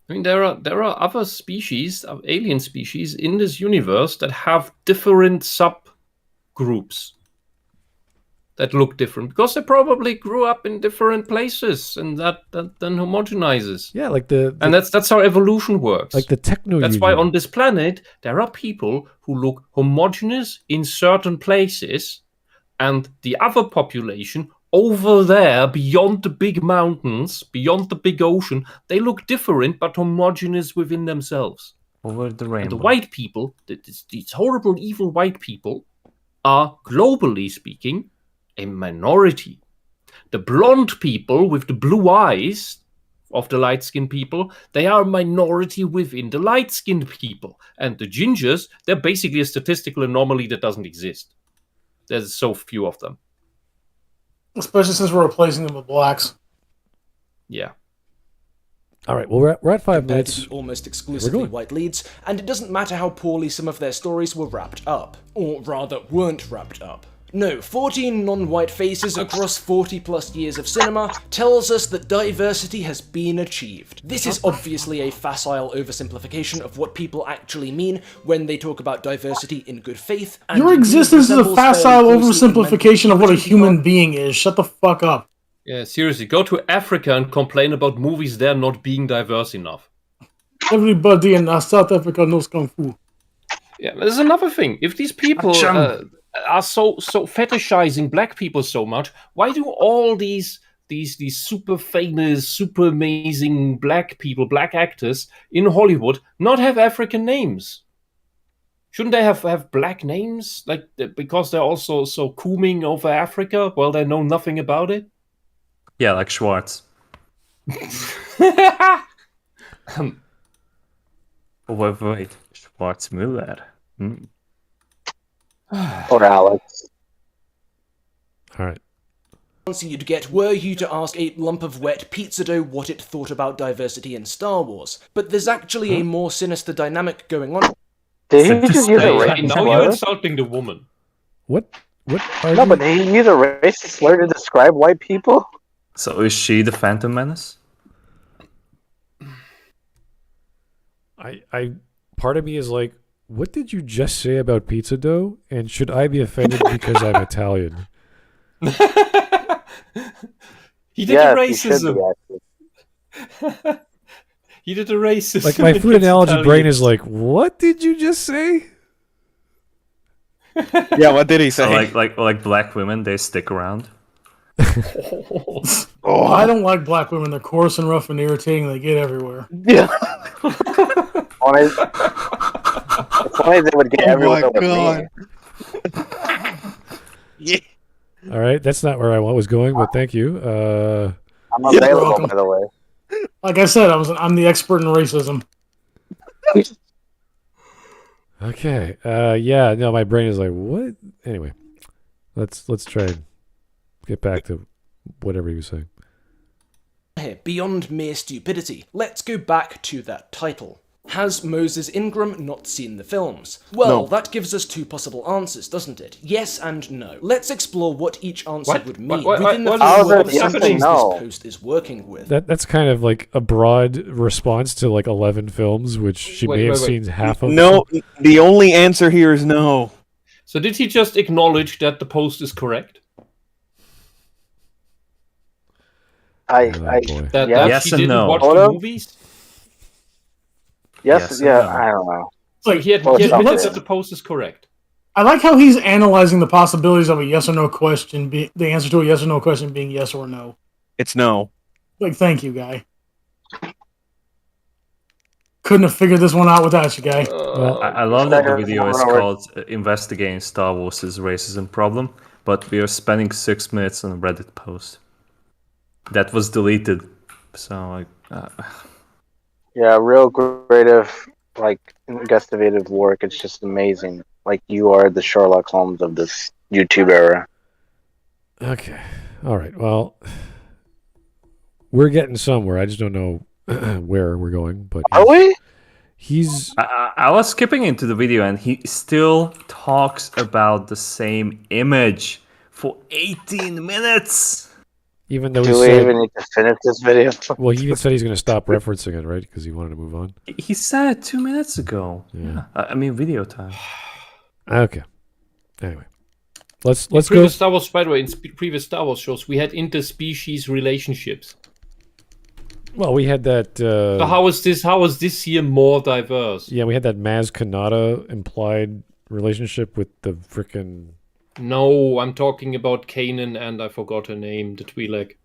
I mean, there are other species, alien species in this universe that have different subgroups that look different because they probably grew up in different places, and that then homogenizes. Yeah, like and that's how evolution works. Like the techno. That's why on this planet there are people who look homogeneous in certain places, and the other population over there, beyond the big mountains, beyond the big ocean, they look different but homogeneous within themselves. Over the rainbow. And the white people, these horrible, evil white people, are globally speaking a minority. The blonde people with the blue eyes of the light-skinned people. They are a minority within the light-skinned people. And the gingers, they're basically a statistical anomaly that doesn't exist. There's so few of them. Especially since we're replacing them with blacks. Yeah. All right, well, we're at 5 Compared to minutes. the almost exclusively white leads, and it doesn't matter how poorly some of their stories were wrapped up. Or rather, weren't wrapped up. No, 14 non-white faces across 40 plus years of cinema tells us that diversity has been achieved. This is obviously a facile oversimplification of what people actually mean when they talk about diversity in good faith. And Your existence is a facile oversimplification of what a human being is. Shut the fuck up. Yeah, seriously, go to Africa and complain about movies there not being diverse enough. Everybody in South Africa knows Kung Fu. Yeah, there's another thing. If these people are so fetishizing black people so much, why do all these super famous, super amazing black people, black actors in Hollywood not have African names? Shouldn't they have black names? Like, because they're also so cooming over Africa while they know nothing about it? Yeah, like Schwartz. Wait. Schwarzmüller. Or Alex. All right. Answer you'd get were you to ask a lump of wet pizza dough what it thought about diversity in Star Wars. But there's actually a more sinister dynamic going on. Did he just use a Hey, racist now you're slur? insulting the woman. What are No, you... but did he use a racist slur to describe white people? So is she the Phantom Menace? I part of me is like, what did you just say about pizza dough? And should I be offended because I'm Italian? He did Yes, a he should be, racism. actually. He did a racism. Like, my food against analogy brain Italians. is like, what did you just say? Yeah, what did he say? So like black women, they stick around. Oh, I don't like black women. They're coarse and rough and irritating. They get everywhere. Yeah. Only, if only they would get Oh everyone my over God. me. Yeah. All right, that's not where I was going, but thank you. I'm You're available, welcome. by the way. Like I said, I'm the expert in racism. Okay. Yeah, no, my brain is like, what? Anyway, let's try and get back to whatever he was saying. Here, beyond mere stupidity, let's go back to that title. Has Moses Ingram not seen the films? Well, No. that gives us two possible answers, doesn't it? Yes and no. Let's explore what each answer What? would mean What- within the what- How is framework it of yes something and no? this post is working with. That's kind of like a broad response to like 11 films, which she may have seen half of. No, the only answer here is no. So did he just acknowledge that the post is correct? I boy. That Yes he and didn't no. watch Hold the up. movies? yes, Yes, yeah, no. I don't know. So he Or admitted something. that the post is correct. I like how he's analyzing the possibilities of a yes or no question, the answer to a yes or no question being yes or no. It's no. Like, thank you, guy. Couldn't have figured this one out without you, guy. Well, I love that the Better video is than our- called Investigating Star Wars' Racism Problem, but we are spending 6 minutes on a Reddit post. That was deleted. So, Yeah, real creative, like, investigative work. It's just amazing. Like, you are the Sherlock Holmes of this YouTube era. okay. All right. Well, we're getting somewhere. I just don't know where we're going. But Are we? He's I was skipping into the video and he still talks about the same image for 18 minutes. even though he Do we said, even need to finish this video? well, he even said he's going to stop referencing it, right? Because he wanted to move on. He said it 2 minutes ago. Yeah. I mean, video time. Okay. Anyway, let's go. Previous Star Wars, by the way, in previous Star Wars shows, we had interspecies relationships. Well, we had that. So how is this here more diverse? Yeah, we had that Maz Kanata implied relationship with the frickin' No, I'm talking about Kanan and I forgot her name, the Twi'lek.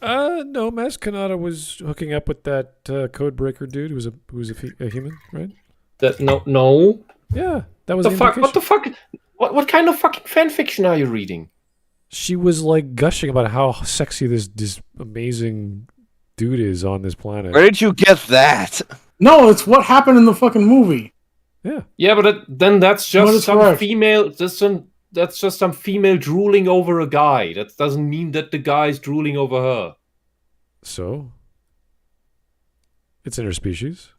No, Maz Kanata was hooking up with that Codebreaker dude who was a human, right? That no. Yeah, that was What the fuck? implication. What the fuck? What kind of fucking fan fiction are you reading? She was like gushing about how sexy this amazing dude is on this planet. Where did you get that? No, it's what happened in the fucking movie. Yeah. Yeah, but then that's What just is some correct? female. That's just some female drooling over a guy. That doesn't mean that the guy's drooling over her. So? It's interspecies.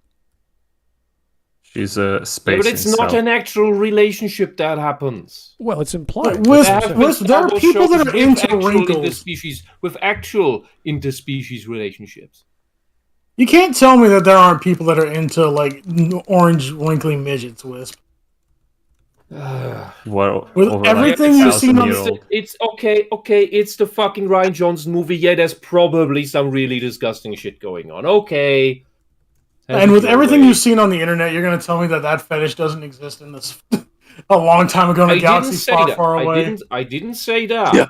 She's a space. Yeah, but it's not an actual relationship that happens. Well, it's implied. With That's- there are people that are into wrinkles. Interspecies, with actual interspecies relationships. You can't tell me that there aren't people that are into like orange wrinkly midgets, Wisp. Well, With over everything like you've seen on -year-old. It's okay, it's the fucking Ryan Johnson movie. Yeah, there's probably some really disgusting shit going on. Okay. And with everything you've seen on the internet, you're going to tell me that that fetish doesn't exist in this a long time ago in a galaxy far, far away. I didn't say that. Yeah.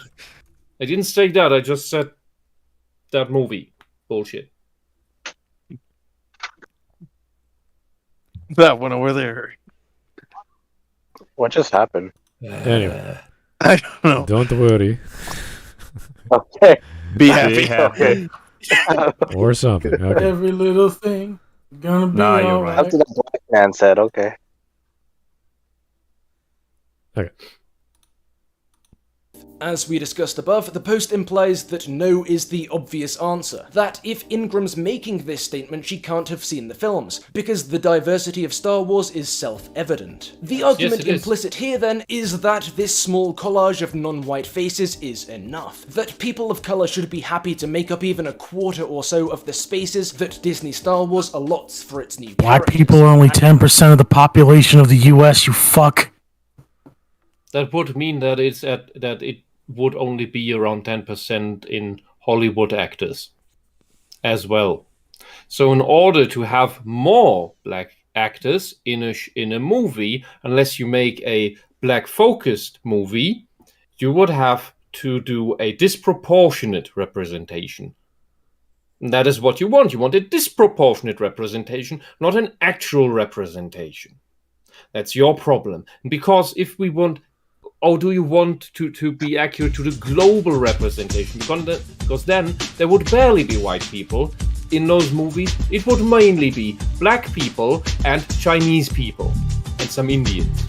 I didn't say that. I just said that movie. Bullshit. That one over there. What just happened? Anyway, I don't know. don't worry. Okay. Be happy. Be happy. Okay. Or something. Okay. Every little thing gonna be Nah, you're alright. right. That's what the black man said. Okay. As we discussed above, the post implies that no is the obvious answer. That if Ingram's making this statement, she can't have seen the films, because the diversity of Star Wars is self-evident. The argument it is. implicit here then is that this small collage of non-white faces is enough. That people of colour should be happy to make up even a quarter or so of the spaces that Disney Star Wars allots for its new Black characters. people are only 10% of the population of the US, you fuck. That would mean that it would only be around 10% in Hollywood actors as well. So in order to have more black actors in a movie, unless you make a black-focused movie, you would have to do a disproportionate representation. And that is what you want. You want a disproportionate representation, not an actual representation. That's your problem. Because if we want... Or do you want to be accurate to the global representation? Because then there would barely be white people in those movies. It would mainly be black people and Chinese people and some Indians.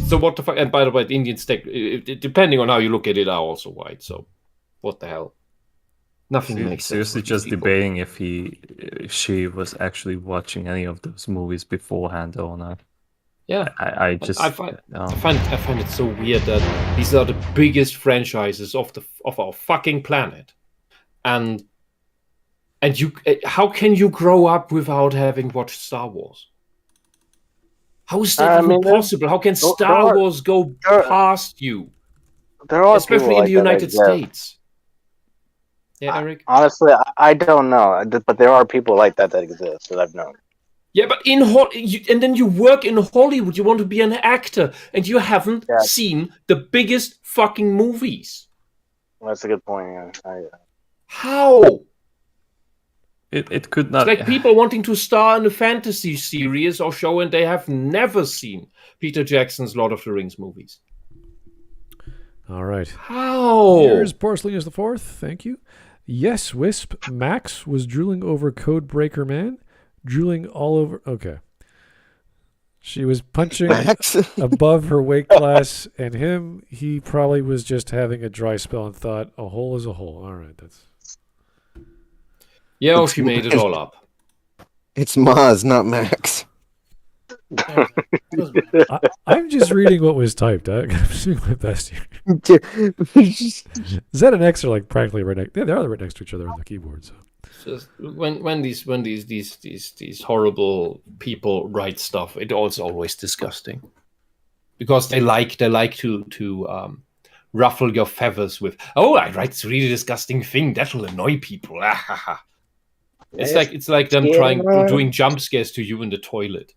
So what the fuck? And by the way, the Indians, depending on how you look at it, are also white. So what the hell? Nothing makes sense. Seriously, just debating if she was actually watching any of those movies beforehand or not. Yeah, I find it so weird that these are the biggest franchises of our fucking planet, and you, how can you grow up without having watched Star Wars? How is that even possible? How can Star Wars go past you? There are especially in the United States. Yeah, Eric. Honestly, I don't know, but there are people like that exist that I've known. Yeah, but and then you work in Hollywood. You want to be an actor, and you haven't seen the biggest fucking movies. Well, that's a good point. Yeah. How? It could not. It's like people wanting to star in a fantasy series or show, and they have never seen Peter Jackson's Lord of the Rings movies. All right. How? Here's Porcelainus the Fourth. Thank you. Yes, Wisp. Max was drooling over Codebreaker Man. Drooling all over. Okay. She was punching above her weight class, and he probably was just having a dry spell and thought, a hole is a hole. All right, that's. Yeah, she made it all up. It's Maz, not Max. I'm just reading what was typed. I'm doing my best here. Z and X are like practically right next. Yeah, they're right next to each other on the keyboard. So. Just when these horrible people write stuff, it also always disgusting, because they like to ruffle your feathers with, oh, I write this really disgusting thing that will annoy people. It's like them doing jump scares to you in the toilet.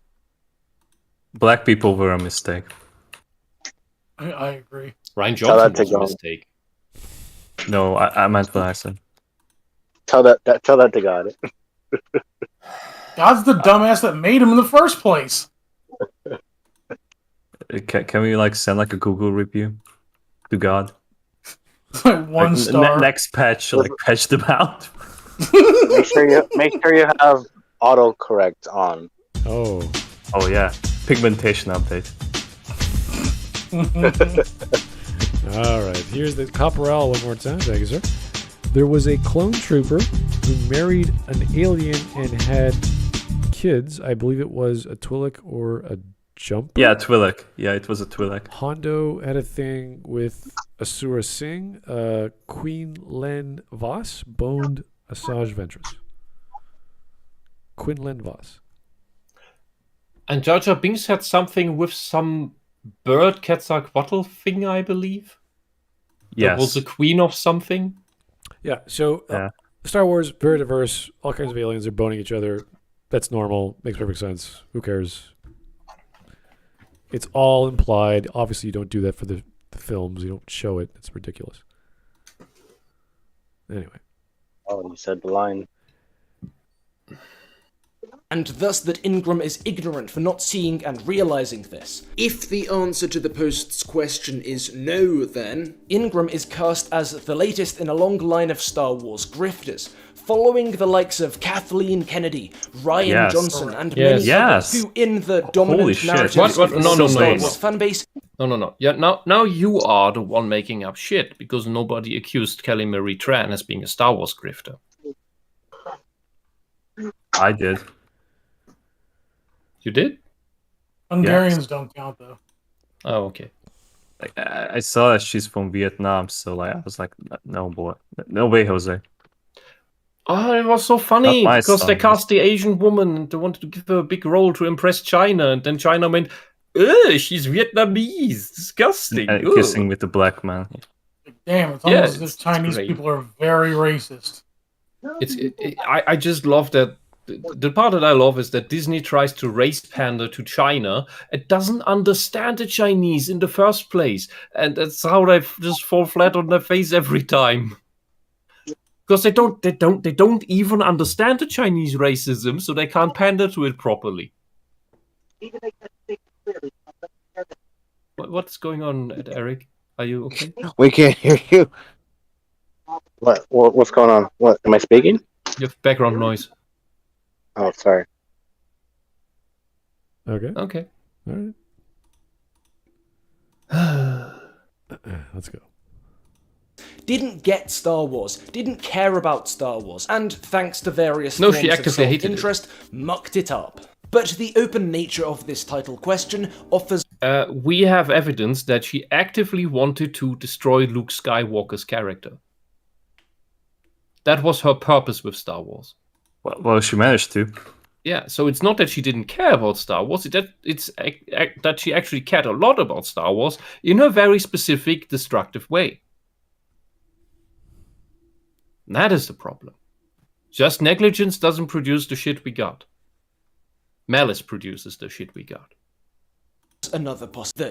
Black people were a mistake. I agree. Ryan Johnson was a mistake. No, I meant what I said. Tell that to God. God's the dumbass that made him in the first place. Can we send a Google review to God? Like one star. Next patch, like patch them out. Make sure you have autocorrect on. Oh. Oh yeah, pigmentation update. All right, here's the Caporal one more time. Thank you, sir. There was a clone trooper who married an alien and had kids. I believe it was a Twi'lek or a Jumper. Yeah, Twi'lek. Yeah, it was a Twi'lek. Hondo had a thing with Asura Singh. Queen Len Voss boned Asajj Ventress. Queen Len Voss. And Jar Jar Binks had something with some bird Quetzalcoatl thing, I believe. Yes. That was the queen of something. Yeah, so Star Wars, very diverse. All kinds of aliens are boning each other. That's normal. Makes perfect sense. Who cares? It's all implied. Obviously, you don't do that for the films. You don't show it. It's ridiculous. Anyway. Oh, you said the line. And thus that Ingram is ignorant for not seeing and realizing this. If the answer to the post's question is no, then Ingram is cast as the latest in a long line of Star Wars grifters, following the likes of Kathleen Kennedy, Ryan Johnson, and many others who, in the dominant narrative of the Star Wars fanbase. No. Yeah, now you are the one making up shit because nobody accused Kelly Marie Tran as being a Star Wars grifter. I did. You did? Hungarians don't count though. Oh, okay. Like, I saw that she's from Vietnam, so like I was like, no boy, no way, Jose. Oh, it was so funny because they cast the Asian woman and they wanted to give her a big role to impress China, and then China went, "Ugh, she's Vietnamese, disgusting." And kissing with the black man. Damn, it's almost as if Chinese people are very racist. I just love that. The part that I love is that Disney tries to race pander to China. It doesn't understand the Chinese in the first place, and that's how they just fall flat on their face every time. Because they don't even understand the Chinese racism, so they can't pander to it properly. What's going on, Eric? Are you okay? We can't hear you. What's going on? What am I speaking? You have background noise. Oh, sorry. Okay. All right. Let's go. Didn't get Star Wars, didn't care about Star Wars, and thanks to various forms she actively of hated interest, mucked it up. But the open nature of this title question offers... we have evidence that she actively wanted to destroy Luke Skywalker's character. That was her purpose with Star Wars. Well, she managed to. Yeah, so it's not that she didn't care about Star Wars, it's that she actually cared a lot about Star Wars in a very specific, destructive way. That is the problem. Just negligence doesn't produce the shit we got. Malice produces the shit we got. Another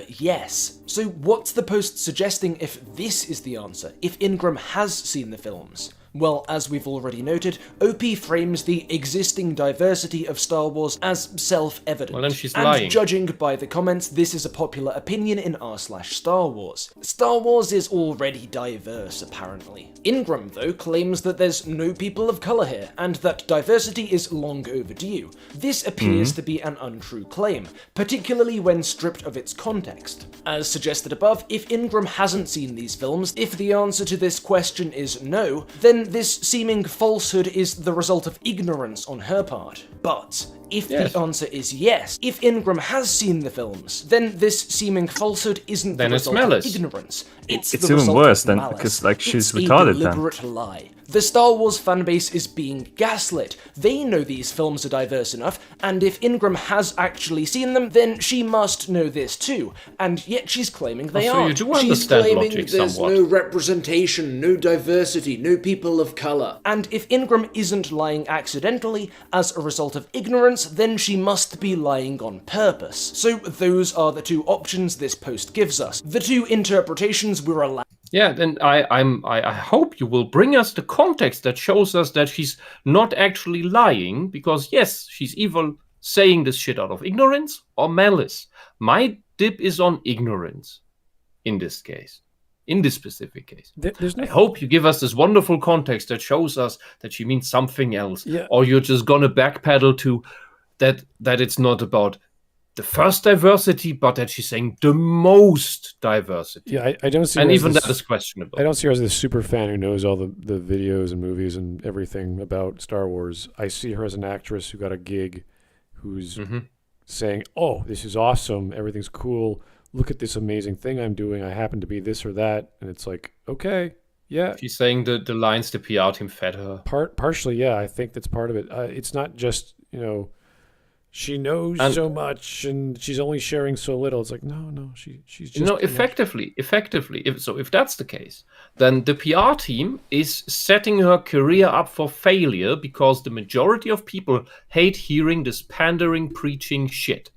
yes. So what's the post suggesting if this is the answer, if Ingram has seen the films? Well, as we've already noted, OP frames the existing diversity of Star Wars as self-evident. Well, then she's and lying. Judging by the comments, this is a popular opinion in r/Star Wars. Star Wars is already diverse, apparently. Ingram, though, claims that there's no people of colour here, and that diversity is long overdue. This appears to be an untrue claim, particularly when stripped of its context. As suggested above, if Ingram hasn't seen these films, if the answer to this question is no, then this seeming falsehood is the result of ignorance on her part. But if the answer is yes, if Ingram has seen the films, then this seeming falsehood isn't the result of ignorance. It's the even result worse of than malice. because like she's It's retarded a deliberate lie. The Star Wars fanbase is being gaslit. They know these films are diverse enough, and if Ingram has actually seen them, then she must know this too. And yet she's claiming they aren't. You do She's understand claiming logic there's somewhat. no representation, no diversity, no people of colour. And if Ingram isn't lying accidentally as a result of ignorance, then she must be lying on purpose. So those are the two options this post gives us. The two interpretations we're allowed. Yeah, then I hope you will bring us the context that shows us that she's not actually lying, because yes, she's either saying this shit out of ignorance or malice. My dip is on ignorance in this case. in this specific case. There's no... I hope you give us this wonderful context that shows us that she means something else. Yeah. Or you're just going to backpedal to that it's not about the first diversity, but that she's saying the most diversity. Yeah, I don't see and her even as this, that is questionable. I don't see her as this super fan who knows all the videos and movies and everything about Star Wars. I see her as an actress who got a gig, who's saying, oh, this is awesome, everything's cool, look at this amazing thing I'm doing, I happen to be this or that. And it's like, okay, yeah. She's saying the lines the PR team fed her. Partially, yeah, I think that's part of it. It's not just, she knows so much and she's only sharing so little. It's like, no, she's just... effectively, if that's the case, then the PR team is setting her career up for failure because the majority of people hate hearing this pandering, preaching shit.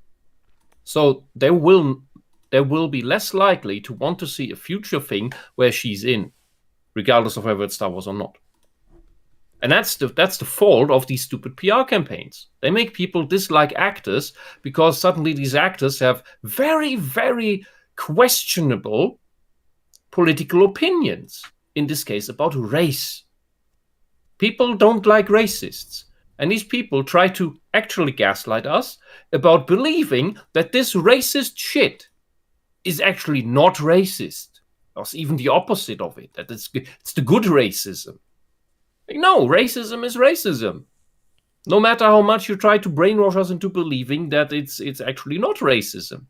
So they will be less likely to want to see a future thing where she's in, regardless of whether it's Star Wars or not. And that's the fault of these stupid PR campaigns. They make people dislike actors because suddenly these actors have very, very questionable political opinions, in this case about race. People don't like racists. And these people try to actually gaslight us about believing that this racist shit is actually not racist. Or even the opposite of it, that it's the good racism. No, racism is racism. No matter how much you try to brainwash us into believing that it's actually not racism.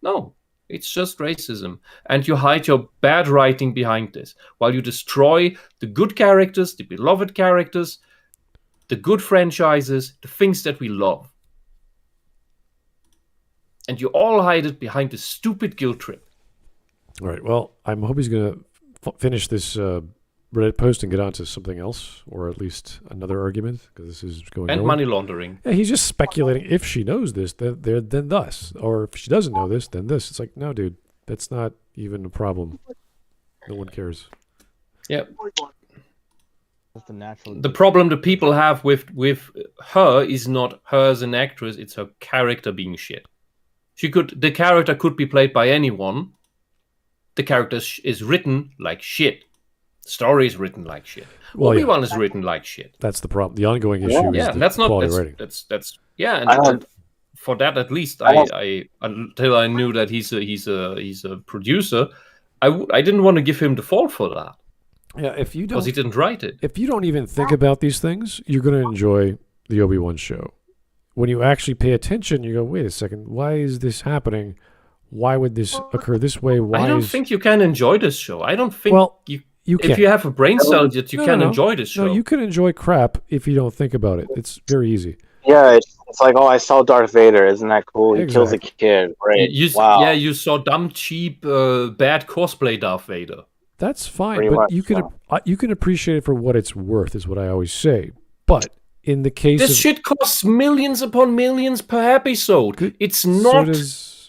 No, it's just racism. And you hide your bad writing behind this, while you destroy the good characters, the beloved characters, the good franchises, the things that we love. And you all hide it behind this stupid guilt trip. All right, well, I hope he's going to finish this Reddit post and get on to something else, or at least another argument, because this is going and nowhere. Money laundering. Yeah, he's just speculating. If she knows this, then thus, or if she doesn't know this, then this. It's like, no, dude, that's not even a problem. No one cares. Yeah. That's the natural. The problem the people have with her is not her as an actress; it's her character being shit. The character could be played by anyone. The character is written like shit. Story is written like shit. Well, Obi-Wan is written like shit. That's the problem. The ongoing issue is that's not quality writing. That's and for that at least I until I knew that he's a producer, I didn't want to give him the fault for that. Yeah, if you don't, because he didn't write it. If you don't even think about these things, you're going to enjoy the Obi-Wan show. When you actually pay attention, you go, wait a second, why is this happening? Why would this occur this way? I don't think you can enjoy this show. I don't think you can. If you have a brain cell, that you can enjoy this show. No, you can enjoy crap if you don't think about it. It's very easy. Yeah, it's like, oh, I saw Darth Vader. Isn't that cool? He kills a kid. Right. Wow. Yeah, you saw dumb, cheap, bad cosplay Darth Vader. That's fine, but you can appreciate it for what it's worth, is what I always say. But in the case this shit costs millions upon millions per episode. It's not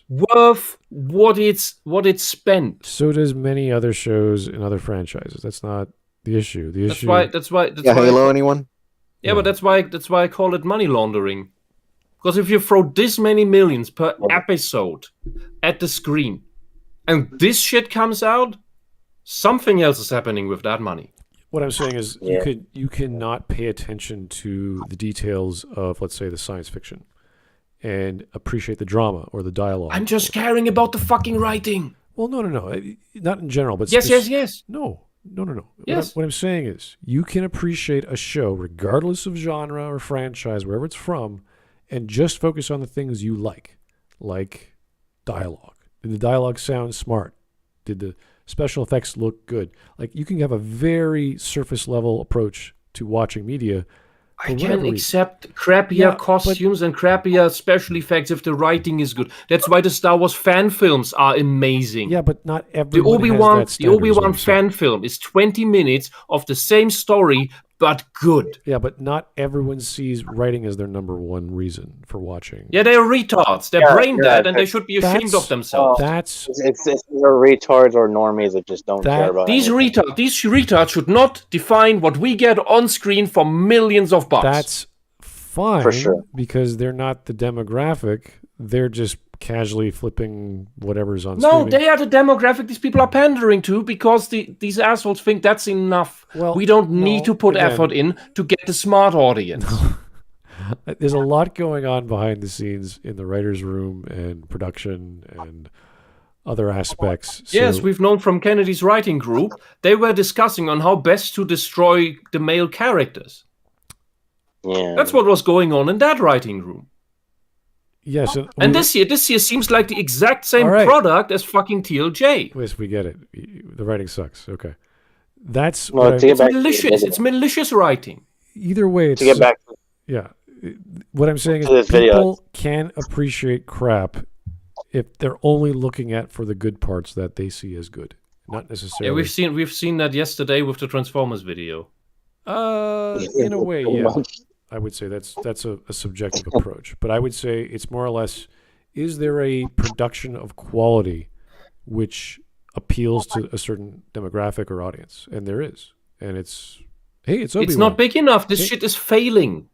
worth what it's spent. So does many other shows and other franchises. That's not the issue. That's why Halo, anyone? Yeah, but that's why I call it money laundering. Because if you throw this many millions per episode at the screen, and this shit comes out, something else is happening with that money. What I'm saying is, you cannot pay attention to the details of, let's say, the science fiction, and appreciate the drama or the dialogue. I'm just caring about the fucking writing. Well, no, not in general, but yes. No. Yes. What I'm saying is, you can appreciate a show regardless of genre or franchise, wherever it's from, and just focus on the things you like dialogue. Did the dialogue sound smart? Did the special effects look good? Like, you can have a very surface level approach to watching media. I can accept crappier costumes and crappier special effects if the writing is good. That's why the Star Wars fan films are amazing. Yeah, but not everyone The Obi-Wan fan film is 20 minutes of the same story, but good. Yeah, but not everyone sees writing as their number one reason for watching. Yeah, they're retards. They're brain dead, and they should be ashamed of themselves. It's retards or normies that just don't care about these anything. These retards should not define what we get on screen for millions of bucks. That's fine, for sure, because they're not the demographic. They're just casually flipping whatever's on No, streaming. they are the demographic these people are pandering to because these assholes think that's enough. Well, we don't need no, to put again- effort in to get the smart audience. There's a lot going on behind the scenes in the writer's room and production and other aspects. So, Yes, we've known from Kennedy's writing group, they were discussing on how best to destroy the male characters. Yeah. That's what was going on in that writing room. yes, And this year seems like the exact same All right. product as fucking TLJ. Yes, we get it. The writing sucks. Okay, that's Well, what to I, get back to Malicious. the It's malicious writing. either way. It's to get back yeah. What I'm saying To is this video. people can appreciate crap if they're only looking at for the good parts that they see as good, not necessarily. Yeah, we've seen that yesterday with the Transformers video. In a way, yeah. I would say that's a subjective approach, but I would say it's more or less: is there a production of quality which appeals to a certain demographic or audience? And there is, and it's Obi-Wan. It's not big enough. This Hey. shit is failing.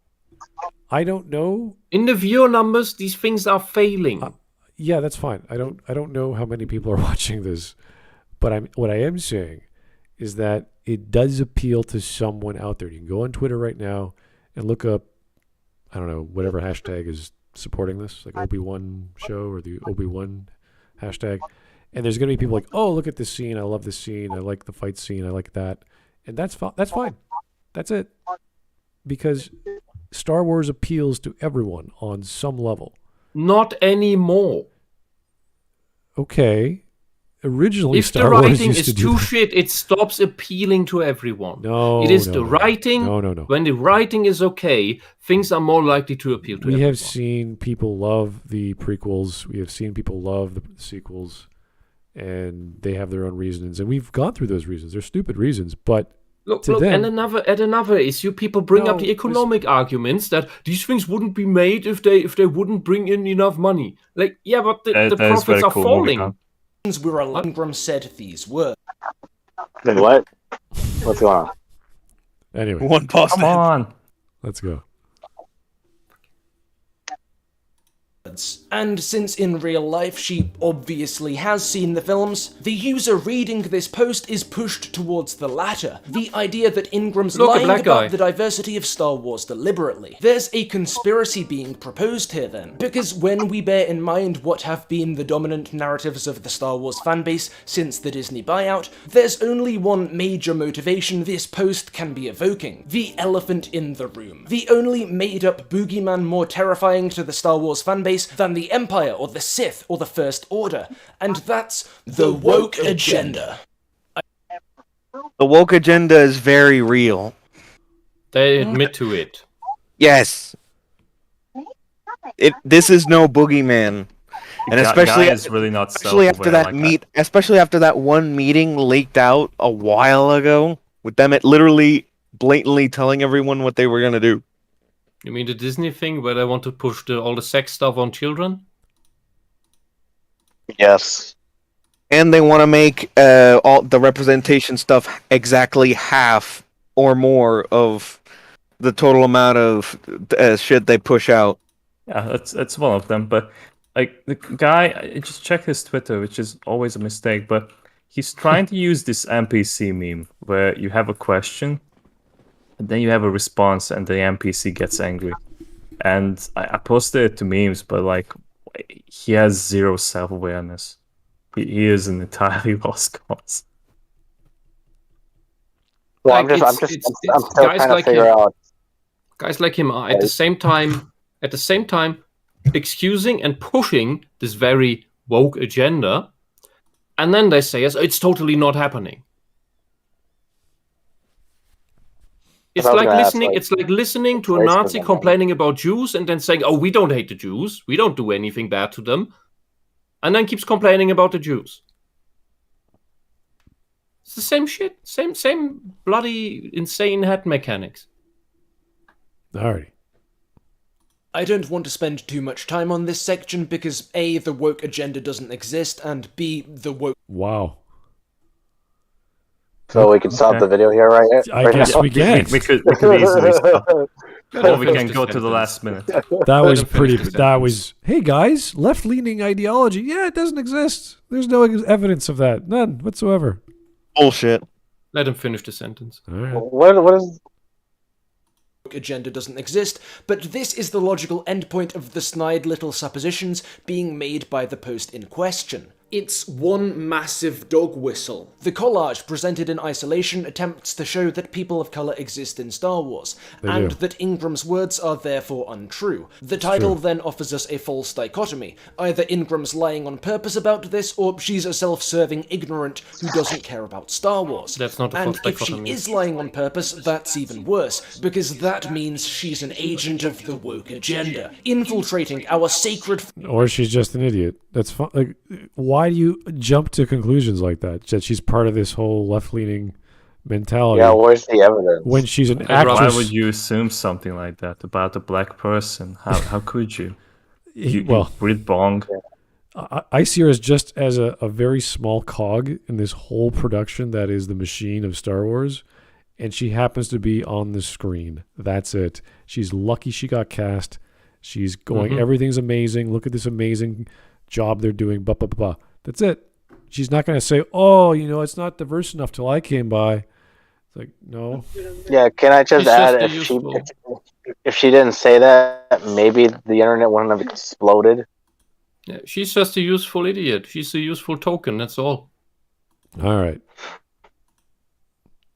I don't know. In the viewer numbers, these things are failing. Yeah, that's fine. I don't know how many people are watching this, but what I am saying is that it does appeal to someone out there. You can go on Twitter right now and look up, I don't know, whatever hashtag is supporting this, like Obi-Wan show or the Obi-Wan hashtag. And there's going to be people like, oh, look at this scene. I love this scene. I like the fight scene. I like that. And that's fine. That's it. Because Star Wars appeals to everyone on some level. Not anymore. Okay. Originally, If Star the Wars writing used is to do too that. shit, it stops appealing to everyone. No, It is no, the no. writing. No. When the writing is okay, things are more likely to appeal to We everyone. have seen people love the prequels. We have seen people love the sequels, and they have their own reasons. And we've gone through those reasons. They're stupid reasons, but Look, to them- and another issue, people bring up No, the economic arguments that these things wouldn't be made if they wouldn't bring in enough money. Like, yeah, but the That is profits very are cool. falling. Moving on. Where Ingram said these words. Then what? What's going on? anyway, One pause. Come on. let's go. And since in real life she obviously has seen the films, the user reading this post is pushed towards the latter. The idea that Ingram's Look, a lying black about guy. the diversity of Star Wars deliberately. There's a conspiracy being proposed here then, because when we bear in mind what have been the dominant narratives of the Star Wars fanbase since the Disney buyout, there's only one major motivation this post can be evoking: the elephant in the room. The only made-up boogeyman more terrifying to the Star Wars fanbase than the Empire or the Sith or the First Order, and that's the woke agenda. The woke agenda is very real. They admit to it. Yes. This is no boogeyman. And especially Guy is really not especially after self-aware that like especially after that one meeting leaked out a while ago with them literally blatantly telling everyone what they were going to do. You mean the Disney thing where they want to push all the sex stuff on children? Yes. And they want to make all the representation stuff exactly half or more of the total amount of shit they push out. Yeah, that's one of them. But like the guy, I just check his Twitter, which is always a mistake. But he's trying to use this NPC meme where you have a question, and then you have a response, and the NPC gets angry. And I posted it to memes, but like he has zero self-awareness. He is an entirely lost cause. Well, Like, I'm it's still guys trying to like figure him. out. Guys like him are at the same time excusing and pushing this very woke agenda, and then they say, it's totally not happening. It's I was like gonna ask, listening. like, It's like listening to a racism. Nazi complaining about Jews and then saying, "Oh, we don't hate the Jews. We don't do anything bad to them," and then keeps complaining about the Jews. It's the same shit. Same bloody insane head mechanics. Alrighty. I don't want to spend too much time on this section because A, the woke agenda doesn't exist, and B, the woke... Wow. So we can stop Okay. the video here, right? I guess we can. We could easily stop. Or we can go to the last minute. That was pretty. the That was. Hey guys, left-leaning ideology. Yeah, it doesn't exist. There's no evidence of that. None whatsoever. Bullshit. Let him finish the sentence. All right. What is? Agenda doesn't exist, but this is the logical endpoint of the snide little suppositions being made by the post in question. It's one massive dog whistle. The collage presented in isolation attempts to show that people of colour exist in Star Wars, and that Ingram's words are therefore untrue. The title then offers us a false dichotomy. Either Ingram's lying on purpose about this, or she's a self-serving ignorant who doesn't care about Star Wars. That's not a And false if she dichotomy. is lying on purpose, that's even worse, because that means she's an agent of the woke agenda, infiltrating our sacred... Or she's just an idiot. That's fine. Like, why do you jump to conclusions like that? That she's part of this whole left-leaning mentality. Yeah, where's the evidence? When she's an Why actress. would you assume something like that about a black person? How could you? Well, read bong. I see her as just as a very small cog in this whole production that is the machine of Star Wars, and she happens to be on the screen. That's it. She's lucky she got cast. She's going, everything's amazing. Look at this amazing job they're doing. Blah, blah, blah. That's it. She's not going to say, oh, it's not diverse enough till I came by. It's like, no. Yeah, can I just It's add, just if she didn't say that, maybe the internet wouldn't have exploded. Yeah, she's just a useful idiot. She's a useful token, that's all. All right.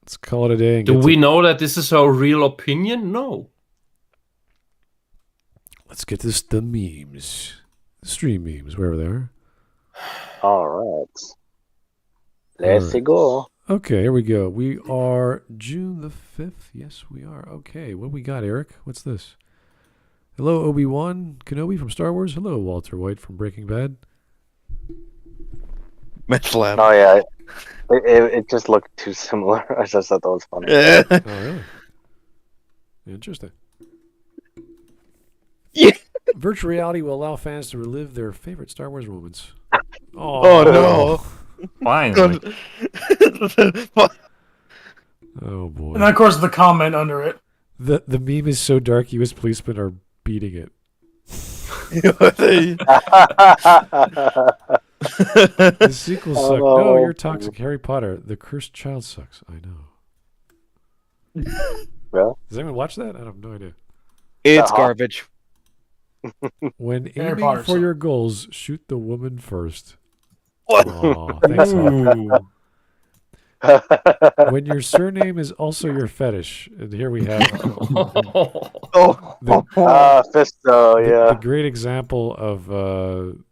Let's call it a day. And Do we know that this is our real opinion? No. Let's get to the memes. The stream memes, wherever they are. All right. Let's go. Okay, here we go. We are June the 5th. Yes, we are. Okay, what we got, Eric? What's this? Hello, Obi-Wan Kenobi from Star Wars. Hello, Walter White from Breaking Bad. Meth lab. Oh, yeah. It just looked too similar. I just thought that was funny. Oh, really? Interesting. Yeah. Virtual reality will allow fans to relive their favorite Star Wars moments. Oh, no. Finally. Oh, boy. And then, of course, the comment under it. The meme is so dark, U.S. policemen are beating it. The sequels suck. No, you're toxic. Harry Potter, The Cursed Child sucks. I know. Well, Does anyone watch that? I have no idea. It's garbage. When Harry aiming Potter for sucks. your goals, shoot the woman first. What? Aw, thanks. Hawk. When your surname is also your fetish, and here we have Oh. Fisto, yeah. the great example of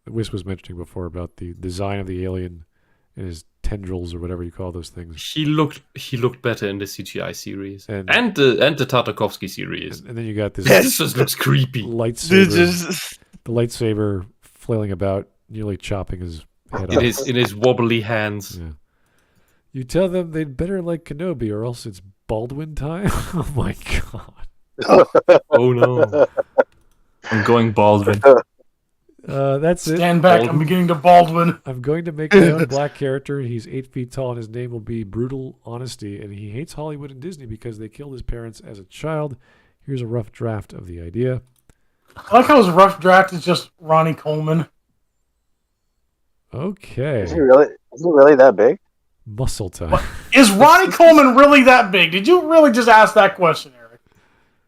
Whisp was mentioning before about the design of the alien and his tendrils or whatever you call those things. He looked better in the CGI series And- and the Tartakovsky series. And then you got this This just looks creepy. lightsaber, the lightsaber flailing about, nearly chopping his head off. In his wobbly hands. Yeah. You tell them they'd better like Kenobi, or else it's Baldwin time. Oh my god! Oh no. I'm going Baldwin. That's it. Stand back. I'm beginning to Baldwin. I'm going to make my own black character. He's 8 feet tall, and his name will be Brutal Honesty. And he hates Hollywood and Disney because they killed his parents as a child. Here's a rough draft of the idea. I like how his rough draft is just Ronnie Coleman. Okay, Is he really that big? muscle time. Is Ronnie Coleman really that big? Did you really just ask that question, Eric?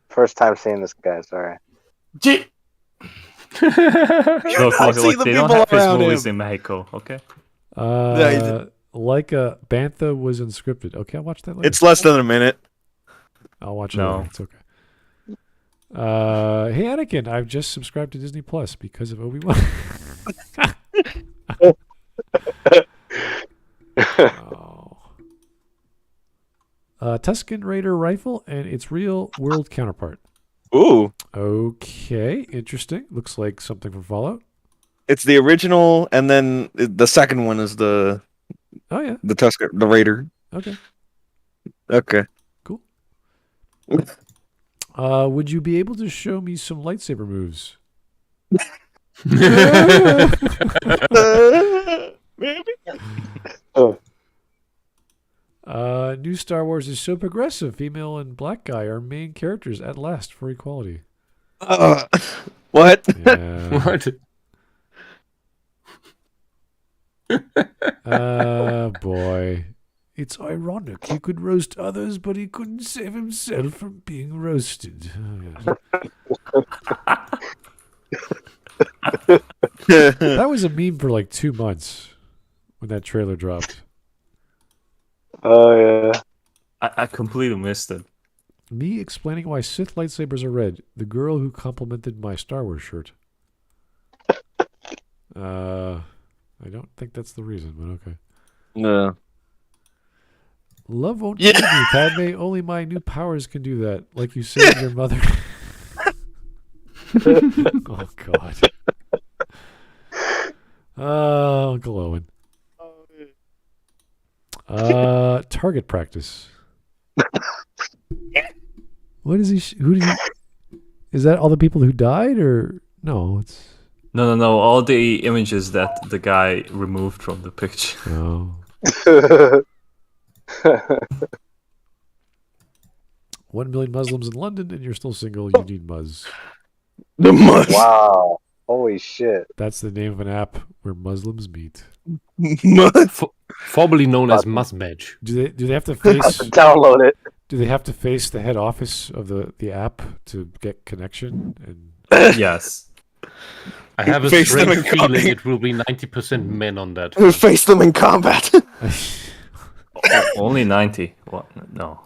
First time seeing this guy, sorry. You Look, see the they don't people have his around movies him. in Mexico, okay? Like a Bantha was unscripted. Okay, I'll watch that later. It's less than a minute. I'll watch it No. later. It's okay. Hey, Anakin, I've just subscribed to Disney Plus because of Obi-Wan. Tusken Raider rifle and its real world counterpart. Ooh. Okay, interesting. Looks like something from Fallout. It's the original, and then the second one is the Oh yeah. Tusker, the Raider. Okay. Okay. Cool. Would you be able to show me some lightsaber moves? Maybe. New Star Wars is so progressive. Female and black guy are main characters at last for equality. What? Yeah. What? Boy. It's ironic. He could roast others, but he couldn't save himself from being roasted. Oh, yes. That was a meme for like 2 months when that trailer dropped. Oh yeah. I completely missed it. Me explaining why Sith lightsabers are red. The girl who complimented my Star Wars shirt. I don't think that's the reason, but okay. No. Love won't kill me, Padme. Only my new powers can do that. Like you saved your mother. Oh, God. Uncle Owen. Target practice. What is he? Who did he? Is that all the people who died, or no? It's No. All the images that the guy removed from the picture. no. 1 million Muslims in London, and you're still single. You need Muzz. The must. Wow. Holy shit. That's the name of an app where Muslims meet. Formerly known as Musmatch. Do they have to face? Download it. Do they have to face the head office of the app to get connection? And Yes. I have a Face them strange in feeling combat. it will be 90% men on that. Face them in combat. Only 90. What? No.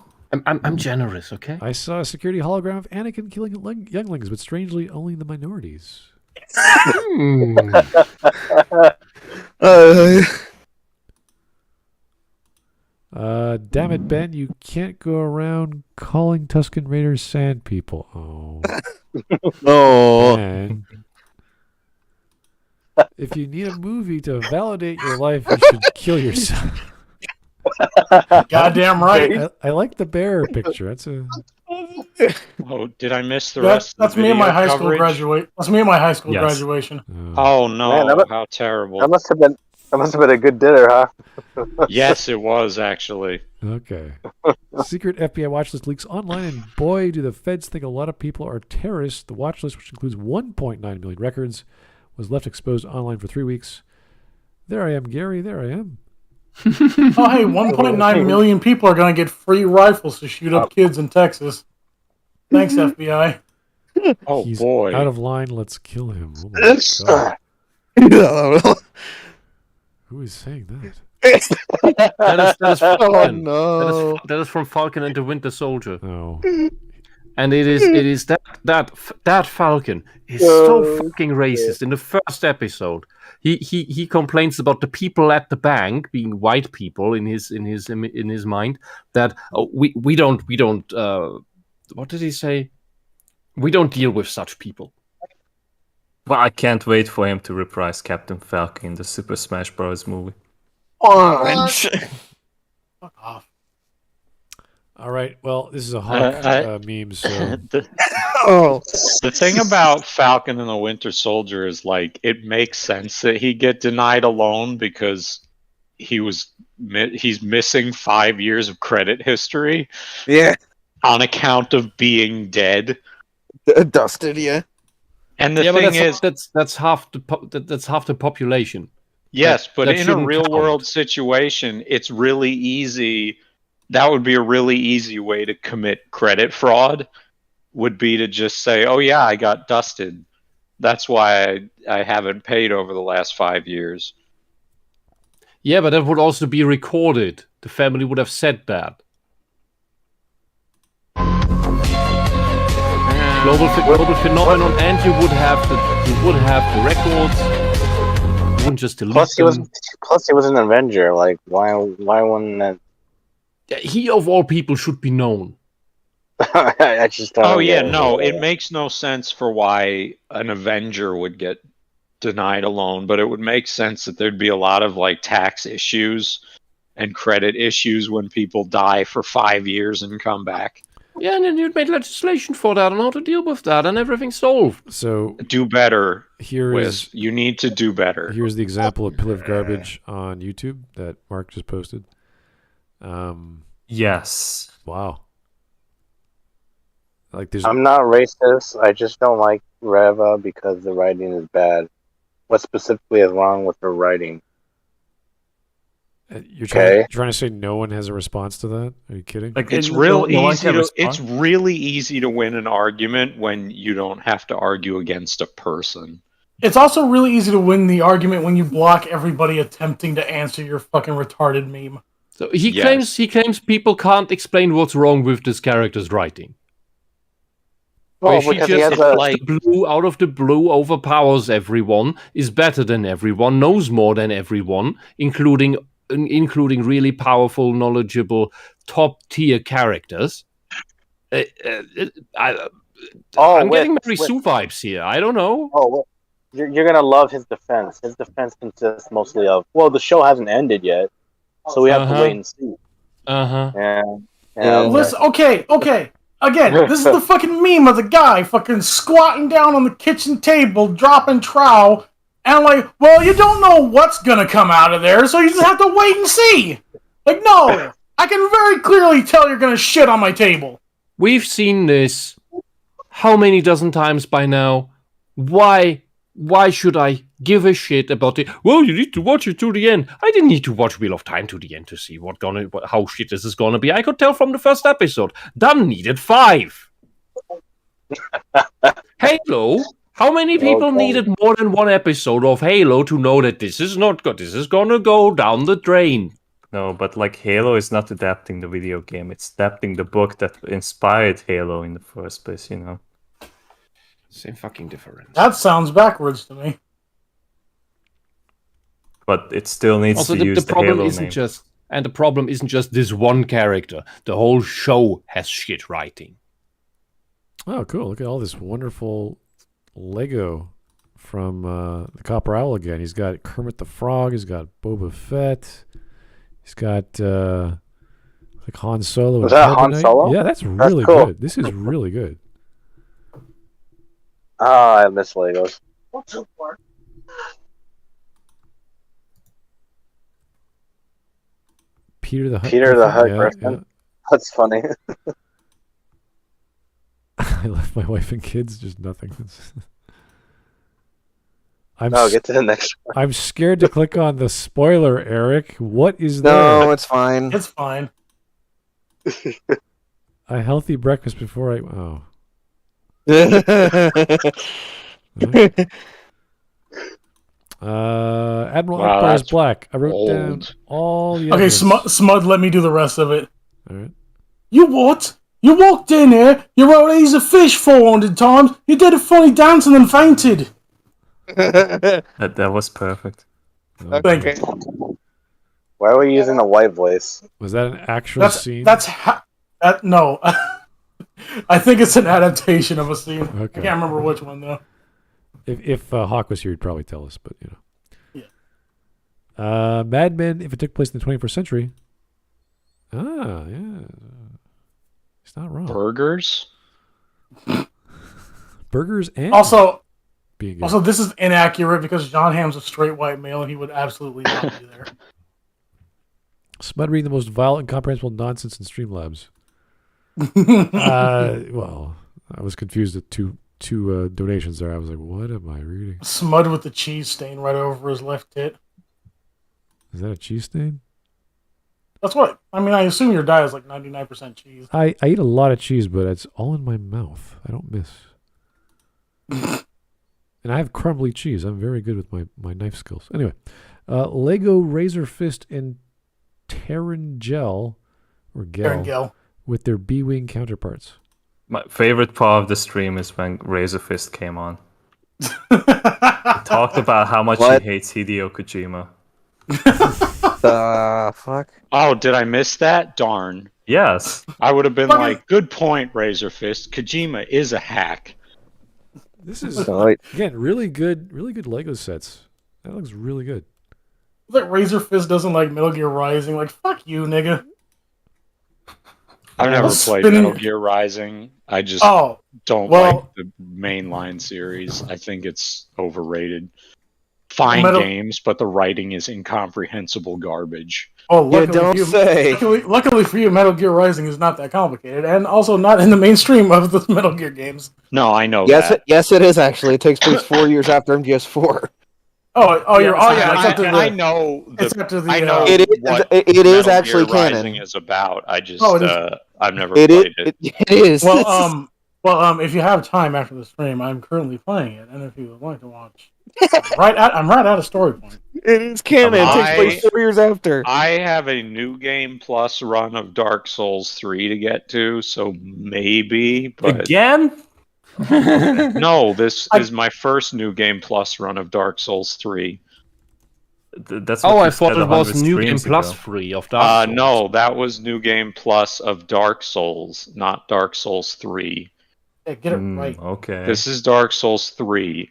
I'm generous, okay? I saw a security hologram of Anakin killing younglings, but strangely only the minorities. Damn it, Ben! You can't go around calling Tusken Raiders sand people. Oh, Oh. man. If you need a movie to validate your life, you should kill yourself. Goddamn right. I like the bear picture. That's a. Oh, did I miss the rest? That's of the me in my video high school coverage? graduate. That's me in my high school Yes. graduation. Oh no! Man, that must- How terrible! That must have been a good dinner, huh? Yes, it was actually. Okay. Secret FBI watch list leaks online, and boy, do the feds think a lot of people are terrorists. The watch list, which includes 1.9 million records, was left exposed online for 3 weeks. There I am, Gary. There I am. Oh, hey, 1.9 million people are going to get free rifles to shoot up kids in Texas. Thanks, FBI. Oh He's boy! out of line. Let's kill him. Oh my God. Who is saying that? That is Oh Falcon. no. That is from Falcon and the Winter Soldier. Oh. And it is that Falcon is so fucking racist. In the first episode, he complains about the people at the bank being white people in his mind. That we don't what did he say? We don't deal with such people. Well, I can't wait for him to reprise Captain Falcon in the Super Smash Bros. Movie. Orange. Fuck off. All right. Well, this is a Hawk meme, so Oh. The thing about Falcon and the Winter Soldier is, like, it makes sense that he get denied a loan because he's missing 5 years of credit history Yeah. on account of being dead. Dusted, yeah. And the Yeah, but thing is, that's half the population. yes, but that in a shouldn't real count. world situation, it's really easy. That would be a really easy way to commit credit fraud, would be to just say, oh yeah, I got dusted. That's why I haven't paid over the last 5 years. Yeah, but that would also be recorded. The family would have said that. Global phenomenon, and you would have the records. You wouldn't just delete Plus, them. he was an Avenger. Like, why wouldn't that? Yeah, he of all people should be known. I just don't. Oh yeah, get no, it makes no sense for why an Avenger would get denied a loan, but it would make sense that there'd be a lot of, like, tax issues and credit issues when people die for 5 years and come back. Yeah, and then you'd make legislation for that and how to deal with that, and everything's solved. So Do better, here Wisp. is You need to do better. here's the example of Pillar of Garbage on YouTube that Mark just posted. Yes. Wow. Like there's I'm not racist. I just don't like Reva because the writing is bad. What specifically is wrong with her writing? you're Okay. trying to say no one has a response to that? Are you kidding? Like It's no one easy can to respond. it's really easy to win an argument when you don't have to argue against a person. It's also really easy to win the argument when you block everybody attempting to answer your fucking retarded meme. So he Yes. claims people can't explain what's wrong with this character's writing. Well, Where she because he just has a out of the blue overpowers everyone, is better than everyone, knows more than everyone, including really powerful, knowledgeable, top tier characters. I'm getting Mary Sue vibes here. I don't know. Oh, well, you're gonna love his defense. His defense consists mostly of, well, the show hasn't ended yet, so we have to wait and see. Yeah. Listen, okay. Again, this is the fucking meme of the guy fucking squatting down on the kitchen table, dropping trowel, and like, well, you don't know what's gonna come out of there, so you just have to wait and see. Like, no, I can very clearly tell you're gonna shit on my table. We've seen this how many dozen times by now? Why should I give a shit about it? Well, you need to watch it to the end. I didn't need to watch Wheel of Time to the end to see how shit this is gonna be. I could tell from the first episode. Dunn needed 5. Halo. How many people needed more than one episode of Halo to know that this is not good? This is gonna go down the drain. No, but like Halo is not adapting the video game. It's adapting the book that inspired Halo in the first place, you know. Same fucking difference. That sounds backwards to me. But it still needs Also, to use the problem Halo isn't name. the problem isn't just this one character. The whole show has shit writing. Oh, cool. Look at all this wonderful Lego from the Copper Owl again. He's got Kermit the Frog. He's got Boba Fett. He's got like Han Solo. Was that Han Solo? Yeah, that's really cool. good. This is really good. I miss Legos. Peter the Hut. Peter the Hut Yeah, Griffin. yeah. That's funny. I left my wife and kids. Just nothing. Get to the next one. I'm scared to click on the spoiler, Eric. What is No, there? it's fine. It's fine. A healthy breakfast before I. Oh. Admiral Wow, Akbar is that's black. I wrote down old. all the Okay, evidence. Smud, let me do the rest of it. All right. You what? You walked in here, you wrote "He's a fish" 400 times, you did a funny dance and then fainted. That was perfect. Oh, Thank okay. you. Why are we using a white voice? Was that an actual scene? No. I think it's an adaptation of a scene. Okay. I can't remember which one though. If Hawk was here, he'd probably tell us, but you know. Yeah. Mad Men, if it took place in the 21st century. Ah, yeah. It's not wrong. Burgers? Burgers and Also, being good. Also, this is inaccurate because John Hamm's a straight white male and he would absolutely not be there. Smud reading the most vile and incomprehensible nonsense in Streamlabs. Well, I was confused at two donations there. I was like, what am I reading? Smud with the cheese stain right over his left tit. Is that a cheese stain? That's what I mean. I assume your diet is like 99% cheese. I eat a lot of cheese, but it's all in my mouth. I don't miss. And I have crumbly cheese. I'm very good with my knife skills. Anyway, Lego Razor Fist and Terran Gel or Karen Gel Gill. with their B-wing counterparts. My favorite part of the stream is when Razor Fist came on. He talked about how much What? he hates Hideo Kojima. Fuck. Oh, did I miss that? Darn. Yes. I would have been Fucking- like, good point, Razor Fist. Kojima is a hack. This is Right. again really good Lego sets. That looks really good. Like Razor Fist doesn't like Metal Gear Rising. Like, fuck you, nigga. I've never Spinning- played Metal Gear Rising. I just don't well- like the mainline series. I think it's overrated. fine Metal- games, but the writing is incomprehensible garbage. Oh, You don't say. Luckily for you, Metal Gear Rising is not that complicated, and also not in the mainstream of the Metal Gear games. No, I know Yes, that. yes, it is actually. It takes place 4 years after MGS4. I know. It's after the. I know It is- what it is Metal actually Gear canon. Rising is about. I just Oh, it is. I've never It played is. it. It is. Well, if you have time after the stream, I'm currently playing it, and if you would like to watch, I'm right at a story point. It is canon. It takes place 4 years after. I have a new game plus run of Dark Souls 3 to get to, so maybe. But Again? no, this is my first new game plus run of Dark Souls 3. That's what Oh, you I thought said it was 100 New Game streams Plus ago. free of Dark Souls. No, that was new game plus of Dark Souls, not Dark Souls 3. Yeah, get it right. Okay. This is Dark Souls 3.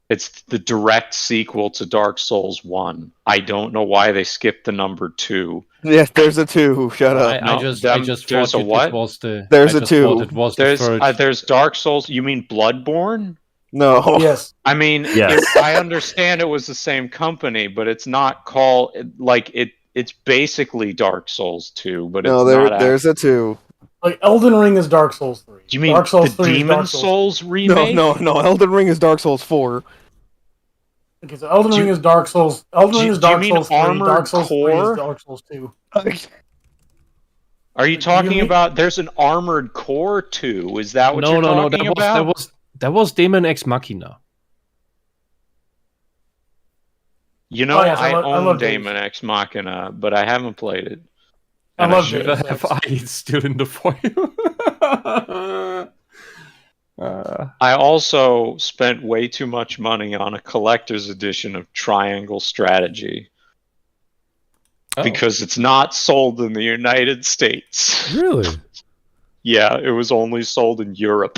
It's the direct sequel to Dark Souls 1. I don't know why they skipped the number 2. Yes, there's a 2. Shut up. I just thought there's a what? it was the. There's I a just 2. thought It was the third. There's Dark Souls. You mean Bloodborne? No. Yes. I mean, Yes. I understand it was the same company, but it's not called like it. It's basically Dark Souls 2, but No, it's not. there's a 2. Like Elden Ring is Dark Souls 3. Do you mean Dark Souls the 3 is Demon Dark Souls remake? No. Elden Ring is Dark Souls 4. Okay, so Elden Do Ring you- is Dark Souls. Elden Ring is do you Dark mean Souls 3. Armored Dark Souls 3 Core? is Dark Souls 2. Are you Do talking you mean- about? There's an Armored Core 2. Is that what No, you're no, talking about? That was Demon Ex Machina. You know, Oh, yes, I I love own Deus. Daemon Ex Machina, but I haven't played it. I And love should. Deus. Have I still in the foil? I also spent way too much money on a collector's edition of Triangle Strategy because it's not sold in the United States. Really? Yeah, it was only sold in Europe.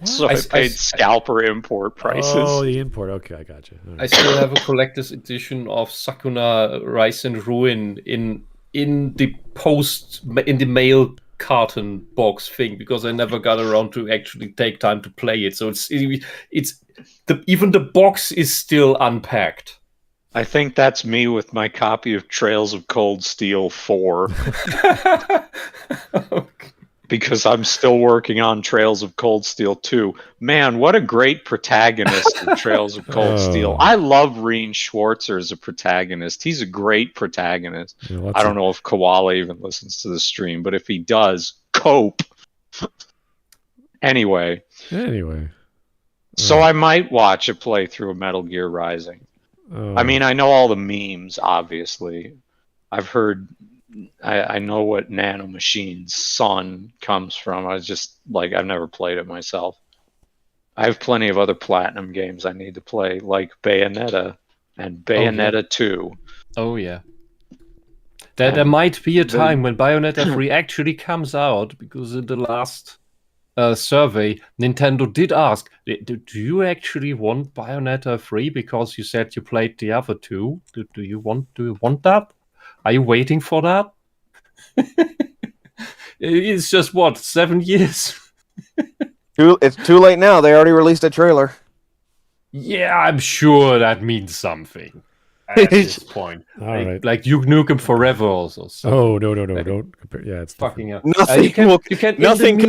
So I paid scalper import prices. Oh, the import. Okay, I got you. All I right. still have a collector's edition of Sakuna Rise and Ruin in the mail carton box thing because I never got around to actually take time to play it. So even the box is still unpacked. I think that's me with my copy of Trails of Cold Steel 4. Okay. Because I'm still working on Trails of Cold Steel 2. Man, what a great protagonist in Trails of Cold Steel. I love Rean Schwarzer as a protagonist. He's a great protagonist. Yeah, I don't know if Koala even listens to the stream, but if he does, cope. Anyway. So I might watch a playthrough of Metal Gear Rising. I mean, I know all the memes, obviously. I've heard... I know what Nanomachine's son comes from. I was just like, I've never played it myself. I have plenty of other Platinum games I need to play, like Bayonetta and Bayonetta 2. Oh, yeah. There might be a time when Bayonetta 3 actually comes out, because in the last survey, Nintendo did ask, do you actually want Bayonetta 3? Because you said you played the other two. Do you want that? Are you waiting for that? It's just, 7 years? It's too late now. They already released a trailer. Yeah, I'm sure that means something at this point. All right. Like Duke Nukem Forever also. So Oh, no, don't compare. Yeah, it's fucking different. hell. Nothing You can, will- you can nothing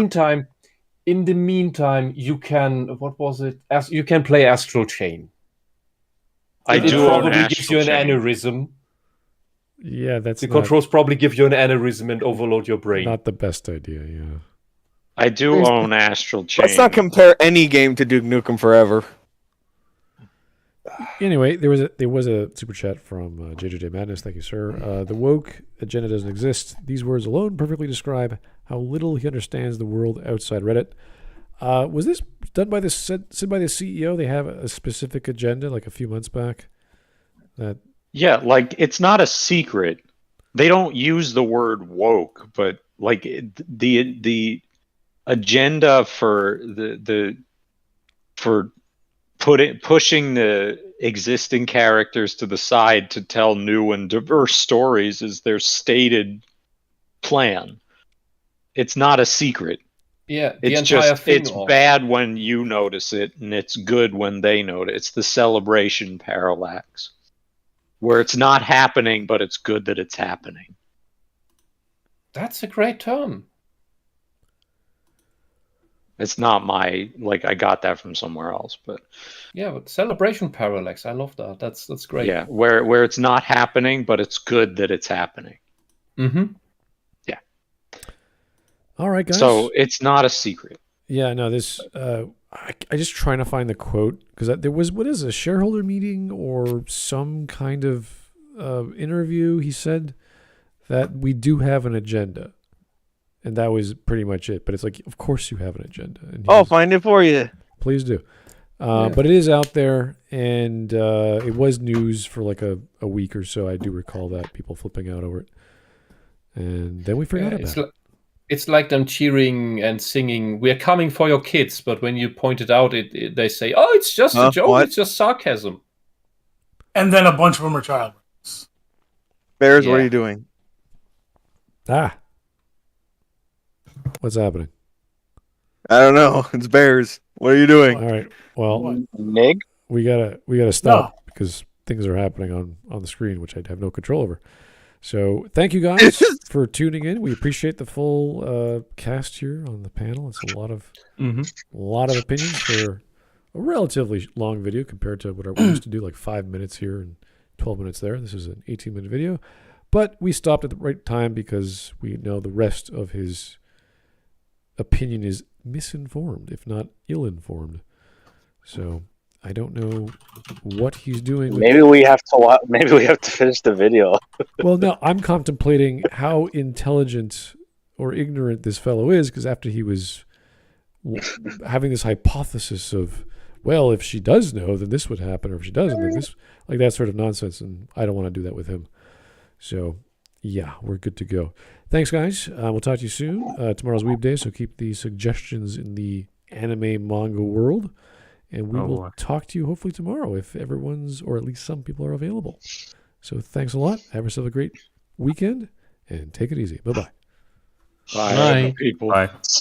in the meantime, you can, what was it? You can play Astral Chain. I It do own probably gives you an Astral Chain. aneurysm. Yeah, that's The not, controls probably give you an aneurysm and overload your brain. not the best idea, yeah. I do own Astral Chain. Let's not compare any game to Duke Nukem Forever. Anyway, there was a super chat from JJJ Madness. Thank you, sir. The woke agenda doesn't exist. These words alone perfectly describe how little he understands the world outside Reddit. Was this done by said by the CEO? They have a specific agenda, like a few months back. Yeah, like it's not a secret. They don't use the word woke, but like the agenda for pushing the existing characters to the side to tell new and diverse stories is their stated plan. It's not a secret. Yeah, the It's entire just thing. it's bad when you notice it, and it's good when they notice. It's the celebration parallax. where it's not happening, but it's good that it's happening. That's a great term. It's not my, like, I got that from somewhere else, but Yeah, but celebration parallax. I love that. That's great. yeah, where it's not happening, but it's good that it's happening. Mm-hmm. Yeah. All right, guys. So it's not a secret. Yeah, no, this, I just trying to find the quote, because there was, what is it, a shareholder meeting or some kind of interview? He said that we do have an agenda. And that was pretty much it. But it's like, of course you have an agenda. And I'll find it for you. Please do. But it is out there, and it was news for like a week or so. I do recall that, people flipping out over it. And then we forgot about it. It's like them cheering and singing, "We're coming for your kids," but when you point it out, they say, "Oh, it's just a joke. What? It's just sarcasm." And then a bunch of them are child rapers. Bears, what Yeah. are you doing? What's happening? I don't know. It's bears. What are you doing? All right. Well, Nig? we gotta stop because things are happening on the screen, which I have no control over. So thank you guys for tuning in. We appreciate the full cast here on the panel. It's a lot of opinions for a relatively long video compared to what we used to do, like 5 minutes here and 12 minutes there. This is an 18-minute video, but we stopped at the right time because we know the rest of his opinion is misinformed, if not ill-informed. So I don't know what he's doing. Maybe we have to finish the video. Well, no, I'm contemplating how intelligent or ignorant this fellow is, because after he was having this hypothesis of, well, if she does know, then this would happen, or if she doesn't, then this, like that sort of nonsense, and I don't want to do that with him. So, yeah, we're good to go. Thanks, guys. We'll talk to you soon. Tomorrow's Weeb Day, so keep the suggestions in the anime manga world. And we will talk to you hopefully tomorrow if everyone's, or at least some people are available. So thanks a lot. Have yourself a great weekend and take it easy. Bye-bye. Bye, people. Bye.